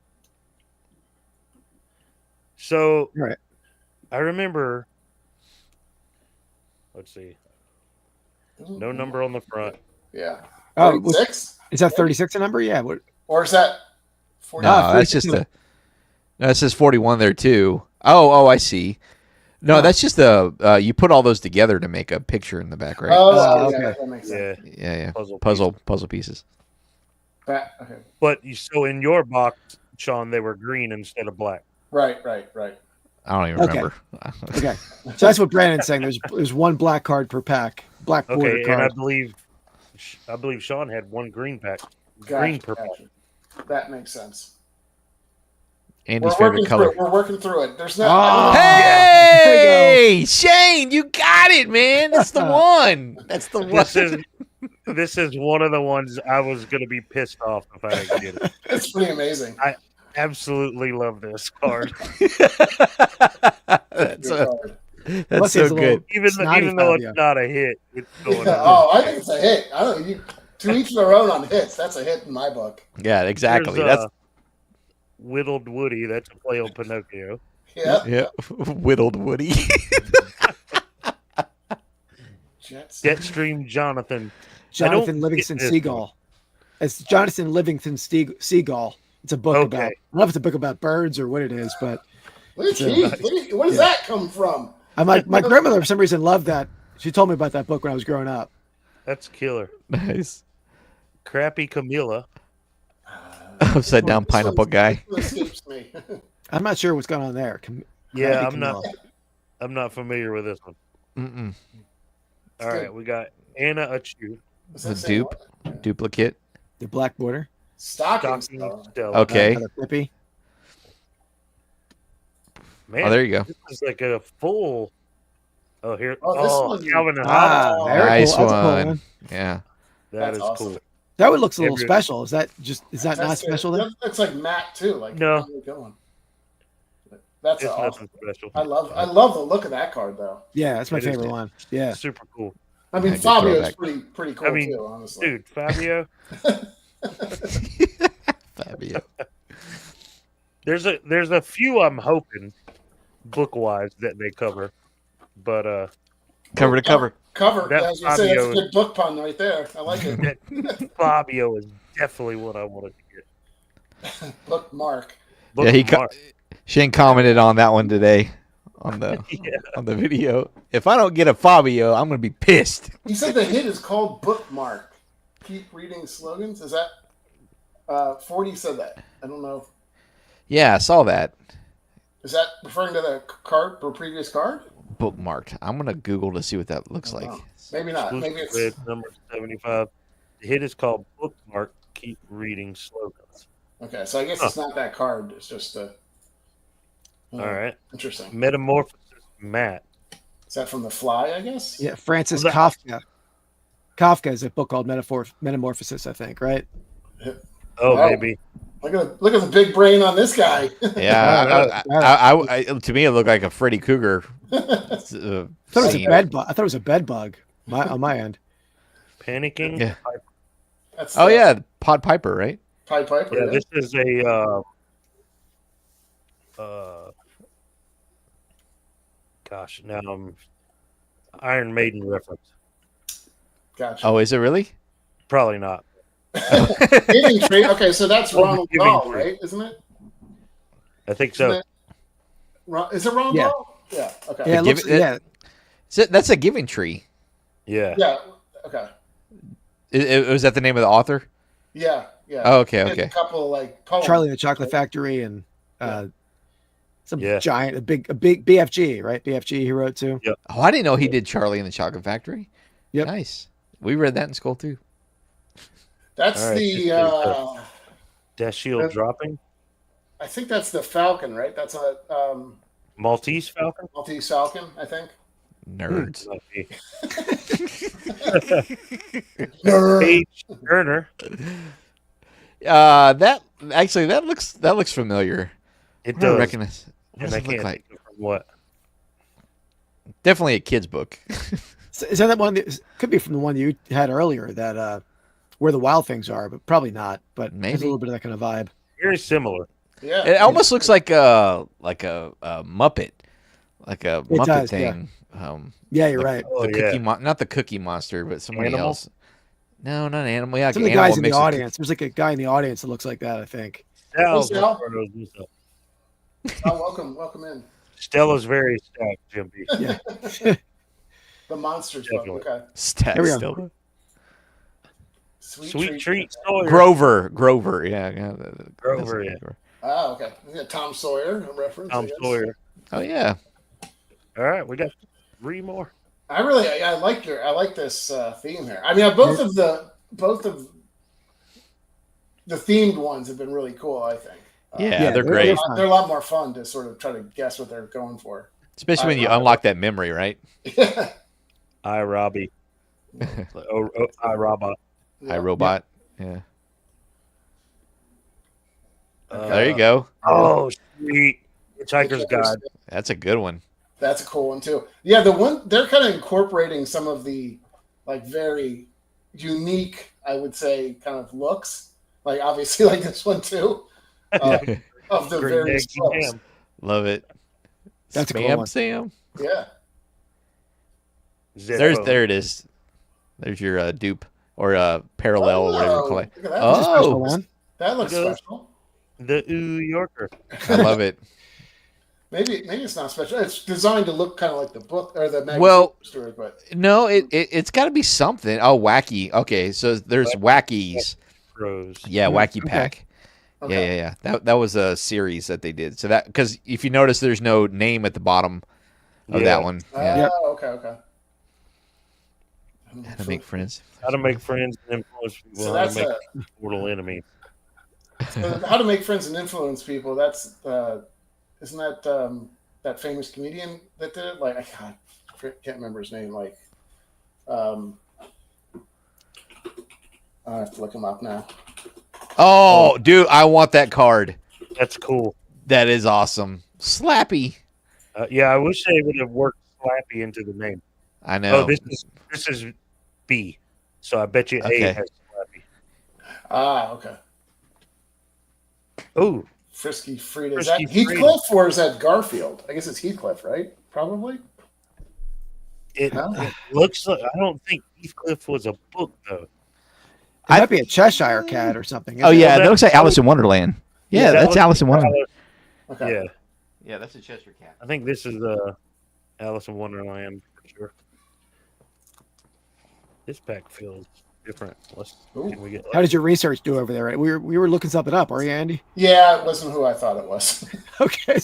Speaker 5: So
Speaker 2: Right.
Speaker 5: I remember. Let's see. No number on the front.
Speaker 3: Yeah.
Speaker 2: Oh,
Speaker 3: 46?
Speaker 2: is that 36 a number? Yeah. What?
Speaker 3: Or is that 40?
Speaker 4: No,
Speaker 2: Ah,
Speaker 4: that's
Speaker 2: 46.
Speaker 4: just no, it says 41 there too. Oh, I see. No,
Speaker 2: Oh.
Speaker 4: that's just the you put all those together to make a picture in the back, right?
Speaker 3: Oh,
Speaker 2: Oh,
Speaker 3: yeah,
Speaker 2: okay.
Speaker 3: that makes sense.
Speaker 5: Yeah,
Speaker 4: Yeah.
Speaker 5: puzzle.
Speaker 4: Puzzle pieces.
Speaker 3: Okay.
Speaker 5: But so in your box, Shaun, they were green instead of black.
Speaker 3: Right.
Speaker 4: I don't even
Speaker 2: Okay.
Speaker 4: remember.
Speaker 2: Okay. So that's what Brandon's saying. There's one black card per pack. Black border
Speaker 5: Okay, and I
Speaker 2: card.
Speaker 5: believe Shaun had one green pack.
Speaker 3: Gotcha,
Speaker 5: Green per pack.
Speaker 3: gotcha. That makes sense.
Speaker 4: Andy's
Speaker 3: We're
Speaker 4: favorite
Speaker 3: working
Speaker 4: color.
Speaker 3: through it. We're working through it. There's no.
Speaker 2: Oh,
Speaker 4: Hey, Shane, you got it, man. That's the one. That's the one.
Speaker 5: This is one of the ones I was going to be pissed off if I didn't get it.
Speaker 3: It's pretty amazing.
Speaker 5: I absolutely love this card,
Speaker 4: That's
Speaker 3: Good card.
Speaker 4: that's so good.
Speaker 5: even
Speaker 2: Snotty
Speaker 5: though
Speaker 2: Fabio.
Speaker 5: it's not a hit. It's going on.
Speaker 3: Oh, I think it's a hit. I don't know. To each their own on hits. That's a hit in my book.
Speaker 4: Yeah, exactly.
Speaker 5: There's,
Speaker 4: That's
Speaker 5: Whittled Woody. That's a play on Pinocchio.
Speaker 3: Yeah.
Speaker 4: whittled Woody.
Speaker 3: Jets.
Speaker 5: Jetstream Jonathan.
Speaker 2: Jonathan
Speaker 5: get
Speaker 2: Livingston
Speaker 5: this
Speaker 2: Seagull. It's Jonathan Livingston Seagull. It's a book about. I don't know if it's a book about birds or what it is, but
Speaker 3: Look at you. Where does that come from?
Speaker 2: my grandmother for some reason loved that. She told me about that book when I was growing up.
Speaker 5: That's killer.
Speaker 4: Nice.
Speaker 5: Crappy Camilla.
Speaker 4: Upside down pineapple guy.
Speaker 3: This escapes me.
Speaker 2: I'm not sure what's going on there.
Speaker 5: Yeah,
Speaker 2: Crappy
Speaker 5: I'm not.
Speaker 2: Camilla.
Speaker 5: I'm not familiar with this one.
Speaker 4: Mm-mm.
Speaker 5: All right, we got Anna Achu.
Speaker 3: Is
Speaker 4: The
Speaker 3: that saying
Speaker 4: dupe,
Speaker 3: what?
Speaker 4: duplicate.
Speaker 2: The black border.
Speaker 3: Stockings.
Speaker 5: Stocking
Speaker 3: though.
Speaker 5: Stella.
Speaker 4: Okay.
Speaker 2: Another Pippi.
Speaker 5: Man,
Speaker 4: Oh, there you go.
Speaker 5: this is like a full. Oh, here.
Speaker 3: Oh, this
Speaker 5: Oh,
Speaker 3: one's-
Speaker 5: Calvin and
Speaker 2: Ah,
Speaker 5: Hobbes.
Speaker 2: very
Speaker 4: Nice
Speaker 2: cool. That's a cool
Speaker 4: one.
Speaker 2: one.
Speaker 4: Yeah.
Speaker 5: That
Speaker 3: That's
Speaker 5: is
Speaker 3: awesome.
Speaker 5: cool.
Speaker 2: That one looks a little
Speaker 5: Every-
Speaker 2: special. Is that not
Speaker 3: That's
Speaker 2: special
Speaker 3: it.
Speaker 2: then?
Speaker 3: That looks like Matt too. Like
Speaker 5: No.
Speaker 3: where are we going? That's
Speaker 5: It's
Speaker 3: awesome.
Speaker 5: nothing special.
Speaker 3: I love the look of that card though.
Speaker 2: Yeah, that's my
Speaker 5: It is
Speaker 2: favorite one. Yeah.
Speaker 5: Super cool,
Speaker 3: I mean,
Speaker 4: Yeah, good
Speaker 3: Fabio's
Speaker 4: throwback.
Speaker 3: pretty cool
Speaker 5: I mean,
Speaker 3: too. Honestly,
Speaker 5: dude. Fabio.
Speaker 4: Fabio.
Speaker 5: There's a few I'm hoping book wise that they cover, but
Speaker 4: Cover to cover.
Speaker 3: cover.
Speaker 5: That
Speaker 3: Yeah, I was gonna say that's a
Speaker 5: Fabio-
Speaker 3: good book pun right there. I like it.
Speaker 5: that Fabio is definitely what I wanted to get.
Speaker 3: Bookmark.
Speaker 4: Yeah, he
Speaker 5: Bookmark.
Speaker 4: Shane commented on that one today on the
Speaker 5: Yeah.
Speaker 4: on the video. If I don't get a Fabio, I'm gonna be pissed.
Speaker 3: He said the hit is called Bookmark. Keep reading slogans. Is that 40 said that? I don't know.
Speaker 4: Yeah, I saw that.
Speaker 3: Is that referring to the card or previous card?
Speaker 4: Bookmarked. I'm gonna Google to see what that looks like.
Speaker 3: Oh, maybe not. Maybe
Speaker 5: Exclusive
Speaker 3: it's
Speaker 5: red, number 75. The hit is called Bookmark. Keep reading slogans.
Speaker 3: okay. So I guess it's not that card. It's just a.
Speaker 5: All right.
Speaker 3: Interesting.
Speaker 5: Metamorphosis Matt.
Speaker 3: Is that from The Fly? I guess.
Speaker 2: Yeah, Francis
Speaker 5: Well,
Speaker 2: Kafka. Kafka is a book called Metamorphosis, I think, right?
Speaker 5: Oh,
Speaker 3: Wow.
Speaker 5: baby.
Speaker 3: Look at the big brain on this guy.
Speaker 4: Yeah, I, to me it looked like a Freddy Cougar.
Speaker 2: I thought it was a
Speaker 4: scene.
Speaker 2: bed bug. I thought it was a bed bug on my end.
Speaker 5: Panicking.
Speaker 4: Yeah.
Speaker 3: That's
Speaker 4: Oh yeah, Pod Piper, right?
Speaker 3: Pied Piper.
Speaker 5: Yeah,
Speaker 3: Yeah.
Speaker 5: this is a gosh, now I'm Iron Maiden reference.
Speaker 3: Gotcha.
Speaker 4: Oh, is it really?
Speaker 5: Probably not.
Speaker 3: Giving Tree. Okay, so that's
Speaker 5: Oh,
Speaker 3: Ronald
Speaker 5: Giving
Speaker 3: Dahl,
Speaker 5: Tree.
Speaker 3: right? Isn't it?
Speaker 5: I think
Speaker 3: Isn't
Speaker 5: so.
Speaker 3: it? Is it Ronald
Speaker 2: Yeah.
Speaker 3: Dahl? Yeah. Okay.
Speaker 2: Yeah, it
Speaker 4: Give
Speaker 2: looks,
Speaker 4: it-
Speaker 2: yeah.
Speaker 4: That's a Giving Tree.
Speaker 5: Yeah.
Speaker 3: Yeah. Okay.
Speaker 4: Was that the name of the author?
Speaker 3: Yeah. Yeah.
Speaker 4: Oh, okay,
Speaker 3: There's
Speaker 4: okay.
Speaker 3: A couple like poems.
Speaker 2: Charlie and the Chocolate Factory and some
Speaker 5: Yeah.
Speaker 2: giant, a big BFG, right? BFG he wrote too.
Speaker 4: Oh, I didn't know he did Charlie and the Chocolate Factory.
Speaker 2: Yep.
Speaker 4: Nice. We read that in school too.
Speaker 3: That's
Speaker 5: All right,
Speaker 3: the.
Speaker 5: Death Shield dropping.
Speaker 3: I think that's the Falcon, right? That's a
Speaker 5: Maltese Falcon.
Speaker 3: Maltese Falcon. I think.
Speaker 4: Nerds.
Speaker 5: Might be.
Speaker 3: Nerd.
Speaker 5: Paige Turner.
Speaker 4: That looks familiar.
Speaker 5: It
Speaker 4: I
Speaker 5: does.
Speaker 4: recognize. What
Speaker 5: And
Speaker 4: does
Speaker 5: I
Speaker 4: it look
Speaker 5: can't
Speaker 4: like?
Speaker 5: think of from what.
Speaker 4: Definitely a kid's book.
Speaker 2: Is that one? That could be from the one you had earlier. That where the wild things are, but probably not. But
Speaker 4: Maybe.
Speaker 2: it's a little bit of that kind of vibe.
Speaker 5: Very similar.
Speaker 3: Yeah.
Speaker 4: It almost looks like a Muppet, like a Muppet
Speaker 2: does, yeah.
Speaker 4: thing.
Speaker 2: Yeah, you're right.
Speaker 5: Oh,
Speaker 4: The
Speaker 5: yeah.
Speaker 4: Cookie not the Cookie Monster, but somebody
Speaker 5: Animal?
Speaker 4: else. No, not Animal. Yeah,
Speaker 2: Some of the
Speaker 4: Animal
Speaker 2: guys in the
Speaker 4: mixed with
Speaker 2: audience. There's like a guy in the audience that looks like that. I think.
Speaker 5: Sal's
Speaker 3: Sal?
Speaker 5: one of those himself.
Speaker 3: Oh, welcome in.
Speaker 5: Stella's very stacked, Jim B.
Speaker 2: Yeah.
Speaker 3: The Monsters book.
Speaker 5: Definitely.
Speaker 3: Okay.
Speaker 4: Stat
Speaker 2: Here we go.
Speaker 4: still.
Speaker 5: Sweet Treat Sawyer.
Speaker 4: Grover. Yeah.
Speaker 5: Grover,
Speaker 4: That's-
Speaker 5: yeah.
Speaker 3: Oh, okay. Yeah, Tom Sawyer, a reference. I
Speaker 5: Tom
Speaker 3: guess.
Speaker 5: Sawyer.
Speaker 4: Oh yeah.
Speaker 5: All right, we got 3 more.
Speaker 3: I like this theme here. I mean, both of the themed ones have been really cool. I think.
Speaker 4: Yeah, they're great.
Speaker 2: fun.
Speaker 3: They're a lot more fun to sort of try to guess what they're going for.
Speaker 4: Especially when you unlock that memory, right?
Speaker 5: iRobbie. iRobot.
Speaker 4: iRobot. Yeah.
Speaker 3: Okay.
Speaker 4: There you go.
Speaker 5: Oh, sweet. Hitchhiker's Guide.
Speaker 4: That's a good one.
Speaker 3: That's a cool one too. Yeah, the one they're kind of incorporating some of the like very unique, I would say, kind of looks. Like obviously, like this one too, of the
Speaker 5: Green
Speaker 3: various
Speaker 5: egg and
Speaker 3: books.
Speaker 5: ham.
Speaker 4: Love it.
Speaker 2: That's a cool
Speaker 4: Spam
Speaker 2: one.
Speaker 4: Sam.
Speaker 3: Yeah,
Speaker 4: There it is. There's your dupe or parallel or whatever you call it.
Speaker 3: Look at that.
Speaker 2: That's a special
Speaker 4: Oh,
Speaker 2: one.
Speaker 3: That looks
Speaker 5: Look at
Speaker 3: special.
Speaker 5: The New Yorker.
Speaker 4: I love it.
Speaker 3: Maybe it's not special. It's designed to look kind of like the book or the magazine
Speaker 4: Well,
Speaker 3: story, but
Speaker 4: No, it's got to be something. Oh, wacky. Okay, so there's wackies.
Speaker 5: Rose.
Speaker 4: Yeah, wacky
Speaker 2: okay.
Speaker 4: pack.
Speaker 3: okay.
Speaker 4: Yeah. That was a series that they did. So that because if you notice, there's no name at the bottom of
Speaker 5: Yeah.
Speaker 4: that one. Yeah.
Speaker 3: Okay.
Speaker 4: How to make friends.
Speaker 5: How to make friends and influence people.
Speaker 3: So
Speaker 5: How
Speaker 3: that's
Speaker 5: to make mortal enemies.
Speaker 3: how to make friends and influence people. That's isn't that that famous comedian that did it? Like I can't remember his name. Like I have to look him up now.
Speaker 4: Oh, dude, I want that card.
Speaker 5: That's cool.
Speaker 4: That is awesome. Slappy.
Speaker 5: Yeah, I wish they would have worked Slappy into the name.
Speaker 4: I know.
Speaker 5: Oh, this is B. So I bet you
Speaker 4: Okay.
Speaker 5: A has Slappy.
Speaker 3: Okay.
Speaker 5: Oh,
Speaker 3: Frisky Frida. Is
Speaker 5: Frisky
Speaker 3: that Heathcliff or is that Garfield? I guess it's Heathcliff, right? Probably.
Speaker 5: it
Speaker 3: Huh?
Speaker 5: looks like I don't think Heathcliff was a book though.
Speaker 2: It might be a Cheshire cat or something.
Speaker 4: Oh
Speaker 2: isn't it?
Speaker 4: yeah,
Speaker 5: that-
Speaker 4: that looks like Alice in Wonderland. Yeah,
Speaker 5: that
Speaker 4: that's
Speaker 5: looks
Speaker 4: Alice in
Speaker 5: like
Speaker 4: Wonderland.
Speaker 3: Okay.
Speaker 5: Yeah,
Speaker 4: Yeah, that's a Cheshire cat.
Speaker 5: I think this is Alice in Wonderland for sure. This pack feels different. Can we get?
Speaker 2: How did your research do over there? We were looking something up, are you, Andy?
Speaker 3: Yeah, it wasn't who I thought it was.
Speaker 2: Okay.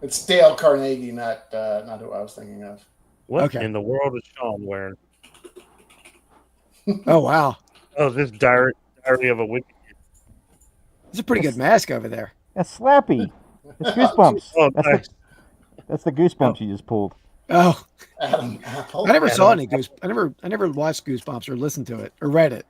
Speaker 3: It's Dale Carnegie, not who I was thinking of.
Speaker 5: What
Speaker 2: Okay.
Speaker 5: in the world is Shaun wearing?
Speaker 2: Oh wow,
Speaker 5: Oh, this diary of a wicked.
Speaker 2: it's a pretty good mask over there.
Speaker 6: That's Slappy. It's Goosebumps.
Speaker 5: Oh,
Speaker 6: That's
Speaker 5: nice.
Speaker 6: That's the Goosebumps you just pulled.
Speaker 2: Oh,
Speaker 3: Adam Apple.
Speaker 2: I never saw any Goose. I never watched Goosebumps or listened to it or read it.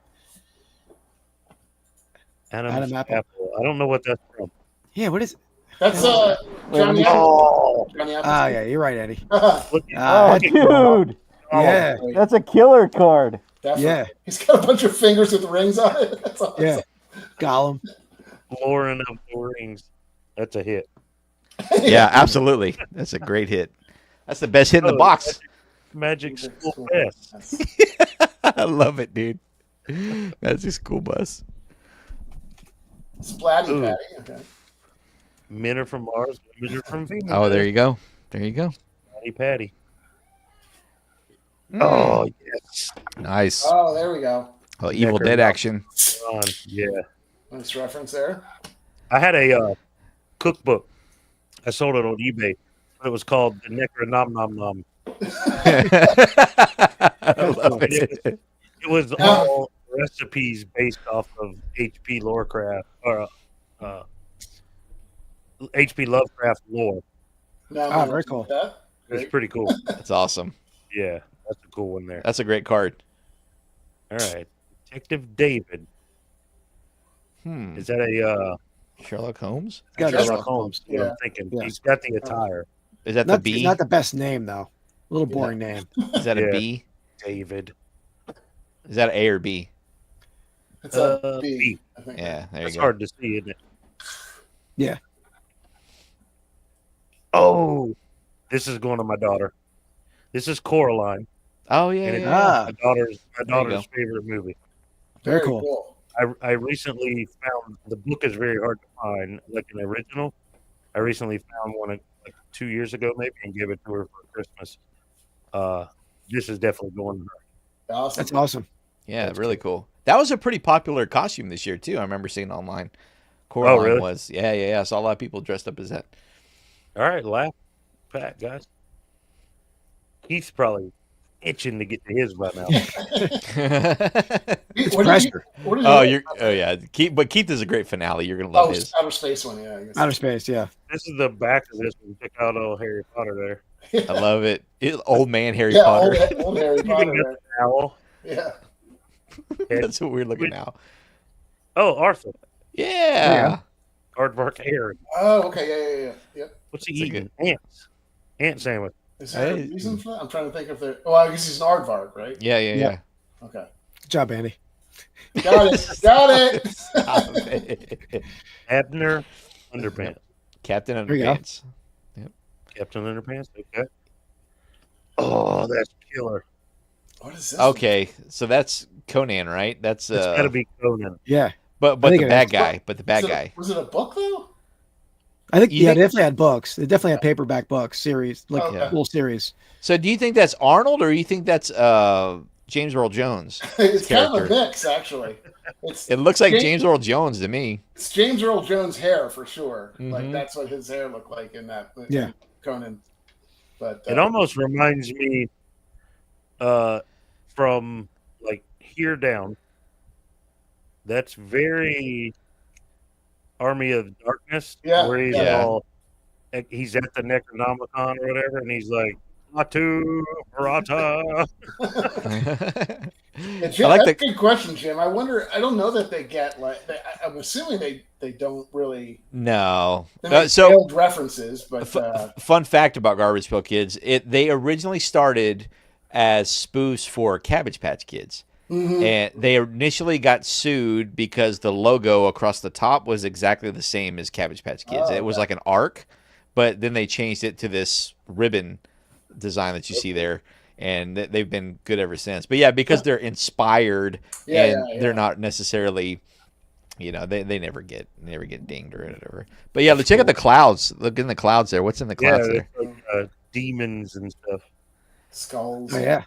Speaker 5: Adam
Speaker 2: Apple.
Speaker 5: Apple. I don't know what that's from.
Speaker 2: Yeah, what is it?
Speaker 3: That's
Speaker 2: let
Speaker 3: Johnny
Speaker 2: me-
Speaker 3: Apple. Johnny Apple.
Speaker 2: Oh yeah, you're right, Eddie.
Speaker 5: Look at
Speaker 6: Oh, dude.
Speaker 2: Yeah,
Speaker 6: That's a killer card.
Speaker 3: Definitely.
Speaker 2: yeah,
Speaker 3: He's got a bunch of fingers with rings on it. That's awesome.
Speaker 2: yeah. Gollum.
Speaker 5: Lauren of the Rings. That's a hit.
Speaker 4: Yeah, absolutely. That's a great hit. That's the best hit in the box.
Speaker 5: Magic School Bus.
Speaker 4: I love it, dude. That's a school bus.
Speaker 3: Splatty
Speaker 5: Ooh.
Speaker 3: Patty. Okay.
Speaker 5: Men are from Mars, women are from Venus.
Speaker 4: Oh, there you go. There you go.
Speaker 5: Patty. Oh, yes.
Speaker 4: Nice.
Speaker 3: Oh, there we go.
Speaker 4: Oh, Evil Dead action.
Speaker 5: Ron. Yeah.
Speaker 3: Nice reference there.
Speaker 5: I had a cookbook. I sold it on eBay. It was called the Necro Nom Nom Nom.
Speaker 4: I love it.
Speaker 5: It was all recipes based off of H.P. Lovecraft or H.P. Lovecraft lore.
Speaker 3: Now,
Speaker 2: Oh, very cool.
Speaker 3: That.
Speaker 5: It's
Speaker 3: Great.
Speaker 5: pretty cool.
Speaker 4: That's awesome.
Speaker 5: Yeah, that's a cool one there.
Speaker 4: That's a great card.
Speaker 5: All right, Detective David. Is that a
Speaker 4: Sherlock Holmes?
Speaker 2: Got it.
Speaker 5: Sherlock Holmes? What
Speaker 3: Yeah.
Speaker 5: I'm thinking.
Speaker 2: Yeah.
Speaker 5: He's got the attire.
Speaker 4: Is that the
Speaker 2: Not,
Speaker 4: B?
Speaker 2: not the best name though. A little boring name.
Speaker 4: Is that a
Speaker 5: Yeah.
Speaker 4: B?
Speaker 5: David.
Speaker 4: Is that A or B?
Speaker 3: It's a B,
Speaker 5: B.
Speaker 3: I think.
Speaker 4: Yeah, there you
Speaker 5: It's
Speaker 4: go.
Speaker 5: hard to see, isn't it?
Speaker 2: Yeah.
Speaker 5: Oh, this is going to my daughter. This is Coraline.
Speaker 4: Oh yeah,
Speaker 5: And it's
Speaker 2: Ah.
Speaker 5: my
Speaker 4: go.
Speaker 5: daughter's favorite movie.
Speaker 2: Very
Speaker 3: Very
Speaker 2: cool.
Speaker 3: cool.
Speaker 5: I recently found the book is very hard to find, like an original. I recently found one like 2 years ago, maybe, and gave it to her for Christmas. This is definitely going to her.
Speaker 3: Awesome.
Speaker 2: That's awesome.
Speaker 4: Yeah, really cool. That was a pretty popular costume this year too. I remember seeing online. Coraline
Speaker 5: really?
Speaker 4: was. Yeah. I saw a lot of people dressed up as that.
Speaker 5: All right, laugh, Pat, guys. Keith's probably itching to get to his by now.
Speaker 2: It's
Speaker 3: What did
Speaker 2: pressure.
Speaker 3: what did
Speaker 4: Oh,
Speaker 3: you-
Speaker 4: yeah. Keith is a great finale. You're gonna love
Speaker 3: Oh,
Speaker 4: his.
Speaker 3: outer space one, yeah. I guess.
Speaker 2: Outer space, yeah.
Speaker 5: This is the back of this one. Check out old Harry Potter there.
Speaker 4: I love it. Old man Harry
Speaker 3: Yeah,
Speaker 4: Potter.
Speaker 3: old Harry
Speaker 5: Even
Speaker 3: Potter.
Speaker 5: got
Speaker 3: there.
Speaker 5: the owl.
Speaker 3: Yeah.
Speaker 4: That's what we're looking now.
Speaker 5: Oh, Arthur.
Speaker 4: Yeah.
Speaker 5: Aardvark Harry.
Speaker 3: Oh, okay, yeah. Yep.
Speaker 5: What's he
Speaker 4: That's a
Speaker 5: eating? Ants. Ant sandwich.
Speaker 3: Is there a
Speaker 4: Hey.
Speaker 3: reason for that? I'm trying to think if there. Oh, I guess he's an aardvark, right?
Speaker 4: Yeah.
Speaker 3: Okay.
Speaker 2: Good job, Andy.
Speaker 3: Got it. Got it.
Speaker 4: Stop it.
Speaker 5: Abner Underpants.
Speaker 4: Captain
Speaker 2: There you go.
Speaker 4: Underpants.
Speaker 5: Captain Underpants. Okay. Oh, that's killer.
Speaker 3: What is this?
Speaker 4: Okay, so that's Conan, right? That's
Speaker 5: It's got to be Conan.
Speaker 2: Yeah.
Speaker 4: but
Speaker 2: I think
Speaker 4: the
Speaker 2: it
Speaker 4: bad
Speaker 2: is.
Speaker 4: guy, but the bad guy.
Speaker 3: Was it a book though?
Speaker 2: I think,
Speaker 4: You
Speaker 2: yeah,
Speaker 4: think-
Speaker 2: they definitely had books. They definitely had paperback books, series, like
Speaker 3: Okay.
Speaker 2: full series.
Speaker 4: So do you think that's Arnold or you think that's James Earl Jones?
Speaker 3: It's kind of a
Speaker 4: character.
Speaker 3: mix, actually.
Speaker 4: It looks like
Speaker 3: James-
Speaker 4: James Earl Jones to me.
Speaker 3: It's James Earl Jones' hair for sure. Like
Speaker 4: Mhm.
Speaker 3: that's what his hair looked like in that.
Speaker 2: Yeah.
Speaker 3: Conan. But
Speaker 5: It almost reminds me from like here down. That's very Army of Darkness.
Speaker 3: Yeah,
Speaker 5: Where he's
Speaker 4: yeah.
Speaker 5: all he's at the Necronomicon or whatever, and he's like Atu Barata.
Speaker 3: Yeah, Jim,
Speaker 4: I like
Speaker 3: that's
Speaker 4: the
Speaker 3: a good question, Jim. I wonder. I don't know that they get like. I'm assuming they don't really.
Speaker 4: no.
Speaker 3: They make
Speaker 4: So
Speaker 3: veiled references, but
Speaker 4: fun fact about Garbage Pail Kids: they originally started as spoofs for Cabbage Patch Kids.
Speaker 3: mhm.
Speaker 4: And they initially got sued because the logo across the top was exactly the same as Cabbage Patch Kids.
Speaker 3: Oh,
Speaker 4: It was
Speaker 3: okay.
Speaker 4: like an arc, but then they changed it to this ribbon design that you see there, and they've been good ever since. But yeah, because they're inspired
Speaker 3: Yeah,
Speaker 4: and
Speaker 3: yeah.
Speaker 4: they're not necessarily, they never get dinged or whatever. But yeah, check out the clouds. Look in the clouds there. What's in the
Speaker 5: Yeah,
Speaker 4: clouds there?
Speaker 5: it's like demons and stuff.
Speaker 3: Skulls.
Speaker 2: Oh, yeah.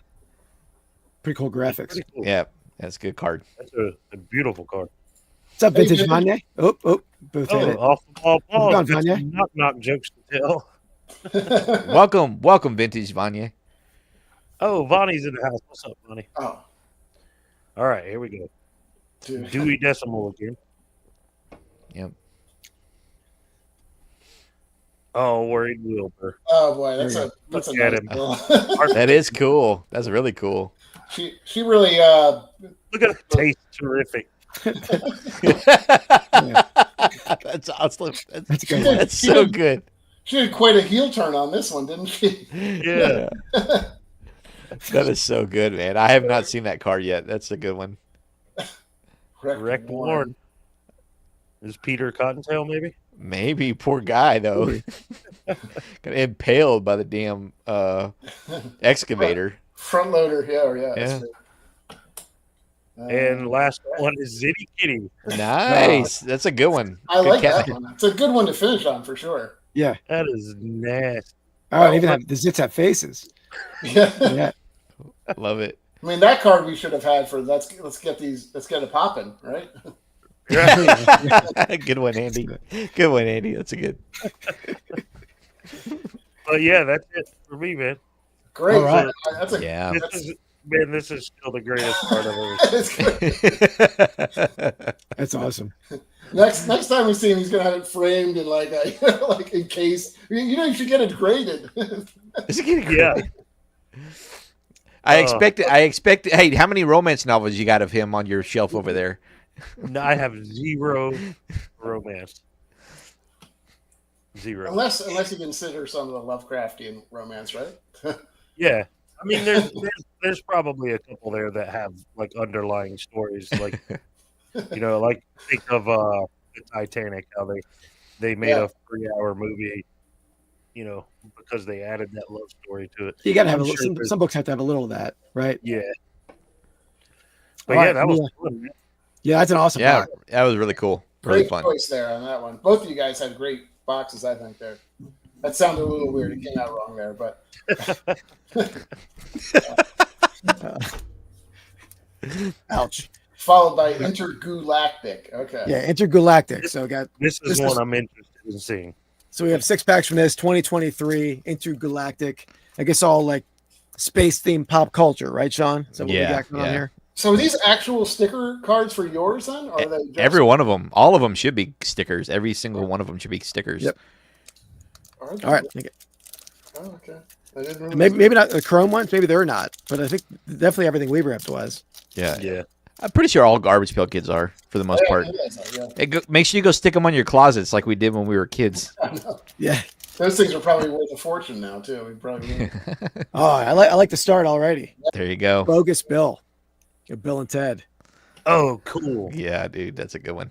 Speaker 2: Pretty cool graphics.
Speaker 5: Pretty cool.
Speaker 4: Yeah, that's a good card.
Speaker 5: That's a beautiful card.
Speaker 2: What's up,
Speaker 3: Hey,
Speaker 2: Vintage
Speaker 3: Vintage.
Speaker 2: Monday? Oh, both had
Speaker 5: Oh,
Speaker 2: it.
Speaker 5: off the ball, Paul.
Speaker 2: gone,
Speaker 5: Got
Speaker 2: Vanya?
Speaker 5: some knock jokes to tell.
Speaker 4: Welcome, Vintage
Speaker 5: Oh, Vonnie's in the house. What's up, Vonnie?
Speaker 3: Oh,
Speaker 5: All right, here we go.
Speaker 3: dude.
Speaker 5: Dewey Decimal again.
Speaker 4: Yep.
Speaker 5: Oh, worried Wilbur.
Speaker 3: Oh boy, that's
Speaker 2: There
Speaker 3: a that's a
Speaker 5: Look at
Speaker 3: nice
Speaker 5: him.
Speaker 3: girl.
Speaker 4: That is cool. That's really cool.
Speaker 3: she really
Speaker 5: Look at the taste. Terrific.
Speaker 4: That's awesome.
Speaker 2: That's good.
Speaker 4: That's so good.
Speaker 3: she did quite a heel turn on this one, didn't she?
Speaker 5: Yeah.
Speaker 4: That is so good, man. I have not seen that card yet. That's a good one.
Speaker 5: Wreck Warren. Is Peter Cottontail maybe?
Speaker 4: Maybe poor guy though. Got impaled by the damn excavator.
Speaker 3: Front loader, yeah.
Speaker 4: Yeah.
Speaker 5: And last one is Zitty Kitty.
Speaker 4: Nice. That's a good one.
Speaker 3: I
Speaker 4: Good
Speaker 3: like
Speaker 4: cat-
Speaker 3: that one. It's a good one to finish on for sure.
Speaker 2: Yeah.
Speaker 5: That is nasty.
Speaker 2: Oh, and even the zits have faces.
Speaker 3: Yeah.
Speaker 2: Yeah.
Speaker 4: Love it.
Speaker 3: I mean, that card we should have had for let's get it popping, right?
Speaker 4: Good one, Andy. Good one, Andy. That's a good.
Speaker 5: But yeah, that's it for me, man.
Speaker 3: Great.
Speaker 2: All right.
Speaker 3: That's a
Speaker 4: Yeah.
Speaker 5: This is still the greatest part of it.
Speaker 3: That's great.
Speaker 2: That's awesome.
Speaker 3: Next time we see him, he's gonna have it framed and like like encased. You should get it graded.
Speaker 4: Is it getting
Speaker 5: Yeah.
Speaker 4: I expect. Hey, how many romance novels you got of him on your shelf over there?
Speaker 5: No, I have zero romance. Zero.
Speaker 3: unless you consider some of the Lovecraftian romance, right?
Speaker 5: Yeah. I mean, there's probably a couple there that have like underlying stories, like like think of the Titanic, how they made
Speaker 3: Yeah.
Speaker 5: a 3-hour movie, because they added that love story to it.
Speaker 2: You got to have
Speaker 5: I'm
Speaker 2: a
Speaker 5: sure
Speaker 2: little,
Speaker 5: there's-
Speaker 2: some books have to have a little of that, right?
Speaker 5: Yeah. But
Speaker 2: All
Speaker 5: yeah,
Speaker 2: right,
Speaker 5: that was
Speaker 2: yeah.
Speaker 5: fun, man.
Speaker 2: Yeah, that's an awesome
Speaker 4: Yeah,
Speaker 2: box.
Speaker 4: that was really cool. Really
Speaker 3: Great
Speaker 4: fun.
Speaker 3: choice there on that one. Both of you guys had great boxes, I think. There. That sounded a little weird. It came out wrong there, but
Speaker 2: Ouch.
Speaker 3: followed by Intergalactic. Okay.
Speaker 2: Yeah, Intergalactic. So got
Speaker 5: This is
Speaker 2: This
Speaker 5: one
Speaker 2: is-
Speaker 5: I'm interested in seeing.
Speaker 2: so we have 6 packs from this 2023 Intergalactic. I guess all like space themed pop culture, right, Shaun? Is that what we
Speaker 4: Yeah,
Speaker 2: got going on
Speaker 4: yeah.
Speaker 2: here?
Speaker 3: So are these actual sticker cards for yours then? Or are they just,
Speaker 4: Every one of them, all of them should be stickers. Every single one of them should be stickers.
Speaker 2: Yep.
Speaker 3: Are they?
Speaker 2: All right. Okay.
Speaker 3: Oh, okay. I didn't realize
Speaker 2: Maybe not the chrome ones. Maybe they're not, but I think definitely everything we ripped was.
Speaker 4: Yeah.
Speaker 5: Yeah.
Speaker 4: I'm pretty sure all Garbage Pail Kids are, for the most part.
Speaker 3: Yeah.
Speaker 4: Hey, make sure you go stick them on your closets like we did when we were kids.
Speaker 2: Yeah.
Speaker 3: Those things are probably worth a fortune now too. We probably
Speaker 2: Oh, I like the start already.
Speaker 4: There you go.
Speaker 2: Bogus Bill. Bill and Ted.
Speaker 5: Oh, cool.
Speaker 4: Yeah, dude, that's a good one.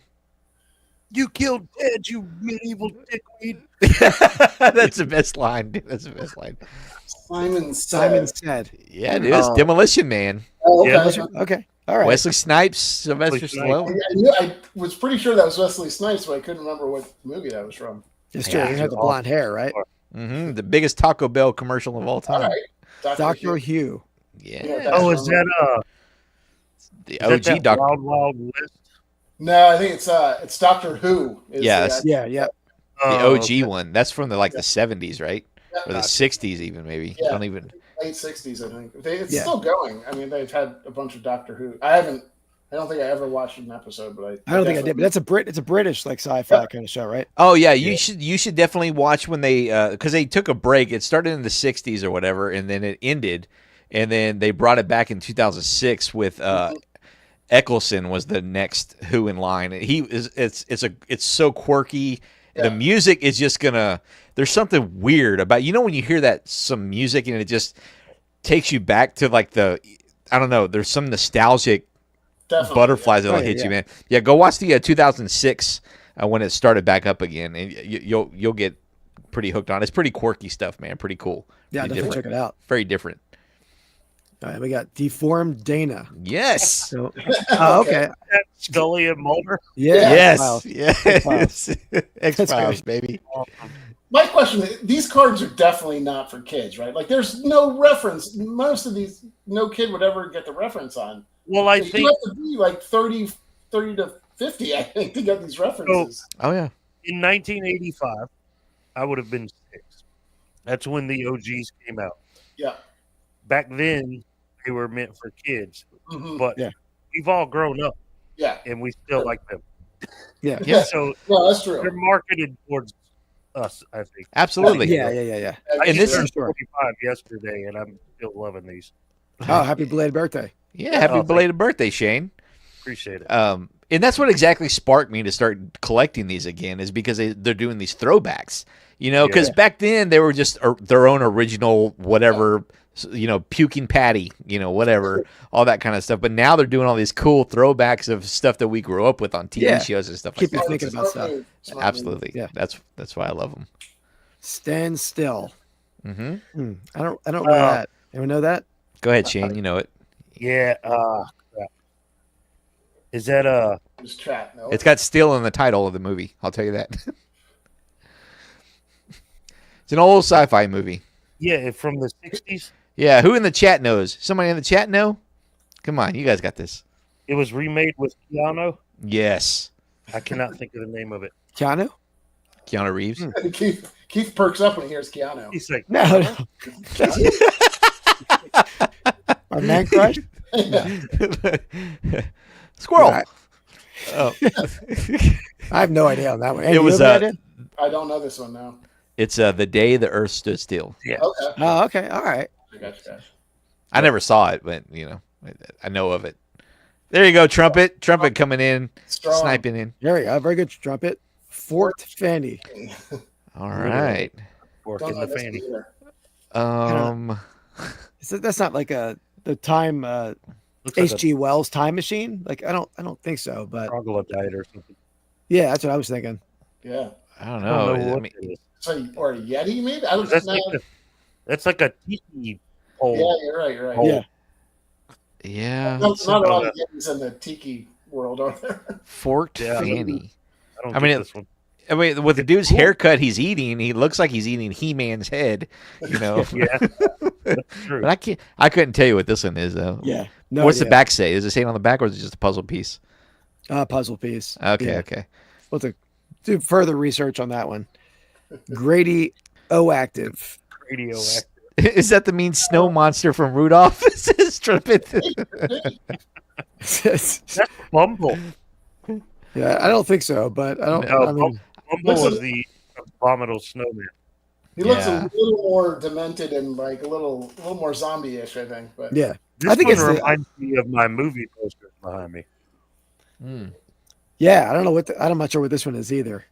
Speaker 5: You killed Ted, you medieval dickweed.
Speaker 4: That's the best line, dude. That's the best line.
Speaker 3: Simon
Speaker 2: said.
Speaker 4: Yeah, dude, it's Demolition Man.
Speaker 3: Oh, okay.
Speaker 5: Yeah.
Speaker 2: Okay. All right.
Speaker 4: Wesley Snipes, Sylvester
Speaker 5: Wesley Snipes.
Speaker 4: Stallone.
Speaker 3: I was pretty sure that was Wesley Snipes, but I couldn't remember what movie that was from.
Speaker 2: It's true.
Speaker 4: Yeah.
Speaker 2: You had the blonde hair, right?
Speaker 4: Mm-hmm. The biggest Taco Bell commercial of all
Speaker 3: All
Speaker 4: time.
Speaker 3: right.
Speaker 2: Dr. Hugh.
Speaker 4: Yeah.
Speaker 5: Oh, is that
Speaker 4: The
Speaker 5: is that
Speaker 4: OG
Speaker 5: that
Speaker 4: Doctor.
Speaker 5: Wild Wild West?
Speaker 3: No, I think it's Doctor Who. Is
Speaker 4: Yeah,
Speaker 3: the-
Speaker 4: that's-
Speaker 2: Yeah.
Speaker 4: The
Speaker 5: Oh,
Speaker 4: OG one. That's from the the 70s, right? Or the 60s even, maybe.
Speaker 3: Yeah.
Speaker 4: I don't even.
Speaker 3: late '60s, I think. It's
Speaker 2: Yeah.
Speaker 3: still going. I mean, they've had a bunch of Doctor Who. I don't think I ever watched an episode, but
Speaker 2: I don't think I did, but it's a British like sci-fi kind of show, right?
Speaker 4: Oh yeah, you should definitely watch when they because they took a break. It started in the 60s or whatever, and then it ended, and then they brought it back in 2006 with Eccleston was the next Who in line. He is it's so quirky.
Speaker 3: Yeah.
Speaker 4: The music is just gonna. There's something weird about when you hear that some music and it just takes you back to like the I don't know. There's some nostalgic
Speaker 3: Definitely,
Speaker 4: butterflies that'll
Speaker 2: Oh, yeah,
Speaker 4: hit
Speaker 2: yeah.
Speaker 4: you, man. Yeah, go watch the 2006 when it started back up again, and you'll get pretty hooked on it. It's pretty quirky stuff, man. Pretty cool.
Speaker 2: Yeah,
Speaker 4: Pretty
Speaker 2: definitely
Speaker 4: different.
Speaker 2: check it out.
Speaker 4: Very different.
Speaker 2: All right, we got Deformed Dana.
Speaker 4: Yes.
Speaker 2: So, oh, okay.
Speaker 5: Scully and Mulder.
Speaker 2: Yeah.
Speaker 4: Yes.
Speaker 2: Wow.
Speaker 4: Yes. X-Files,
Speaker 2: great.
Speaker 4: baby.
Speaker 3: My question is, these cards are definitely not for kids, right? Like, there's no reference. Most of these, no kid would ever get the reference on.
Speaker 5: Well, I
Speaker 3: You
Speaker 5: think
Speaker 3: have to be like 30 to 50, I think, to get these references.
Speaker 4: Oh yeah.
Speaker 5: in 1985, I would have been 6. That's when the OGs came out.
Speaker 3: Yeah.
Speaker 5: Back then, they were meant for kids,
Speaker 3: Mhm.
Speaker 5: but
Speaker 2: Yeah.
Speaker 5: we've all grown up
Speaker 3: Yeah.
Speaker 5: and we still like them.
Speaker 2: Yeah.
Speaker 4: Yeah.
Speaker 5: So
Speaker 3: No, that's
Speaker 5: they're
Speaker 3: true.
Speaker 5: marketed towards us, I think.
Speaker 4: Absolutely.
Speaker 2: Yeah.
Speaker 5: I
Speaker 4: And
Speaker 5: just
Speaker 4: this
Speaker 5: turned
Speaker 2: is-
Speaker 5: 45 yesterday, and I'm still loving these.
Speaker 2: Oh, happy belated birthday.
Speaker 4: Yeah. Happy
Speaker 5: Oh, thank
Speaker 4: belated birthday, Shane.
Speaker 5: Appreciate it.
Speaker 4: And that's what exactly sparked me to start collecting these again, is because they're doing these throwbacks. Because
Speaker 5: Yeah.
Speaker 4: back then they were just their own original whatever, puking patty, whatever, all that kind of stuff. But now they're doing all these cool throwbacks of stuff that we grew up with on TV
Speaker 2: Yeah.
Speaker 4: shows and stuff
Speaker 2: Keep
Speaker 4: like
Speaker 2: you
Speaker 4: that.
Speaker 2: thinking about stuff.
Speaker 3: Smart move.
Speaker 4: Absolutely.
Speaker 2: Yeah.
Speaker 4: That's why I love them.
Speaker 2: Stand Still.
Speaker 4: Mm-hmm.
Speaker 2: I don't know that. Anyone know that?
Speaker 4: Go ahead, Shane. You know it.
Speaker 5: Yeah. Crap. Is that
Speaker 3: Just chat. No.
Speaker 4: It's got "still" in the title of the movie. I'll tell you that. It's an old sci-fi movie.
Speaker 5: yeah, from the 60s?
Speaker 4: Yeah. Who in the chat knows? Somebody in the chat know? Come on, you guys got this.
Speaker 5: It was remade with Keanu.
Speaker 4: Yes.
Speaker 5: I cannot think of the name of it.
Speaker 2: Keanu?
Speaker 4: Keanu Reeves.
Speaker 3: Keith perks up when he hears Keanu.
Speaker 5: He's like,
Speaker 2: No. Our man crush?
Speaker 4: Squirrel.
Speaker 2: Right.
Speaker 4: Oh.
Speaker 2: I have no idea on that one.
Speaker 4: It was,
Speaker 2: you have any idea?
Speaker 3: I don't know this one now.
Speaker 4: It's The Day the Earth Stood Still.
Speaker 5: yeah.
Speaker 3: Okay.
Speaker 2: Oh, okay. All right.
Speaker 3: I got you guys.
Speaker 4: I never saw it, but I know of it. There you go, Trumpet. Trumpet coming in,
Speaker 3: Strong.
Speaker 4: sniping in.
Speaker 2: There you go. Very good trumpet. Fort Fanny.
Speaker 4: All right.
Speaker 5: Work
Speaker 3: Don't
Speaker 5: in
Speaker 3: know
Speaker 5: the
Speaker 3: this
Speaker 5: fanny.
Speaker 3: either.
Speaker 2: That's not like the time
Speaker 5: Looks like
Speaker 2: H.G. Wells time machine. Like I don't think so,
Speaker 5: a
Speaker 2: but
Speaker 5: troglodyte or something.
Speaker 2: yeah, that's what I was thinking.
Speaker 3: Yeah.
Speaker 4: I don't
Speaker 5: I don't
Speaker 4: know.
Speaker 5: know
Speaker 4: I
Speaker 5: what
Speaker 4: mean,
Speaker 5: it is.
Speaker 3: So, or a Yeti, maybe? I don't
Speaker 5: That's
Speaker 3: know.
Speaker 5: like a tiki pole.
Speaker 3: Yeah, you're right. You're right.
Speaker 5: Oh.
Speaker 2: Yeah.
Speaker 4: yeah.
Speaker 3: Not a lot of Yetis in the tiki world, are there?
Speaker 4: Fort
Speaker 5: Yeah.
Speaker 4: Fanny.
Speaker 5: I don't
Speaker 4: I
Speaker 5: get
Speaker 4: mean,
Speaker 5: this one.
Speaker 4: I mean, with the dude's haircut he's eating, he looks like he's eating He-Man's head,
Speaker 5: Yeah, that's true.
Speaker 4: But I couldn't tell you what this one is though.
Speaker 2: Yeah. No.
Speaker 4: What's the
Speaker 2: idea.
Speaker 4: back say? Does it say it on the back, or is it just a puzzle piece?
Speaker 2: Puzzle piece.
Speaker 4: Okay,
Speaker 2: Yeah.
Speaker 4: okay.
Speaker 2: We'll have to do further research on that one. Grady O Active.
Speaker 5: Radioactive.
Speaker 4: Is that the mean snow monster from Rudolph?
Speaker 5: That's Bumble.
Speaker 2: Yeah, I don't think so, but I don't.
Speaker 5: No,
Speaker 2: I mean,
Speaker 5: Bumble was the abominable snowman.
Speaker 3: He looks
Speaker 4: Yeah.
Speaker 3: a little more demented and like a little more zombie-ish, I think. But
Speaker 2: yeah,
Speaker 5: This
Speaker 2: I think
Speaker 5: one
Speaker 2: it's the,
Speaker 5: reminds me of my movie posters behind me.
Speaker 2: yeah. I don't know what I'm not sure what this one is either.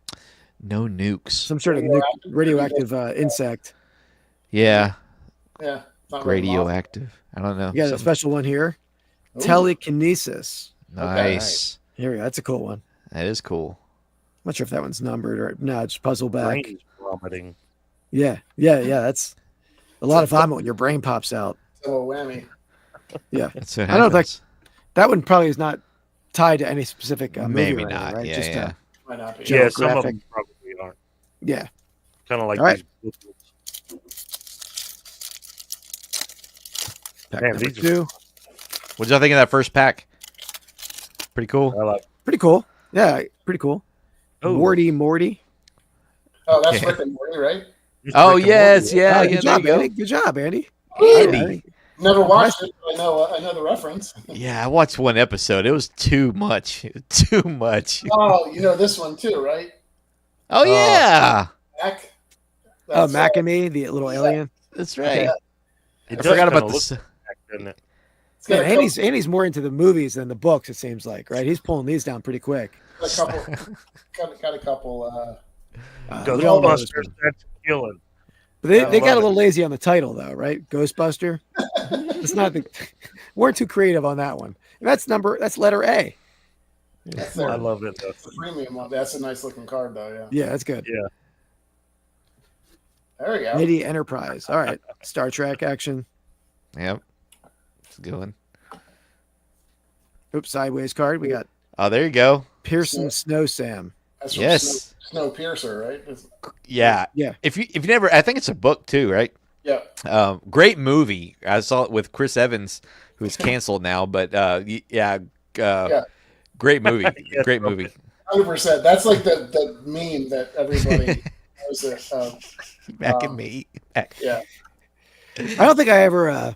Speaker 4: No nukes.
Speaker 2: Some sort of radioactive insect.
Speaker 4: Yeah,
Speaker 3: yeah, not very
Speaker 4: radioactive. I don't know.
Speaker 2: You got a
Speaker 4: Some-
Speaker 2: special one here.
Speaker 3: Ooh.
Speaker 2: Telekinesis.
Speaker 4: nice.
Speaker 2: Here we go. That's a cool one.
Speaker 4: That is cool.
Speaker 2: I'm not sure if that one's numbered or no. Just puzzle back.
Speaker 5: Brain is vomiting.
Speaker 2: Yeah. That's a lot of vomit when your brain pops out.
Speaker 3: So a whammy.
Speaker 2: Yeah,
Speaker 4: That's what
Speaker 2: I don't
Speaker 4: happens.
Speaker 2: that one probably is not tied to any specific movie
Speaker 4: Maybe
Speaker 2: or anything,
Speaker 4: not.
Speaker 2: right?
Speaker 4: Yeah,
Speaker 2: Just,
Speaker 4: yeah.
Speaker 3: Might not be.
Speaker 5: Yeah, some of
Speaker 2: graphic.
Speaker 5: them probably aren't.
Speaker 2: Yeah.
Speaker 5: Kind of like
Speaker 2: All right.
Speaker 5: these booklets.
Speaker 2: Pack
Speaker 5: Man,
Speaker 2: number
Speaker 5: these are-
Speaker 2: 2.
Speaker 4: What did y'all think of that first pack? Pretty cool.
Speaker 5: I like.
Speaker 2: Pretty cool. Yeah, pretty cool.
Speaker 5: Oh.
Speaker 2: Morty.
Speaker 3: Oh, that's
Speaker 4: Okay.
Speaker 3: Rick and Morty, right?
Speaker 4: Oh yes, yeah,
Speaker 2: Oh,
Speaker 4: yeah.
Speaker 2: good
Speaker 4: There
Speaker 2: job,
Speaker 4: you go.
Speaker 2: Andy. Good job, Andy.
Speaker 4: Andy.
Speaker 3: Never watched it. But I know the reference.
Speaker 4: Yeah, I watched one episode. It was too much. Too much.
Speaker 3: Oh, you know this one too, right?
Speaker 4: Oh yeah,
Speaker 3: Mac.
Speaker 2: Oh,
Speaker 3: That's,
Speaker 2: Mac and Me, the little alien.
Speaker 4: that's right.
Speaker 3: Yeah.
Speaker 4: I
Speaker 5: It does
Speaker 4: forgot about
Speaker 5: kinda
Speaker 4: this.
Speaker 5: look like, doesn't it?
Speaker 3: it's got
Speaker 2: Yeah,
Speaker 3: a couple-
Speaker 2: Andy's more into the movies than the books. It seems like, right? He's pulling these down pretty quick.
Speaker 3: got a couple.
Speaker 2: We all know this
Speaker 5: Ghostbusters,
Speaker 2: one.
Speaker 5: that's killing.
Speaker 2: But they
Speaker 5: I
Speaker 2: got a
Speaker 5: love
Speaker 2: little lazy on the title, though, right? Ghostbuster. It's not the weren't too creative on that one. And that's letter A.
Speaker 3: That's
Speaker 5: I
Speaker 3: their
Speaker 5: love it though.
Speaker 3: premium one. That's a nice looking card, though. Yeah.
Speaker 2: Yeah, that's good.
Speaker 5: Yeah.
Speaker 3: There we go.
Speaker 2: Lady Enterprise. All right. Star Trek action.
Speaker 4: Yep, it's a good one.
Speaker 2: Oops, sideways card. We got
Speaker 4: Oh, there you go.
Speaker 2: Pearson Snow Sam.
Speaker 3: That's from
Speaker 4: Yes.
Speaker 3: Snowpiercer, right?
Speaker 4: Yeah,
Speaker 2: Yeah.
Speaker 4: If you never, I think it's a book too, right?
Speaker 3: Yeah.
Speaker 4: Great movie. I saw it with Chris Evans, who's canceled now, but
Speaker 3: Yeah.
Speaker 4: great movie.
Speaker 5: Yeah,
Speaker 4: Great movie.
Speaker 3: 100%. That's like the meme that everybody knows. It.
Speaker 4: Back at me. Back.
Speaker 3: Yeah.
Speaker 2: I don't think I ever.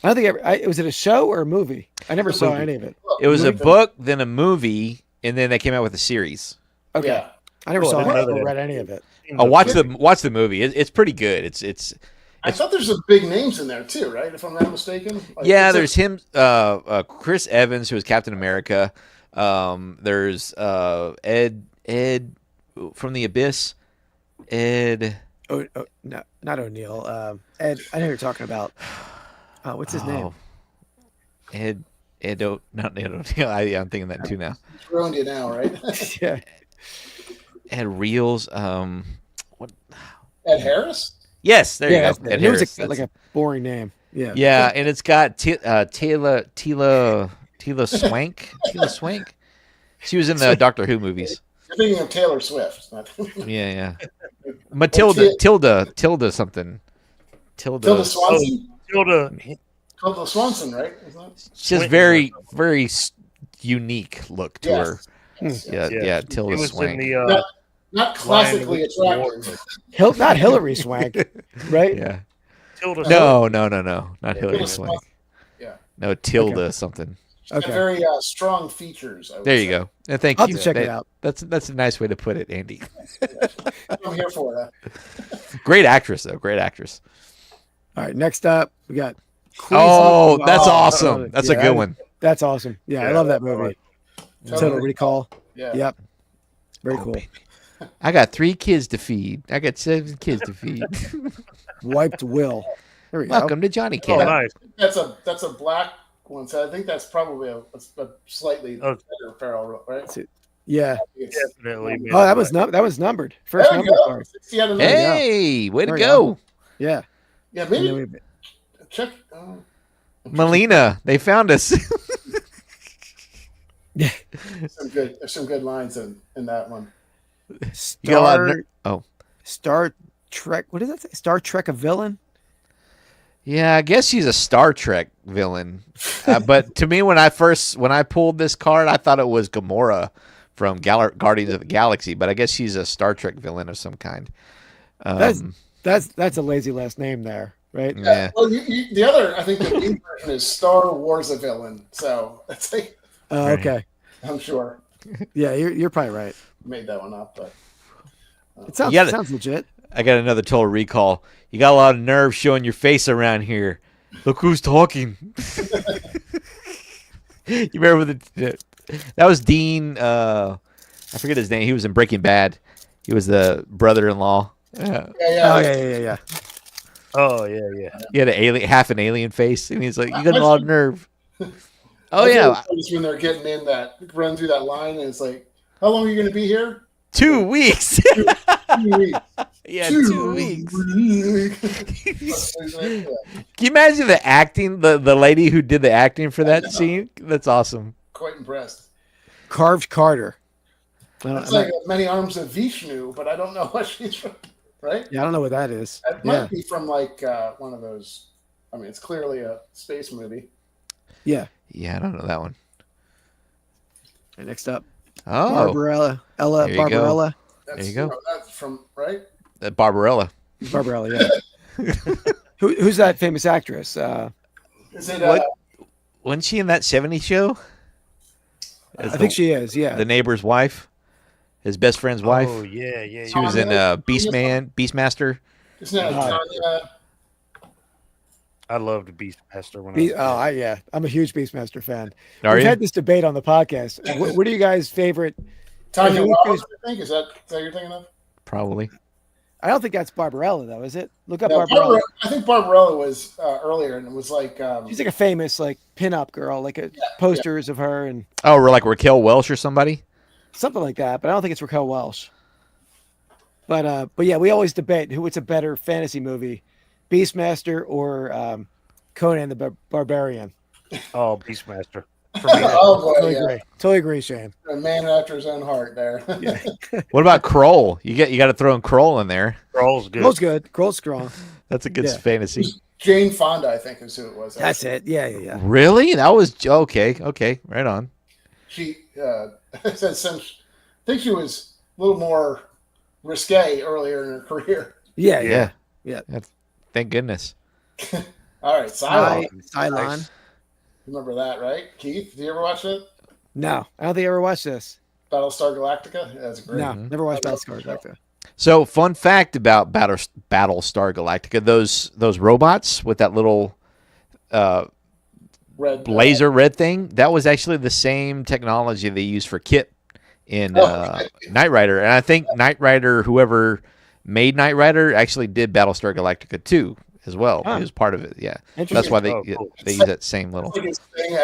Speaker 2: Was it a show or a movie? I never saw
Speaker 3: movie.
Speaker 2: any of it.
Speaker 4: It was a
Speaker 3: Movie.
Speaker 4: book, then a movie, and then they came out with a series.
Speaker 2: Okay.
Speaker 3: Yeah.
Speaker 2: I never
Speaker 5: Cool,
Speaker 2: saw
Speaker 5: I didn't
Speaker 2: it
Speaker 5: know
Speaker 2: or
Speaker 5: that.
Speaker 2: read any of it.
Speaker 4: Oh, watch the movie. It's pretty good. It's
Speaker 3: I thought there's some big names in there too, right? If I'm not mistaken. Like,
Speaker 4: yeah.
Speaker 3: it's
Speaker 4: There's him, Chris Evans, who was Captain America. There's Ed from the Abyss. Ed.
Speaker 2: Oh no, not O'Neill. Ed. I know who you're talking about. What's his name?
Speaker 4: Ed. Not Ed O'Neill. I'm thinking that too now.
Speaker 3: It's ruined you now, right?
Speaker 2: Yeah.
Speaker 4: Ed Reels. What?
Speaker 3: Ed Harris.
Speaker 4: Yes, there you
Speaker 2: that's
Speaker 4: go.
Speaker 2: it.
Speaker 4: Ed
Speaker 2: It was
Speaker 4: Harris.
Speaker 2: like a boring name. Yeah.
Speaker 4: Yeah, and it's got Tila Swank. Tila Swank. She was in the Doctor Who movies.
Speaker 3: You're thinking of Taylor Swift.
Speaker 4: Yeah. Tilda something.
Speaker 3: Tilda Swanson.
Speaker 5: Tilda
Speaker 3: Swanson, right? Isn't it?
Speaker 4: She has
Speaker 5: Swinton.
Speaker 4: very unique look to her.
Speaker 3: Yes.
Speaker 4: Yeah, Tilda
Speaker 5: He was
Speaker 4: Swank.
Speaker 5: in the
Speaker 3: Not classically
Speaker 5: Lion
Speaker 3: attractive.
Speaker 2: Not Hillary Swank, right?
Speaker 4: Yeah.
Speaker 5: Tilda.
Speaker 4: No, not Hillary
Speaker 3: Tilda
Speaker 4: Swank.
Speaker 3: Swanson. Yeah.
Speaker 4: No, Tilda something.
Speaker 3: She's got
Speaker 2: Okay.
Speaker 3: very strong features. I would
Speaker 4: There you
Speaker 3: say.
Speaker 4: go. And thank
Speaker 2: I'll
Speaker 4: you.
Speaker 2: have to check it
Speaker 4: That-
Speaker 2: out.
Speaker 4: That's a nice way to put it, Andy.
Speaker 3: I'm here for that.
Speaker 4: Great actress though. Great actress.
Speaker 2: All right. Next up, we got. Queasy.
Speaker 4: Oh, that's
Speaker 2: Oh,
Speaker 4: awesome. That's a
Speaker 2: yeah,
Speaker 4: good one.
Speaker 2: That's awesome. Yeah, I
Speaker 5: Yeah,
Speaker 2: love that
Speaker 5: I
Speaker 2: movie.
Speaker 5: like
Speaker 2: Total Recall.
Speaker 3: Yeah.
Speaker 2: Yep. Very
Speaker 4: Oh,
Speaker 2: cool.
Speaker 4: baby. I got 3 kids to feed. I got 7 kids to feed.
Speaker 2: Wiped Will. There we go.
Speaker 4: Welcome to Johnny
Speaker 5: Oh,
Speaker 4: Cat.
Speaker 5: nice.
Speaker 3: That's a black one. So I think that's probably a slightly
Speaker 5: Oh.
Speaker 3: better apparel, right?
Speaker 2: Yeah.
Speaker 3: It's,
Speaker 5: Definitely. man.
Speaker 2: Oh, that was numbered. First
Speaker 3: there we
Speaker 2: number
Speaker 3: go.
Speaker 2: card.
Speaker 3: 60 out of 90.
Speaker 4: Hey, way to
Speaker 2: There we
Speaker 4: go.
Speaker 2: Yeah.
Speaker 3: Yeah,
Speaker 2: And then
Speaker 3: maybe
Speaker 2: we-
Speaker 3: check.
Speaker 4: Melina, they found us.
Speaker 3: There's some good lines in that one.
Speaker 4: You got a lot of
Speaker 2: Star,
Speaker 4: oh.
Speaker 2: Star Trek. What does that say? Star Trek, a villain?
Speaker 4: Yeah, I guess she's a Star Trek villain. But to me, when I pulled this card, I thought it was Gamora from Guardians of the Galaxy. But I guess she's a Star Trek villain of some kind.
Speaker 2: That's a lazy last name there. right?
Speaker 4: Yeah.
Speaker 3: Well, the other, I think the new version is Star Wars a villain. So it's like,
Speaker 2: Oh,
Speaker 4: Right.
Speaker 2: okay.
Speaker 3: I'm sure
Speaker 2: Yeah, you're probably right.
Speaker 3: made that one up, but
Speaker 2: It sounds
Speaker 4: You gotta-
Speaker 2: sounds legit.
Speaker 4: I got another Total Recall. You got a lot of nerve showing your face around here. Look who's talking. You remember that was Dean? I forget his name. He was in Breaking Bad. He was the brother-in-law. Yeah.
Speaker 2: Oh yeah.
Speaker 5: Oh yeah.
Speaker 4: He had half an alien face, and he's like, "You got a
Speaker 3: What's
Speaker 4: lot
Speaker 3: the-
Speaker 4: of nerve." Oh
Speaker 3: that's
Speaker 4: yeah,
Speaker 3: what it's when they're getting in that run through that line, and it's like, how long are you going to be here?
Speaker 4: 2 weeks.
Speaker 3: 2 weeks.
Speaker 4: Yeah, 2 weeks.
Speaker 3: weeks.
Speaker 4: Can you imagine the acting? The lady who did the acting for that scene? That's awesome.
Speaker 3: Quite impressed.
Speaker 2: Carved Carter.
Speaker 3: It's like many arms of Vishnu, but I don't know what she's from. Right?
Speaker 2: Yeah, I don't know what that is.
Speaker 3: It might be from like one of those. I mean, it's clearly a space movie.
Speaker 2: Yeah.
Speaker 4: Yeah, I don't know that one.
Speaker 2: And next up,
Speaker 4: Oh,
Speaker 2: Barbarella, Ella
Speaker 4: There you go.
Speaker 2: Barbarella,
Speaker 3: That's,
Speaker 4: There you go.
Speaker 3: That's from right.
Speaker 4: Barbarella.
Speaker 2: Barbarella. Yeah. Who's that famous actress?
Speaker 3: Is it?
Speaker 4: What? Wasn't she in that '70s show?
Speaker 2: I think she is. Yeah.
Speaker 4: The neighbor's wife, his best friend's wife.
Speaker 5: Oh yeah.
Speaker 4: She was in Beastmaster.
Speaker 3: Isn't that Tanya?
Speaker 5: I loved Beastmaster when I was a kid.
Speaker 2: I'm a huge Beastmaster fan.
Speaker 4: Are
Speaker 2: We've
Speaker 4: you?
Speaker 2: had this debate on the podcast. What are you guys' favorite?
Speaker 3: Tanya
Speaker 2: Okay,
Speaker 3: Wells, I think. Is that you're thinking of?
Speaker 4: Probably.
Speaker 2: I don't think that's Barbarella though, is it? Look up
Speaker 3: No,
Speaker 2: Barbarella.
Speaker 3: I think Barbarella was earlier, and it was like.
Speaker 2: She's like a famous pinup girl, posters of her and
Speaker 4: Oh, we're like Raquel Welch or somebody.
Speaker 2: something like that. But I don't think it's Raquel Welch. But yeah, we always debate what's a better fantasy movie, Beastmaster or Conan the Barbarian.
Speaker 5: Oh, Beastmaster. For me,
Speaker 3: Oh boy,
Speaker 2: Totally
Speaker 3: yeah.
Speaker 2: agree. Totally agree, Shane.
Speaker 3: A man after his own heart. There.
Speaker 2: Yeah.
Speaker 4: What about Kroll? You got to throw in Kroll in there.
Speaker 5: Kroll's good.
Speaker 2: Kroll's good. Kroll's strong.
Speaker 4: That's a good
Speaker 2: Yeah.
Speaker 4: fantasy.
Speaker 3: Jane Fonda, I think, is who it was.
Speaker 2: That's it. Yeah.
Speaker 4: Really? That was okay. Okay, right on.
Speaker 3: She said since I think she was a little more risque earlier in her career.
Speaker 2: Yeah.
Speaker 4: Thank goodness.
Speaker 3: All right, Cylon.
Speaker 2: Cylon.
Speaker 3: Remember that, right? Keith, did you ever watch it?
Speaker 2: No, I don't think I ever watched this.
Speaker 3: Battlestar Galactica? Yeah, that's great.
Speaker 2: No, never watched Battlestar Galactica.
Speaker 4: So, fun fact about Battlestar Galactica: those robots with that little
Speaker 3: Red
Speaker 4: laser red thing, that was actually the same technology they used for Kit in Knight Rider. And I think Knight Rider, whoever made Knight Rider, actually did Battlestar Galactica 2 as well.
Speaker 2: Huh.
Speaker 4: It was part of it. Yeah,
Speaker 2: Interesting.
Speaker 4: that's why they
Speaker 5: cool.
Speaker 4: they use that same little.
Speaker 3: It's like his thing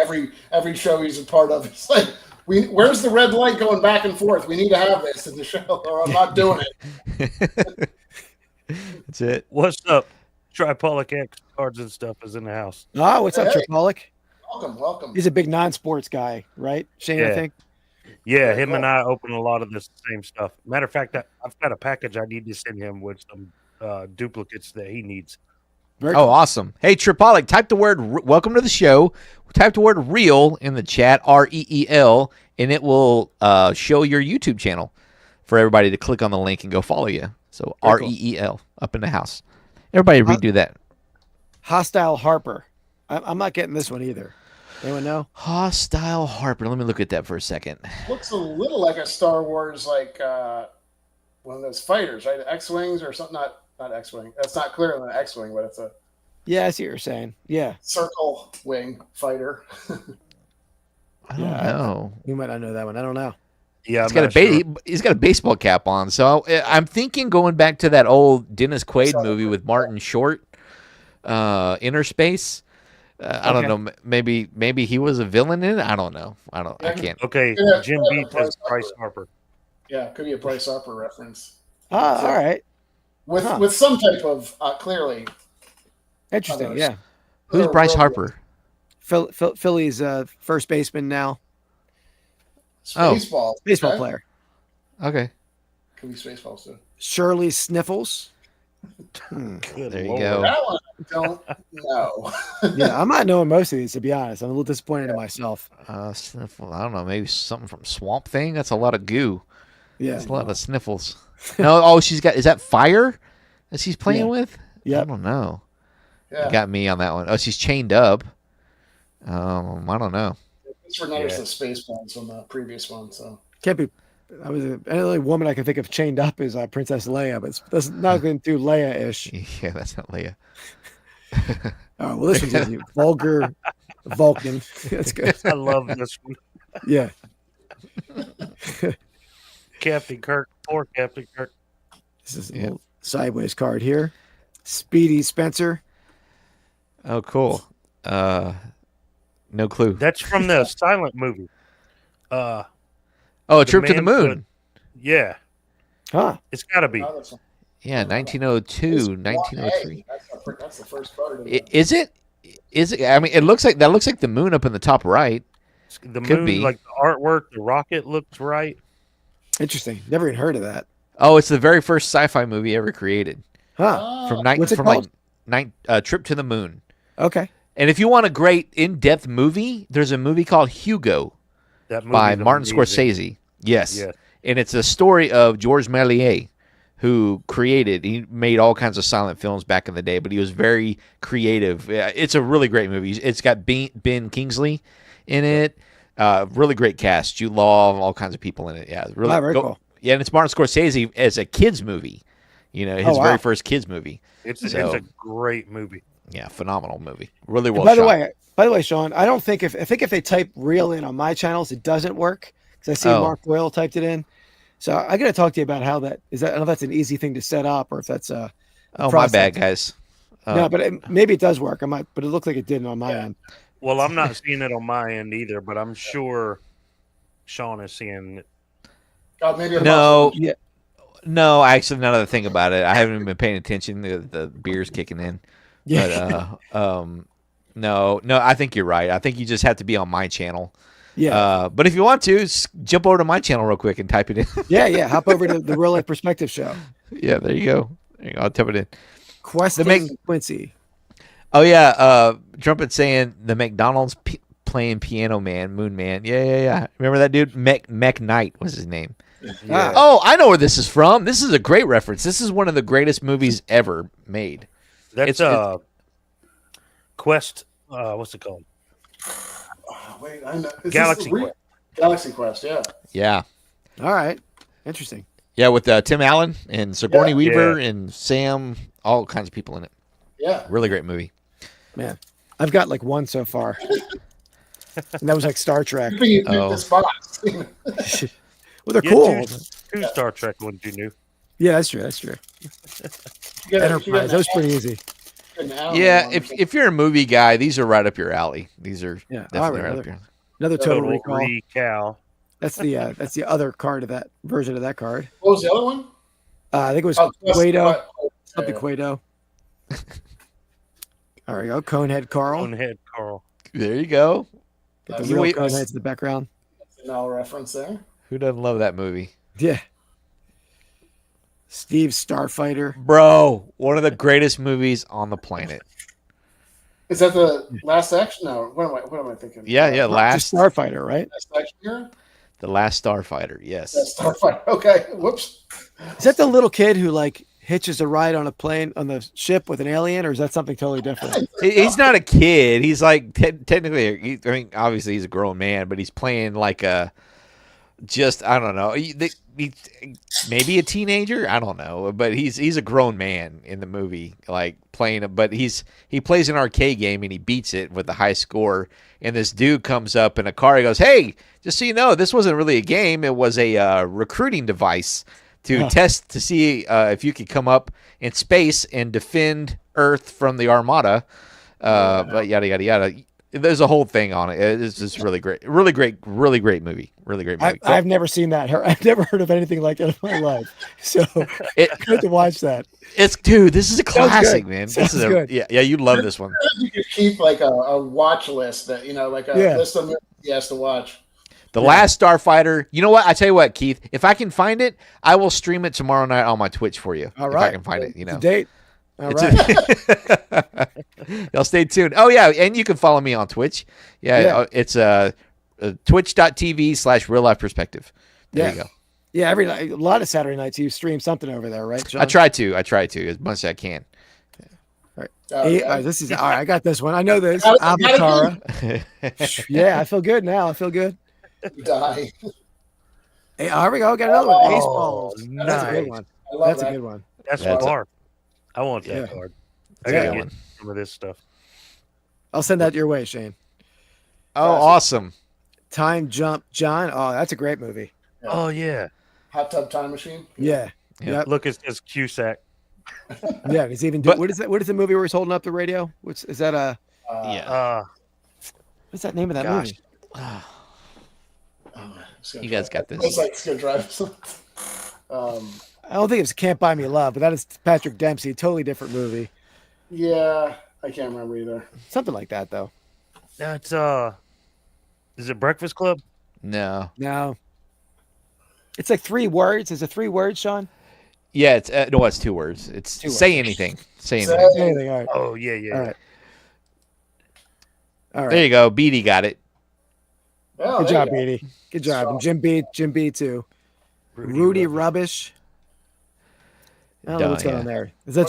Speaker 3: every show he's a part of. It's like, where's the red light going back and forth? We need to have this in the show, or I'm not doing it.
Speaker 4: That's it.
Speaker 5: What's up? Tripollic X cards and stuff is in the house.
Speaker 2: Oh, what's up,
Speaker 3: Hey.
Speaker 2: Tripollic?
Speaker 3: Welcome.
Speaker 2: He's a big non-sports guy, right? Shane, I
Speaker 5: Yeah.
Speaker 2: think.
Speaker 5: Yeah,
Speaker 3: Very
Speaker 5: him
Speaker 3: cool.
Speaker 5: and I open a lot of this same stuff. Matter of fact, I've got a package I need to send him with some duplicates that he needs.
Speaker 2: Very
Speaker 4: Oh,
Speaker 2: cool.
Speaker 4: awesome. Hey, Tripollic, type the word, welcome to the show. Type the word real in the chat, REEL, and it will show your YouTube channel for everybody to click on the link and go follow you. So
Speaker 2: Very cool.
Speaker 4: REEL, up in the house. Everybody redo that.
Speaker 2: Hostile Harper. I'm not getting this one either. Anyone know?
Speaker 4: Hostile Harper. Let me look at that for a second.
Speaker 3: Looks a little like a Star Wars, like one of those fighters, right? X-wings or something. Not X-wing. That's not clearly an X-wing, but it's a
Speaker 2: Yeah, I see what you're saying. Yeah.
Speaker 3: circle wing fighter.
Speaker 4: I don't
Speaker 2: Yeah,
Speaker 4: know.
Speaker 2: You might not know that one. I don't know.
Speaker 5: Yeah,
Speaker 4: He's got he's got a baseball cap on. So I'm thinking going back to that old Dennis Quaid movie with Martin Short, Inner Space. I don't know. Maybe he was a villain in it. I don't know. I can't.
Speaker 5: Okay,
Speaker 3: Yeah,
Speaker 5: Jim
Speaker 3: yeah,
Speaker 5: Beat has Bryce Harper.
Speaker 3: Yeah, could be a Bryce Harper reference
Speaker 2: Ah, all right.
Speaker 3: with
Speaker 2: Huh.
Speaker 3: with some type of clearly.
Speaker 2: Interesting.
Speaker 3: Others.
Speaker 2: Yeah.
Speaker 4: Who's Bryce Harper?
Speaker 2: Philly's first baseman now.
Speaker 4: Oh.
Speaker 3: Baseball.
Speaker 2: Baseball
Speaker 3: okay?
Speaker 2: player.
Speaker 4: Okay.
Speaker 3: Could be Spaceballs too.
Speaker 2: Shirley Sniffles.
Speaker 5: Good
Speaker 4: There you
Speaker 5: Lord.
Speaker 4: go.
Speaker 3: That one I don't know.
Speaker 2: Yeah, I'm not knowing most of these, to be honest. I'm a little disappointed in myself.
Speaker 4: Sniffle. I don't know. Maybe something from Swamp Thing. That's a lot of goo.
Speaker 2: Yeah.
Speaker 4: That's a lot of sniffles. No. Oh, she's got. Is that fire that she's playing
Speaker 2: Yeah.
Speaker 4: with?
Speaker 2: Yep.
Speaker 4: I don't know.
Speaker 3: Yeah.
Speaker 4: You got me on that one. Oh, she's chained up. I don't know.
Speaker 3: It's Renee some space ones on the previous one, so
Speaker 2: Can't be. The only woman I can think of chained up is Princess Leia, but that's not going to do Leia-ish.
Speaker 4: Yeah, that's not Leia.
Speaker 2: Oh, well, this one's easy. Vulgar Vulcan. That's good.
Speaker 5: I love this one.
Speaker 2: Yeah.
Speaker 5: Captain Kirk. Poor Captain Kirk.
Speaker 2: This is a little sideways card here. Speedy Spencer.
Speaker 4: Oh, cool. No clue.
Speaker 5: That's from the silent movie.
Speaker 4: Oh, A Trip to the Moon.
Speaker 5: Yeah.
Speaker 2: Huh.
Speaker 5: It's got to be.
Speaker 4: Yeah, 1902, 1903.
Speaker 3: That's the first part.
Speaker 4: Is it? Is it? I mean, it looks like the moon up in the top right.
Speaker 5: The
Speaker 4: Could
Speaker 5: moon,
Speaker 4: be.
Speaker 5: like the artwork, the rocket looks right.
Speaker 2: Interesting. Never even heard of that.
Speaker 4: Oh, it's the very first sci-fi movie ever created.
Speaker 2: Huh.
Speaker 4: From
Speaker 2: What's it called?
Speaker 4: Trip to the Moon.
Speaker 2: Okay.
Speaker 4: And if you want a great in-depth movie, there's a movie called Hugo
Speaker 5: That movie
Speaker 4: by Martin Scorsese. Yes.
Speaker 5: Yeah.
Speaker 4: And it's a story of Georges Méliès, who he made all kinds of silent films back in the day, but he was very creative. It's a really great movie. It's got Ben Kingsley in it. Really great cast. Jude Law, all kinds of people in it. Yeah, really
Speaker 2: very cool.
Speaker 4: Yeah, and it's Martin Scorsese as a kids movie. You know, his very first kids movie.
Speaker 5: It's a great movie.
Speaker 4: Yeah, phenomenal movie. Really well
Speaker 2: By
Speaker 4: shot.
Speaker 2: the way, Shaun, I don't think if they type real in on my channels, it doesn't work because I see Mark Doyle typed it in. So I got to talk to you about how that is. I don't know if that's an easy thing to set up or if that's a
Speaker 4: Oh,
Speaker 2: process.
Speaker 4: my bad, guys.
Speaker 2: No, but maybe it does work. But it looked like it didn't on my end.
Speaker 5: Well, I'm not seeing it on my end either, but I'm sure Shaun is seeing it.
Speaker 3: Maybe
Speaker 4: No,
Speaker 2: Yeah.
Speaker 4: no. Actually, another thing about it, I haven't even been paying attention. The beer's kicking in.
Speaker 2: Yeah.
Speaker 4: But no. I think you're right. I think you just have to be on my channel.
Speaker 2: Yeah.
Speaker 4: But if you want to, jump over to my channel real quick and type it in.
Speaker 2: Yeah. Hop over to the Real Life Perspective Show.
Speaker 4: Yeah, there you go. I'll type it in.
Speaker 2: Questing Quincy.
Speaker 4: Oh yeah, Trumpet saying the McDonald's playing Piano Man, Moon Man. Yeah. Remember that dude? Mech Knight was his name.
Speaker 2: Ah.
Speaker 4: Oh, I know where this is from. This is a great reference. This is one of the greatest movies ever made.
Speaker 5: That's Quest. What's it called?
Speaker 3: Wait, I know.
Speaker 5: Galaxy Quest.
Speaker 3: Galaxy Quest, yeah.
Speaker 4: Yeah.
Speaker 2: All right. Interesting.
Speaker 4: Yeah, with Tim Allen and Sigourney Weaver and Sam, all kinds of people in it.
Speaker 3: Yeah.
Speaker 4: Really great movie.
Speaker 2: Man, I've got like one so far. And that was like Star Trek.
Speaker 3: This box.
Speaker 2: Well, they're
Speaker 5: Yeah,
Speaker 2: cool.
Speaker 5: Two Star Trek ones you knew.
Speaker 2: Yeah, that's true. Enterprise. That was pretty easy.
Speaker 4: Yeah, if you're a movie guy, these are right up your alley. These are definitely right up your alley.
Speaker 2: Another Total Recall.
Speaker 5: Recall.
Speaker 2: That's the other card of that version of that card.
Speaker 3: What was the other one?
Speaker 2: I think it was Quato. Something Quato. There we go. Conehead Carl.
Speaker 5: Conehead Carl.
Speaker 4: There you go.
Speaker 2: Get the real Coneheads in the background.
Speaker 3: That's an L reference there.
Speaker 4: Who doesn't love that movie?
Speaker 2: Yeah. Steve Starfighter.
Speaker 4: Bro, one of the greatest movies on the planet.
Speaker 3: Is that the Last Action? No. What am I thinking?
Speaker 4: Yeah.
Speaker 2: Last Starfighter, right?
Speaker 3: Last Action Hero?
Speaker 4: The Last Starfighter, yes.
Speaker 3: Yeah, Starfighter. Okay. Whoops.
Speaker 2: Is that the little kid who like hitches a ride on a plane on the ship with an alien, or is that something totally different?
Speaker 4: He's not a kid. He's like technically. I mean, obviously he's a grown man, but he's playing like I don't know. Maybe a teenager. I don't know, but he's a grown man in the movie, like playing. But he plays an arcade game and he beats it with a high score. And this dude comes up in a car. He goes, "Hey, just so you know, this wasn't really a game. It was a recruiting device to test to see if you could come up in space and defend Earth from the Armada." But yada yada yada. There's a whole thing on it. It's just really great, really great movie. Really great movie.
Speaker 2: I've never seen that. I've never heard of anything like it in my life. So good to watch that.
Speaker 4: Dude, this is a classic, man.
Speaker 2: Sounds
Speaker 4: This is
Speaker 2: good.
Speaker 4: yeah, you love this one.
Speaker 3: You could keep like a watch list that like a list of movies he has to watch.
Speaker 4: The Last Starfighter. You know what? I tell you what, Keith. If I can find it, I will stream it tomorrow night on my Twitch for you.
Speaker 2: All right.
Speaker 4: If I can find it,
Speaker 2: It's a date. All
Speaker 4: right. Y'all stay tuned. Oh yeah, and you can follow me on Twitch. Yeah. It's twitch.tv/real life perspective. There you go.
Speaker 2: Yeah, every night, a lot of Saturday nights you stream something over there, right, Shaun?
Speaker 4: I try to as much as I can.
Speaker 3: Oh,
Speaker 2: All
Speaker 3: yeah.
Speaker 2: right, this is all right. I got this one. I know this.
Speaker 3: Got it again.
Speaker 2: Avatara. Yeah, I feel good now. I feel good.
Speaker 3: You die.
Speaker 2: Hey, here we go. Got another one.
Speaker 3: Oh,
Speaker 2: Ace balls. That's a
Speaker 5: nice.
Speaker 2: good one.
Speaker 3: I love
Speaker 2: That's
Speaker 3: that.
Speaker 2: a good one.
Speaker 5: That's
Speaker 4: That's
Speaker 5: a
Speaker 4: a-
Speaker 5: bar. I want that
Speaker 2: Yeah.
Speaker 5: card.
Speaker 4: That's
Speaker 5: I
Speaker 4: a
Speaker 5: gotta
Speaker 4: good
Speaker 5: get
Speaker 4: one.
Speaker 5: some of this stuff.
Speaker 2: I'll send that your way, Shane.
Speaker 4: Oh, awesome.
Speaker 2: Time Jump John. Oh, that's a great movie.
Speaker 3: Yeah.
Speaker 5: Oh yeah.
Speaker 3: Hot Tub Time Machine.
Speaker 2: Yeah.
Speaker 4: Yeah.
Speaker 2: Yep.
Speaker 5: Look, it's Cusack.
Speaker 2: Yeah. He's even.
Speaker 4: But-
Speaker 2: What is that? What is the movie where he's holding up the radio? What's is that?
Speaker 4: Yeah.
Speaker 2: What's that name of that
Speaker 5: Gosh.
Speaker 2: movie?
Speaker 4: You guys got this.
Speaker 3: It's like Skid Drive.
Speaker 2: I don't think it's Can't Buy Me Love, but that is Patrick Dempsey. Totally different movie.
Speaker 3: Yeah, I can't remember either.
Speaker 2: Something like that, though.
Speaker 5: That's is it Breakfast Club?
Speaker 4: No.
Speaker 2: No. It's like 3 words. Is it 3 words, Sean?
Speaker 4: Yeah, it's no, it's 2 words. It's
Speaker 2: 2
Speaker 4: say
Speaker 2: words.
Speaker 4: anything. Say
Speaker 3: Say-
Speaker 4: anything.
Speaker 2: Anything. All right.
Speaker 5: Oh yeah, yeah.
Speaker 2: All right. All
Speaker 4: There
Speaker 2: right.
Speaker 4: you go. Beatty got it.
Speaker 3: Oh,
Speaker 2: Good
Speaker 3: there
Speaker 2: job,
Speaker 3: you go.
Speaker 2: Beatty. Good job.
Speaker 3: Strong.
Speaker 2: And Jim B too. Rudy Rubbish. I don't know what's going on there. Is that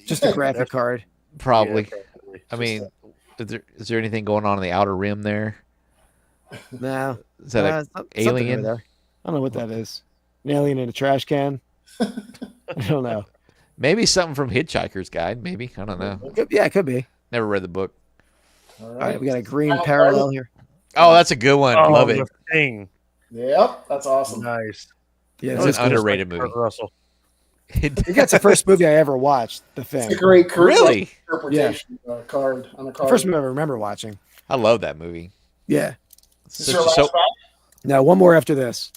Speaker 2: just a graphic card?
Speaker 4: Probably.
Speaker 5: Yeah, probably.
Speaker 4: I mean, is there anything going on in the outer rim there?
Speaker 2: No.
Speaker 4: Is that a
Speaker 2: something
Speaker 4: alien?
Speaker 2: over there. I don't know what that is. An alien in a trash can. I don't know.
Speaker 4: maybe something from Hitchhiker's Guide? Maybe, I don't know.
Speaker 2: Yeah, it could be.
Speaker 4: Never read the book.
Speaker 3: All
Speaker 2: All right,
Speaker 3: right.
Speaker 2: we got a green parallel here.
Speaker 4: Oh, that's a good one.
Speaker 5: Oh,
Speaker 4: Love it.
Speaker 5: The Thing.
Speaker 3: Yep, that's awesome.
Speaker 5: Nice.
Speaker 2: Yeah,
Speaker 4: That was
Speaker 2: this
Speaker 4: an underrated movie.
Speaker 5: Kurt Russell.
Speaker 2: I think that's the first movie I ever watched. The
Speaker 3: It's a
Speaker 2: Thing.
Speaker 3: great
Speaker 4: Really?
Speaker 3: interpretation card on a
Speaker 2: The
Speaker 3: card.
Speaker 2: first movie I remember watching.
Speaker 4: I love that movie.
Speaker 2: Yeah.
Speaker 3: Is
Speaker 4: Such
Speaker 3: your
Speaker 4: a
Speaker 3: last
Speaker 4: soap-
Speaker 3: pack?
Speaker 2: No, one more after this.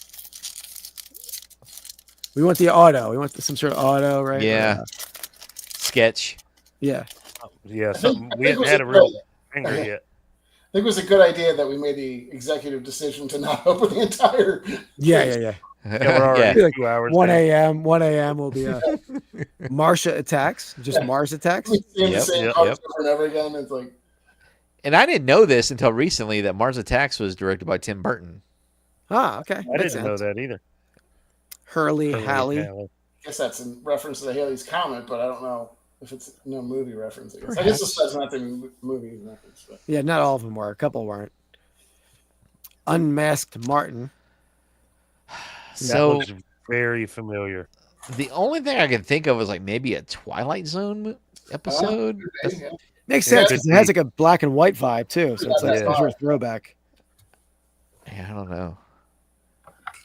Speaker 2: We want the auto. We want some sort of auto, right?
Speaker 4: Yeah. Sketch.
Speaker 2: Yeah.
Speaker 5: Yeah,
Speaker 3: think-
Speaker 5: something
Speaker 3: I
Speaker 5: we
Speaker 3: think
Speaker 5: hadn't
Speaker 3: it
Speaker 5: had a
Speaker 3: was
Speaker 5: real
Speaker 3: good.
Speaker 5: finger yet.
Speaker 3: I think it was a good idea that we made the executive decision to not open the entire.
Speaker 2: Yeah.
Speaker 5: Yeah, we're
Speaker 4: Yeah.
Speaker 5: already
Speaker 2: Like
Speaker 5: 2 hours.
Speaker 2: 1
Speaker 5: in.
Speaker 2: a.m. 1 a.m. will be Marsha attacks. Just Mars attacks.
Speaker 3: We see the
Speaker 4: Yep,
Speaker 3: same
Speaker 4: yep,
Speaker 3: cards
Speaker 4: yep.
Speaker 3: over and over again. It's like,
Speaker 4: And I didn't know this until recently that Mars Attacks was directed by Tim Burton.
Speaker 2: Ah, okay.
Speaker 5: I
Speaker 2: Makes
Speaker 5: didn't know
Speaker 2: sense.
Speaker 5: that either.
Speaker 2: Hurley,
Speaker 5: Holy
Speaker 2: Halley.
Speaker 5: cow.
Speaker 3: I guess that's in reference to the Haley's comic, but I don't know if it's no movie reference. I guess this says nothing movie reference. But.
Speaker 2: Yeah, not all of them were. A couple weren't. Unmasked Martin.
Speaker 5: That
Speaker 4: So
Speaker 5: looks very familiar.
Speaker 4: the only thing I can think of is like maybe a Twilight Zone episode. That's-
Speaker 3: Yeah.
Speaker 2: Makes
Speaker 3: Yeah,
Speaker 2: sense because it has like a black and white vibe too. So it's like
Speaker 3: Yeah.
Speaker 2: some sort of throwback.
Speaker 4: yeah, I don't know.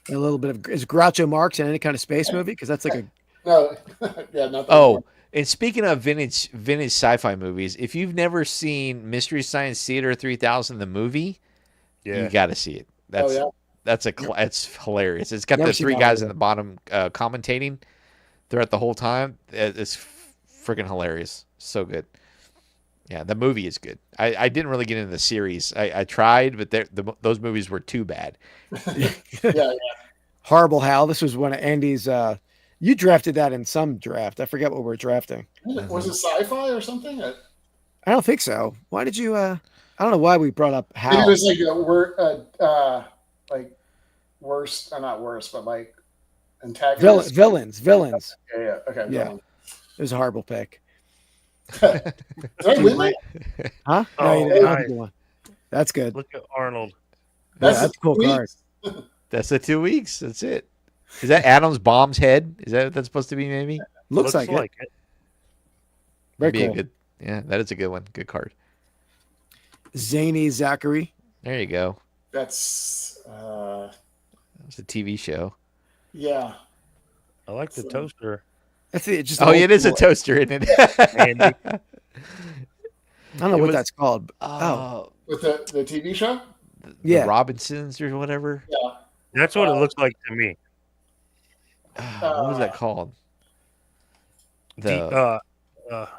Speaker 2: A little bit of is Groucho Marx in any kind of space movie? Because that's like a
Speaker 3: No, yeah, not that
Speaker 4: Oh,
Speaker 3: one.
Speaker 4: and speaking of vintage sci-fi movies, if you've never seen Mystery Science Theater 3000 the movie,
Speaker 5: Yeah.
Speaker 4: you got to see it. That's
Speaker 3: yeah?
Speaker 4: it's hilarious. It's got
Speaker 2: Never
Speaker 4: the
Speaker 2: seen
Speaker 4: 3
Speaker 2: that
Speaker 4: guys
Speaker 2: one.
Speaker 4: in the bottom commentating throughout the whole time. It's freaking hilarious. So good. Yeah, the movie is good. I didn't really get into the series. I tried, but those movies were too bad.
Speaker 3: Yeah,
Speaker 2: Horrible Hal. This was one of Andy's. You drafted that in some draft. I forget what we're drafting.
Speaker 3: yeah. Was it sci-fi or something?
Speaker 2: I don't think so. Why did you? I don't know why we brought up
Speaker 3: I think
Speaker 2: Hal.
Speaker 3: it was like worst, not worst, but like antagonist.
Speaker 2: Villains.
Speaker 3: Yeah. Okay.
Speaker 2: Yeah.
Speaker 3: villain.
Speaker 2: It was a horrible pick.
Speaker 3: Did I win that?
Speaker 2: Huh?
Speaker 5: Oh,
Speaker 2: No, you didn't.
Speaker 5: nice.
Speaker 2: One. That's good.
Speaker 5: Look at Arnold.
Speaker 2: Yeah,
Speaker 3: That's
Speaker 2: that's a cool
Speaker 3: the
Speaker 2: card.
Speaker 4: That's the 2 weeks. That's it. Is that Adam's bomb's head? Is that what that's supposed to be? Maybe.
Speaker 2: Looks like it.
Speaker 5: it.
Speaker 2: Very
Speaker 4: Be a
Speaker 2: cool.
Speaker 4: good. Yeah, that is a good one. Good card.
Speaker 2: Zany Zachary.
Speaker 4: There you go.
Speaker 3: That's
Speaker 4: It's a TV show.
Speaker 3: yeah.
Speaker 5: I like the toaster.
Speaker 2: That's it. Just
Speaker 4: Oh,
Speaker 2: old
Speaker 4: yeah, it is a
Speaker 2: school.
Speaker 4: toaster, isn't it?
Speaker 5: Andy.
Speaker 2: I don't know
Speaker 4: it
Speaker 2: what
Speaker 4: was-
Speaker 2: that's called. Oh,
Speaker 4: Oh,
Speaker 3: With the TV show.
Speaker 2: yeah.
Speaker 4: the Robinsons or whatever.
Speaker 3: Yeah.
Speaker 5: That's what it looks like to me.
Speaker 4: What was that called? The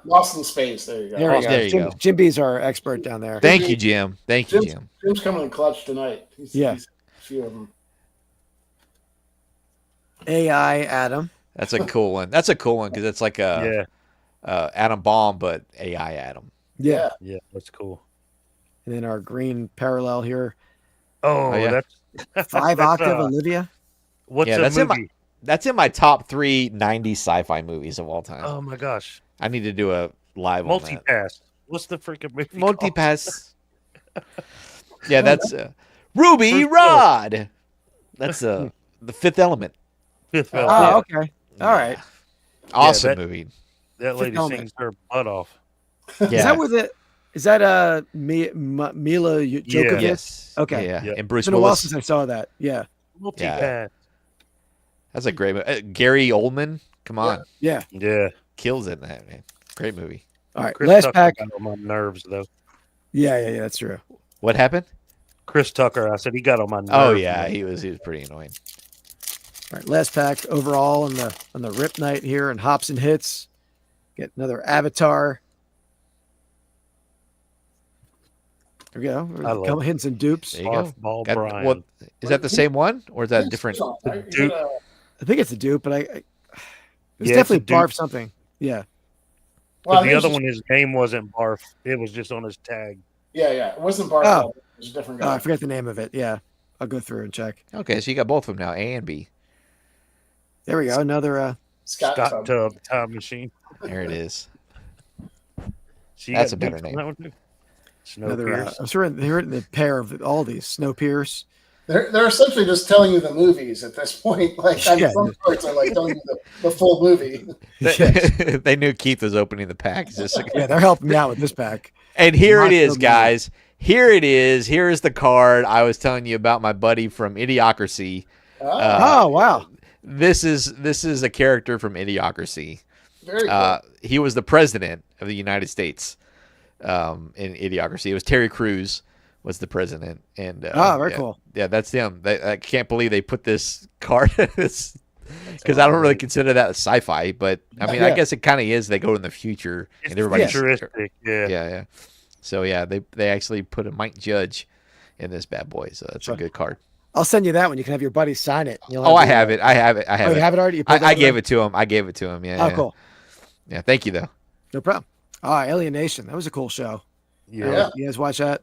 Speaker 3: Lost in Space. There you go.
Speaker 2: There we
Speaker 4: Oh,
Speaker 2: go.
Speaker 4: there you
Speaker 2: Jim,
Speaker 4: go.
Speaker 2: Jim B's our expert down there.
Speaker 4: Thank you, Jim. Thank you,
Speaker 3: Jim's,
Speaker 4: Jim.
Speaker 3: Jim's coming in clutch tonight.
Speaker 2: Yeah.
Speaker 3: He's a few of them.
Speaker 2: AI Adam.
Speaker 4: That's a cool one. That's a cool one because it's like a Atom Bomb, but AI Atom.
Speaker 2: Yeah.
Speaker 5: Yeah, that's cool.
Speaker 2: And then our green parallel here.
Speaker 5: Oh,
Speaker 4: yeah.
Speaker 5: that's
Speaker 2: 5
Speaker 5: that's,
Speaker 2: octave Olivia.
Speaker 5: What's
Speaker 4: Yeah,
Speaker 5: a
Speaker 4: that's in
Speaker 5: movie?
Speaker 4: That's in my top 3 90s sci-fi movies of all time.
Speaker 5: Oh my gosh.
Speaker 4: I need to do a live on that.
Speaker 5: Multipass. What's the freaking movie called?
Speaker 4: Multipass. Yeah, that's Ruby
Speaker 5: First
Speaker 4: Rod. That's the Fifth Element.
Speaker 5: Fifth
Speaker 2: Oh,
Speaker 5: Element.
Speaker 2: okay. All right.
Speaker 4: Awesome
Speaker 5: that-
Speaker 4: movie.
Speaker 5: That lady
Speaker 2: Element.
Speaker 5: sings her butt off.
Speaker 2: Is
Speaker 4: Yeah.
Speaker 2: that with it? Is that Mila Djokovic?
Speaker 4: Yes.
Speaker 2: Okay.
Speaker 4: Yeah.
Speaker 5: Yeah.
Speaker 4: And Bruce
Speaker 2: It's been a while
Speaker 4: Willis.
Speaker 2: since I saw that. Yeah.
Speaker 5: Multipass.
Speaker 4: That's a great movie. Gary Oldman. Come on.
Speaker 2: Yeah.
Speaker 5: Yeah.
Speaker 4: Kills it in that, man. Great movie.
Speaker 2: All right.
Speaker 5: Chris
Speaker 2: Last
Speaker 5: Tucker
Speaker 2: pack.
Speaker 5: got on my nerves, though.
Speaker 2: Yeah. That's true.
Speaker 4: What happened?
Speaker 5: Chris Tucker, I said he got on my nerves.
Speaker 4: Oh yeah,
Speaker 5: man.
Speaker 4: he was pretty annoying.
Speaker 2: All right. Last pack overall on the rip night here and hops and hits. Get another Avatar. There we go.
Speaker 5: I love
Speaker 2: Couple hints and dupes.
Speaker 4: There you go.
Speaker 5: Ball
Speaker 4: Got-
Speaker 5: Brian.
Speaker 4: what- is that the same one or is that a different?
Speaker 3: Right?
Speaker 5: Dude.
Speaker 2: I think it's a dupe, but it's
Speaker 5: Yeah,
Speaker 2: definitely
Speaker 5: it's a dupe.
Speaker 2: barf something. Yeah.
Speaker 5: But the other one, his name wasn't Barf. It was just on his tag.
Speaker 3: Yeah. It wasn't Bart.
Speaker 2: Oh.
Speaker 3: It was a different
Speaker 2: Oh,
Speaker 3: guy.
Speaker 2: I forget the name of it. Yeah. I'll go through and check.
Speaker 4: Okay, so you got both of them now, A and B.
Speaker 2: There we go. Another
Speaker 3: Scott
Speaker 5: Scott
Speaker 3: Tubb.
Speaker 5: Tubb Time Machine.
Speaker 4: There it is.
Speaker 5: So you
Speaker 4: That's
Speaker 5: got
Speaker 4: a better
Speaker 5: dupes on
Speaker 4: name.
Speaker 5: that one too?
Speaker 2: another
Speaker 5: Snowpiercer.
Speaker 2: I'm sure they're in the pair of all these Snow Pierce.
Speaker 3: They're essentially just telling you the movies at this point. Like
Speaker 2: Yeah.
Speaker 3: some parts are like telling you the full movie.
Speaker 4: They knew Keith was opening the pack. It's just-
Speaker 2: Yeah, they're helping me out with this pack.
Speaker 4: And here
Speaker 2: Not
Speaker 4: it is,
Speaker 2: so
Speaker 4: guys. Here it is. Here is the card I was telling you about my buddy from Idiocracy.
Speaker 2: Oh wow.
Speaker 4: This is a character from Idiocracy.
Speaker 3: Very cool.
Speaker 4: He was the president of the United States in Idiocracy. It was Terry Crews was the president, and
Speaker 2: Very cool.
Speaker 4: Yeah, that's him. I can't believe they put this card because I don't really consider that sci-fi, but I mean, I
Speaker 2: Yeah.
Speaker 4: guess it kind of is. They go in the future,
Speaker 5: It's
Speaker 4: and everybody's
Speaker 5: futuristic. Yeah.
Speaker 4: yeah. So yeah, they actually put a Mike Judge in this bad boy, so that's a good card.
Speaker 2: I'll send you that one. You can have your buddy sign it. You'll
Speaker 4: Oh, I
Speaker 2: the-
Speaker 4: have it. I have it.
Speaker 2: Oh, you have it already? You put
Speaker 4: I
Speaker 2: that
Speaker 4: gave
Speaker 2: on?
Speaker 4: it to him. I gave it to him. Yeah.
Speaker 2: Oh,
Speaker 4: yeah.
Speaker 2: cool.
Speaker 4: Yeah. Thank you though.
Speaker 2: No problem. Oh, Alien Nation. That was a cool show.
Speaker 5: Yeah.
Speaker 2: You guys watch that?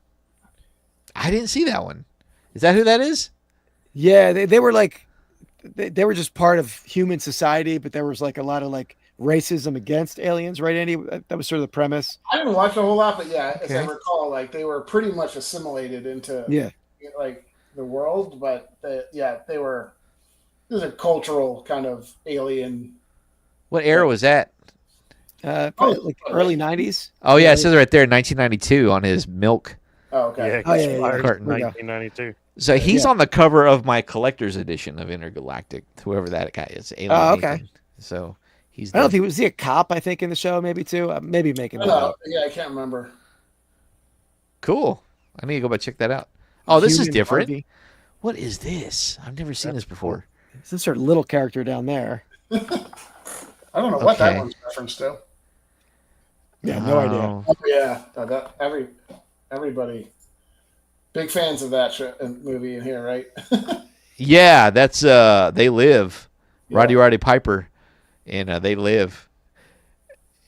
Speaker 4: I didn't see that one. Is that who that is?
Speaker 2: Yeah, they were like they were just part of human society, but there was like a lot of like racism against aliens, right, Andy? That was sort of the premise.
Speaker 3: I didn't watch a whole lot, but yeah, as I
Speaker 4: Okay.
Speaker 3: recall, like they were pretty much assimilated into
Speaker 2: Yeah.
Speaker 3: like the world, but they were. It was a cultural kind of alien.
Speaker 4: What era was that?
Speaker 2: Probably like early 90s.
Speaker 4: Oh yeah, it says right there, 1992 on his milk.
Speaker 3: Oh, okay.
Speaker 5: Yeah.
Speaker 2: Oh, yeah, yeah,
Speaker 5: Expired
Speaker 4: Carton.
Speaker 2: There you go.
Speaker 5: 1992.
Speaker 4: So he's
Speaker 2: Yeah.
Speaker 4: on the cover of my collector's edition of Intergalactic, whoever that guy is. Alien
Speaker 2: Oh, okay.
Speaker 4: Nathan. So he's.
Speaker 2: I don't know if
Speaker 4: the-
Speaker 2: was he a cop, I think, in the show, maybe too. Maybe making that up.
Speaker 3: Yeah, I can't remember.
Speaker 4: Cool. I need to go back check that out. Oh, this is
Speaker 2: Human
Speaker 4: different.
Speaker 2: Harvey.
Speaker 4: What is this? I've never seen this before.
Speaker 2: Some sort of little character down there.
Speaker 3: I don't know what
Speaker 4: Okay.
Speaker 3: that one's referenced to.
Speaker 2: Yeah, no idea.
Speaker 4: Oh.
Speaker 3: Oh, yeah, everybody big fans of that movie in here, right?
Speaker 4: Yeah, that's They Live.
Speaker 3: Yeah.
Speaker 4: Roddy Piper, and They Live.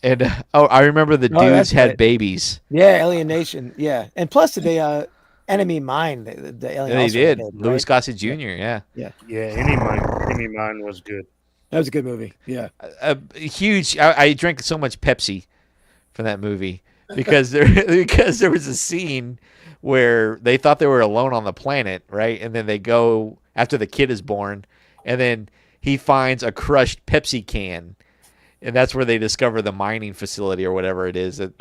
Speaker 4: And I remember the
Speaker 2: Oh,
Speaker 4: dudes
Speaker 2: that's
Speaker 4: had
Speaker 2: right.
Speaker 4: babies.
Speaker 2: Yeah, Alien Nation. Yeah, and plus the Enemy Mine. The alien.
Speaker 4: Yeah, they
Speaker 2: also
Speaker 4: did.
Speaker 2: right?
Speaker 4: Louis Gossett Jr. Yeah,
Speaker 5: Yeah. Any mine was good.
Speaker 2: That was a good movie. Yeah.
Speaker 4: a huge. I drank so much Pepsi from that movie because there was a scene where they thought they were alone on the planet, right? And then they go after the kid is born, and then he finds a crushed Pepsi can, and that's where they discover the mining facility or whatever it is that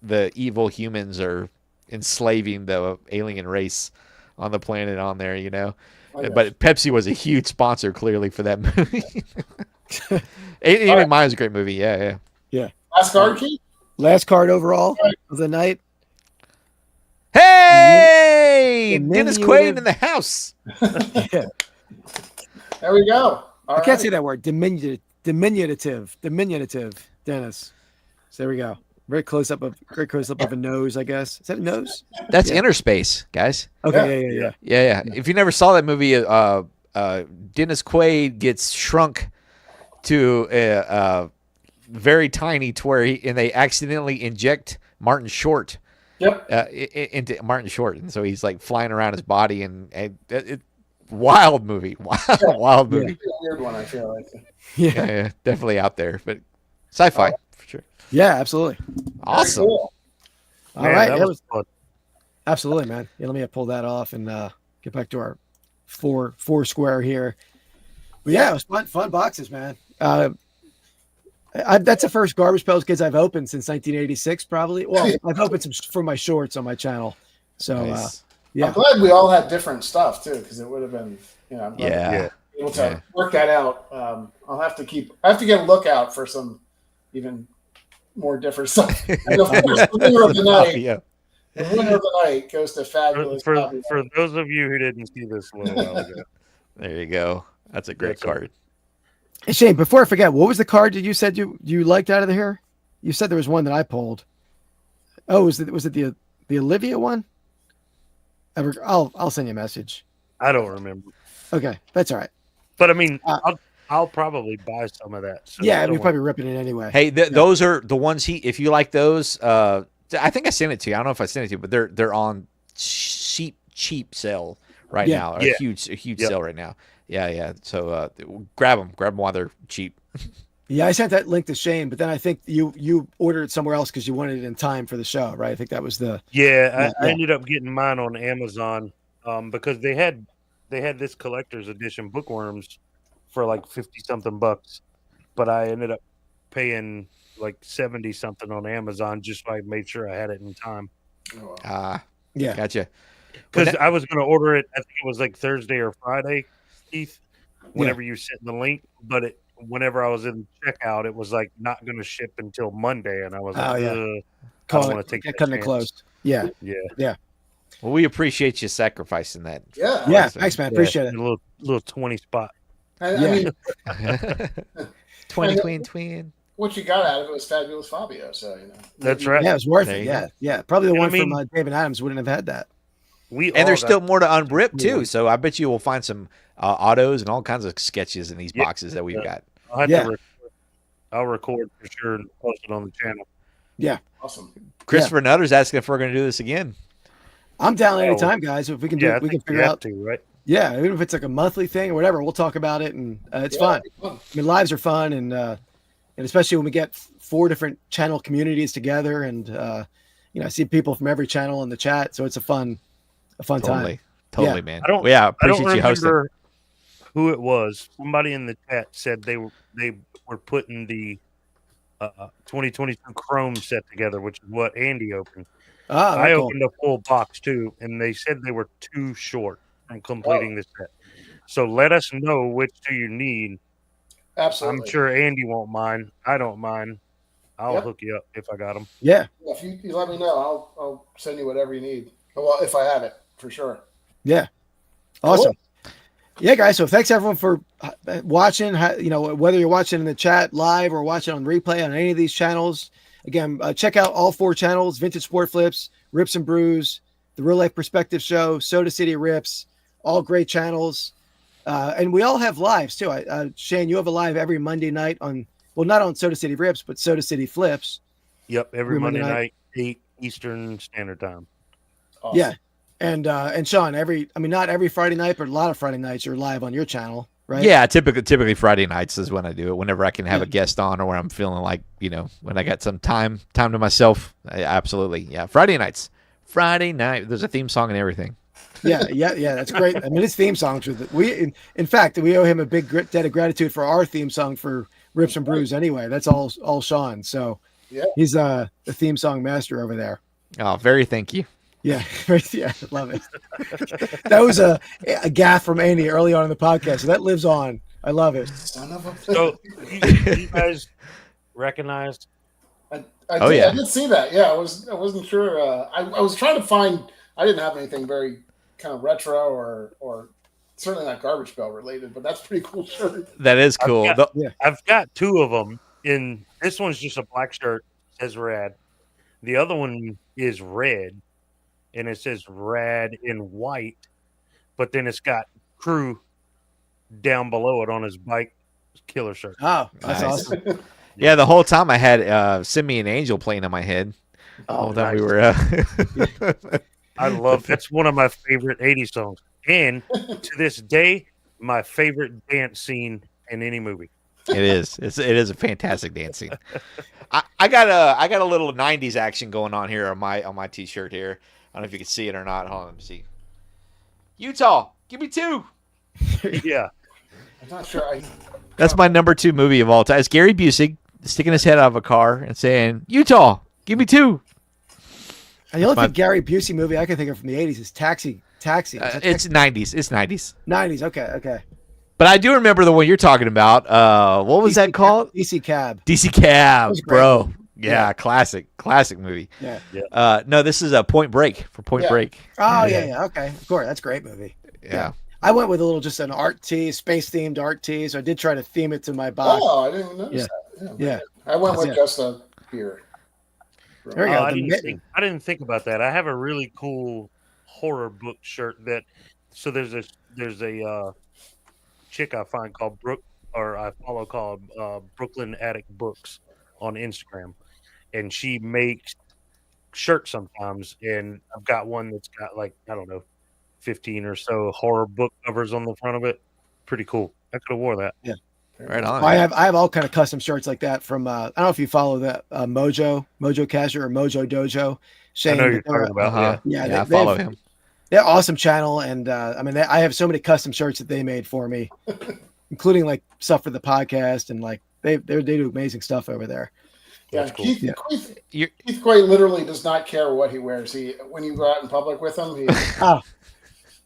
Speaker 4: the evil humans are enslaving the alien race on the planet on there, you know.
Speaker 3: Oh, yeah.
Speaker 4: But Pepsi was a huge sponsor, clearly, for that movie. Alien Mine was a great movie. Yeah.
Speaker 3: Last card key.
Speaker 2: Last card overall of the night.
Speaker 4: Hey,
Speaker 2: Diminutive-
Speaker 4: Dennis Quaid in the house.
Speaker 2: Yeah.
Speaker 3: There we go. All
Speaker 2: I can't
Speaker 3: right.
Speaker 2: say that word. Diminutive. Dennis. So there we go. Very close up of a nose, I guess. Is that a nose?
Speaker 4: That's
Speaker 2: Yeah.
Speaker 4: Inner Space, guys.
Speaker 2: Okay. Yeah.
Speaker 4: Yeah. If you never saw that movie, Dennis Quaid gets shrunk to very tiny to where and they accidentally inject Martin Short
Speaker 3: Yep.
Speaker 4: into Martin Short, and so he's like flying around his body and wild movie, wild movie.
Speaker 3: It's a weird one. I feel like.
Speaker 2: Yeah.
Speaker 4: Yeah, definitely out there, but sci-fi, for sure.
Speaker 2: Yeah, absolutely.
Speaker 4: Awesome.
Speaker 3: Cool.
Speaker 2: All
Speaker 5: Man,
Speaker 2: right,
Speaker 5: that
Speaker 2: that
Speaker 5: was fun.
Speaker 2: absolutely, man. Yeah, let me pull that off and get back to our four square here. But yeah, it was fun boxes, man. That's the first Garbage Pail Kids I've opened since 1986, probably. Well, I've opened some for my shorts on my channel. So
Speaker 4: Nice.
Speaker 2: yeah,
Speaker 3: I'm glad we all had different stuff too, because it would have been, I'm glad
Speaker 4: Yeah.
Speaker 3: we were able to work that out. I have to get a lookout for some even more different stuff. And of course, the winner of the night,
Speaker 4: Yeah.
Speaker 3: the winner of the night goes to Fabulous.
Speaker 5: For
Speaker 3: Bobby.
Speaker 5: those of you who didn't see this a little while ago,
Speaker 4: There you go. That's a great
Speaker 5: That's a-
Speaker 4: card.
Speaker 2: Hey, Shane, before I forget, what was the card that you said you liked out of here? You said there was one that I pulled. Oh, was it the Olivia one? I'll send you a message.
Speaker 5: I don't remember.
Speaker 2: Okay, that's all right.
Speaker 5: But I mean, I'll probably buy some of that. So
Speaker 2: Yeah,
Speaker 5: don't
Speaker 2: we're
Speaker 5: worry.
Speaker 2: probably ripping it anyway.
Speaker 4: Hey, those are the ones if you like those, I think I sent it to you. I don't know if I sent it to you, but they're on cheap sale right
Speaker 2: Yeah.
Speaker 4: now.
Speaker 5: Yeah.
Speaker 4: A huge sale right now. Yeah. So grab them while they're cheap.
Speaker 2: Yeah, I sent that link to Shane, but then I think you ordered it somewhere else because you wanted it in time for the show, right? I think that was the
Speaker 5: Yeah, I
Speaker 2: Yeah.
Speaker 5: ended up getting mine on Amazon because they had this collector's edition Bookworms for like 50 something bucks, but I ended up paying like 70 something on Amazon just so I made sure I had it in time.
Speaker 3: Oh, wow.
Speaker 2: yeah.
Speaker 4: Gotcha.
Speaker 5: Because I was going to order it, I think it was like Thursday or Friday, Keith, whenever you sent the link. But whenever I was in checkout, it was like not going to ship until Monday, and I was like,
Speaker 2: Oh, yeah.
Speaker 5: I don't
Speaker 2: Calling
Speaker 5: want to take that
Speaker 2: cutting it
Speaker 5: chance.
Speaker 2: close. Yeah,
Speaker 5: Yeah,
Speaker 4: Well, we appreciate you sacrificing that.
Speaker 3: Yeah.
Speaker 2: yeah.
Speaker 4: Awesome.
Speaker 2: Thanks, man. Appreciate it.
Speaker 5: A little 20 spot.
Speaker 3: I
Speaker 2: Yeah.
Speaker 3: mean,
Speaker 4: 20 twin.
Speaker 3: what you got out of it was Fabulous Fabio. So
Speaker 5: That's right.
Speaker 2: Yeah, it was worth
Speaker 4: There
Speaker 2: it.
Speaker 4: you
Speaker 2: Yeah, yeah. Probably the
Speaker 5: And I
Speaker 2: one
Speaker 5: mean-
Speaker 2: from David Adams wouldn't have had that.
Speaker 5: We
Speaker 4: And
Speaker 5: all
Speaker 4: there's
Speaker 5: got-
Speaker 4: still more to unrip
Speaker 2: Yeah.
Speaker 4: too. So I bet you will find some autos and all kinds of sketches in these
Speaker 5: Yeah.
Speaker 4: boxes that we've
Speaker 5: Yeah.
Speaker 4: got.
Speaker 5: I'll have
Speaker 2: Yeah.
Speaker 5: to I'll record for sure and post it on the channel.
Speaker 3: awesome.
Speaker 4: Christopher Nutter's asking if we're going to do this again.
Speaker 2: I'm down
Speaker 5: Oh,
Speaker 2: anytime, guys. If we can do,
Speaker 5: Yeah, I
Speaker 2: we can
Speaker 5: think
Speaker 2: figure
Speaker 5: you have
Speaker 2: out.
Speaker 5: to, right?
Speaker 2: Yeah, even if it's like a monthly thing or whatever, we'll talk about it, and it's
Speaker 3: Yeah,
Speaker 2: fun.
Speaker 3: it'd be fun.
Speaker 2: I mean, lives are fun, and especially when we get 4 different channel communities together, and I see people from every channel in the chat, so it's a fun time.
Speaker 4: Totally, man.
Speaker 5: I don't-
Speaker 4: Yeah,
Speaker 5: I
Speaker 4: appreciate
Speaker 5: don't
Speaker 4: you hosting.
Speaker 5: remember who it was. Somebody in the chat said they were putting the 2022 Chrome set together, which is what Andy opened.
Speaker 2: Ah,
Speaker 5: I
Speaker 2: very cool.
Speaker 5: opened a full box too, and they said they were too short from completing the set. So let us know which two you need.
Speaker 3: Absolutely.
Speaker 5: I'm sure Andy won't mind. I don't mind. I'll
Speaker 3: Yep.
Speaker 5: hook you up if I got them.
Speaker 2: Yeah,
Speaker 3: Yeah, if you let me know, I'll send you whatever you need. Well, if I have it, for sure.
Speaker 2: yeah, awesome. Yeah, guys. So thanks everyone for watching. Whether you're watching in the chat live or watching on replay on any of these channels. Again, check out all 4 channels: Vintage Sport Flips, Rips and Brews, the Real Life Perspective Show, Soda City Rips. All great channels, and we all have lives too. Shane, you have a live every Monday night not on Soda City Rips, but Soda City Flips.
Speaker 5: Yep, every Monday
Speaker 2: Monday
Speaker 5: night, 8 Eastern Standard Time.
Speaker 3: Awesome.
Speaker 2: Yeah, and Shaun, not every Friday night, but a lot of Friday nights you're live on your channel, right?
Speaker 4: Yeah, typically Friday nights is when I do it. Whenever I can have
Speaker 2: Yeah.
Speaker 4: a guest on, or when I'm feeling like when I got some time to myself. Absolutely, yeah. Friday nights. Friday night. There's a theme song and everything.
Speaker 2: Yeah. That's great. I mean, his theme songs in fact, we owe him a big debt of gratitude for our theme song for Rips and Brews. Anyway, that's all Shaun. So
Speaker 3: Yeah.
Speaker 2: he's the theme song master over there.
Speaker 4: Oh, very thank you.
Speaker 2: Yeah, yeah, love it. That was a gaffe from Andy early on in the podcast, so that lives on. I love it.
Speaker 3: Son of a.
Speaker 5: So, you guys recognize?
Speaker 3: I
Speaker 4: Oh,
Speaker 3: did,
Speaker 4: yeah.
Speaker 3: I did see that. Yeah, I wasn't sure. I was trying to find. I didn't have anything very kind of retro or certainly not Garbage Pail related, but that's pretty cool shirt.
Speaker 4: That is cool.
Speaker 5: I've got-
Speaker 4: The-
Speaker 5: I've got 2 of them. In this one's just a black shirt, says rad. The other one is red, and it says rad in white, but then it's got crew down below it on his bike killer shirt.
Speaker 2: Oh, that's
Speaker 4: Nice.
Speaker 2: awesome.
Speaker 4: yeah, the whole time I had "Send Me an Angel" playing in my head. The whole time we were.
Speaker 5: I love that's one of my favorite 80s songs. And to this day, my favorite dance scene in any movie.
Speaker 4: It is. It is a fantastic dance scene. I got a little '90s action going on here on my T-shirt here. I don't know if you can see it or not. Hold on, let me see. Utah, give me 2.
Speaker 5: Yeah.
Speaker 3: I'm not sure.
Speaker 4: That's my number 2 movie of all time. It's Gary Busey sticking his head out of a car and saying, "Utah, give me 2."
Speaker 2: And the only thing Gary Busey movie I can think of from the 80s is Taxi.
Speaker 4: It's 90s. It's 90s.
Speaker 2: 90s. Okay.
Speaker 4: But I do remember the one you're talking about. What was that called?
Speaker 2: DC Cab.
Speaker 4: DC Cab,
Speaker 2: was great.
Speaker 4: bro. Yeah, classic movie.
Speaker 2: Yeah.
Speaker 4: No, this is a Point Break for Point Break.
Speaker 2: Oh yeah. Okay. Of course, that's a great movie.
Speaker 4: Yeah.
Speaker 2: I went with just an art tee, space themed art tee. So I did try to theme it to my box.
Speaker 3: Oh, I didn't notice that.
Speaker 2: Yeah.
Speaker 3: I went with just a beer.
Speaker 2: There you go.
Speaker 5: I didn't think about that. I have a really cool horror book shirt that. So there's a chick I find called I follow called Brooklyn Attic Books on Instagram, and she makes shirts sometimes. And I've got one that's got like, I don't know, 15 or so horror book covers on the front of it. Pretty cool. I could have wore that.
Speaker 2: Yeah.
Speaker 4: Right on.
Speaker 2: I have all kind of custom shirts like that from I don't know if you follow that Mojo Casher or Mojo Dojo. Shane,
Speaker 5: I know you're talking about.
Speaker 2: Yeah,
Speaker 4: I follow him.
Speaker 2: They're awesome channel, and I have so many custom shirts that they made for me, including like stuff for the podcast, and like they do amazing stuff over there.
Speaker 3: Yeah,
Speaker 5: That's cool.
Speaker 3: Keith quite literally does not care what he wears. When you go out in public with him,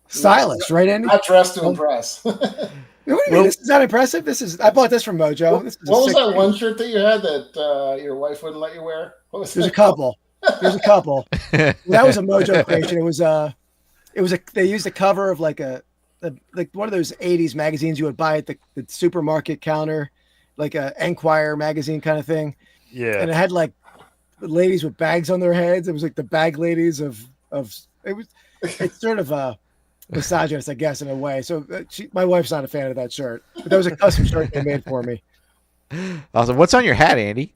Speaker 2: Stylish, right, Andy?
Speaker 3: Not dressed to impress.
Speaker 2: What do you mean? This is not impressive. I bought this from Mojo.
Speaker 3: What was that one shirt that you had that your wife wouldn't let you wear?
Speaker 2: There's a couple. There's a couple. That was a Mojo creation. They used a cover of like one of those 80s magazines you would buy at the supermarket counter, like a Enquirer magazine kind of thing.
Speaker 5: Yeah.
Speaker 2: And it had like ladies with bags on their heads. It was like the bag ladies it's sort of a misogynist, I guess, in a way. So my wife's not a fan of that shirt, but that was a custom shirt they made for me.
Speaker 4: Awesome. What's on your hat, Andy?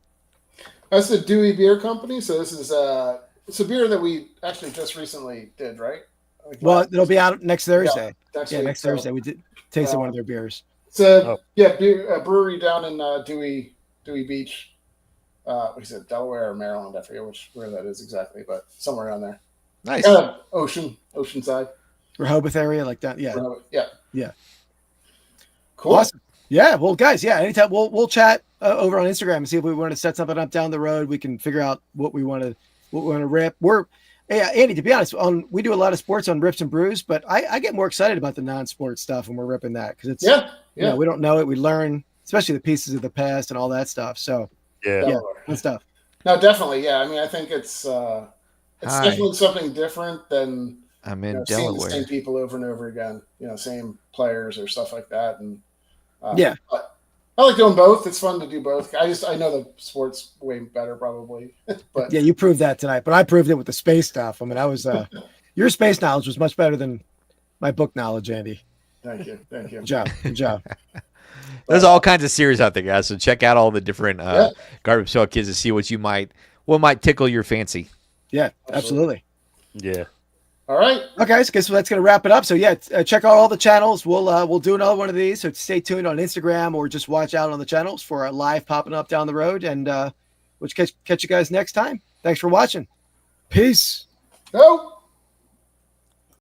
Speaker 3: That's the Dewey Beer Company. So this is it's a beer that we actually just recently did, right?
Speaker 2: Well, it'll be out next Thursday.
Speaker 3: Next
Speaker 2: Thursday. We did tasted one of their beers.
Speaker 3: It's a brewery down in Dewey Beach. What is it, Delaware or Maryland? I forget where that is exactly, but somewhere around there.
Speaker 4: Nice.
Speaker 3: Oceanside.
Speaker 2: Rehoboth area, like that. Yeah.
Speaker 3: Yeah. Cool.
Speaker 2: Awesome. Yeah. Well, guys, anytime we'll chat over on Instagram and see if we want to set something up down the road. We can figure out what we want to rip. Andy, to be honest, we do a lot of sports on Rips and Brews, but I get more excited about the non-sport stuff when we're ripping that because it's we don't know it. We learn, especially the pieces of the past and all that stuff. So good stuff.
Speaker 3: No, definitely. Yeah. I mean, I think it's definitely something different than
Speaker 4: I'm in
Speaker 3: seeing
Speaker 4: Delaware.
Speaker 3: the same people over and over again. Same players or stuff like that. And but I like doing both. It's fun to do both. I know the sport's way better probably. But
Speaker 2: yeah, you proved that tonight. But I proved it with the space stuff. I mean, I was your space knowledge was much better than my book knowledge, Andy.
Speaker 3: Thank you.
Speaker 2: Good job.
Speaker 4: There's all kinds of series out there, guys. So check out all the different Garbage Pail Kids to see what might tickle your fancy.
Speaker 2: Yeah, absolutely.
Speaker 5: Yeah.
Speaker 3: All right.
Speaker 2: Okay, so that's going to wrap it up. So check out all the channels. We'll do another one of these. So stay tuned on Instagram or just watch out on the channels for a live popping up down the road. And we'll catch you guys next time. Thanks for watching. Peace.
Speaker 3: Go.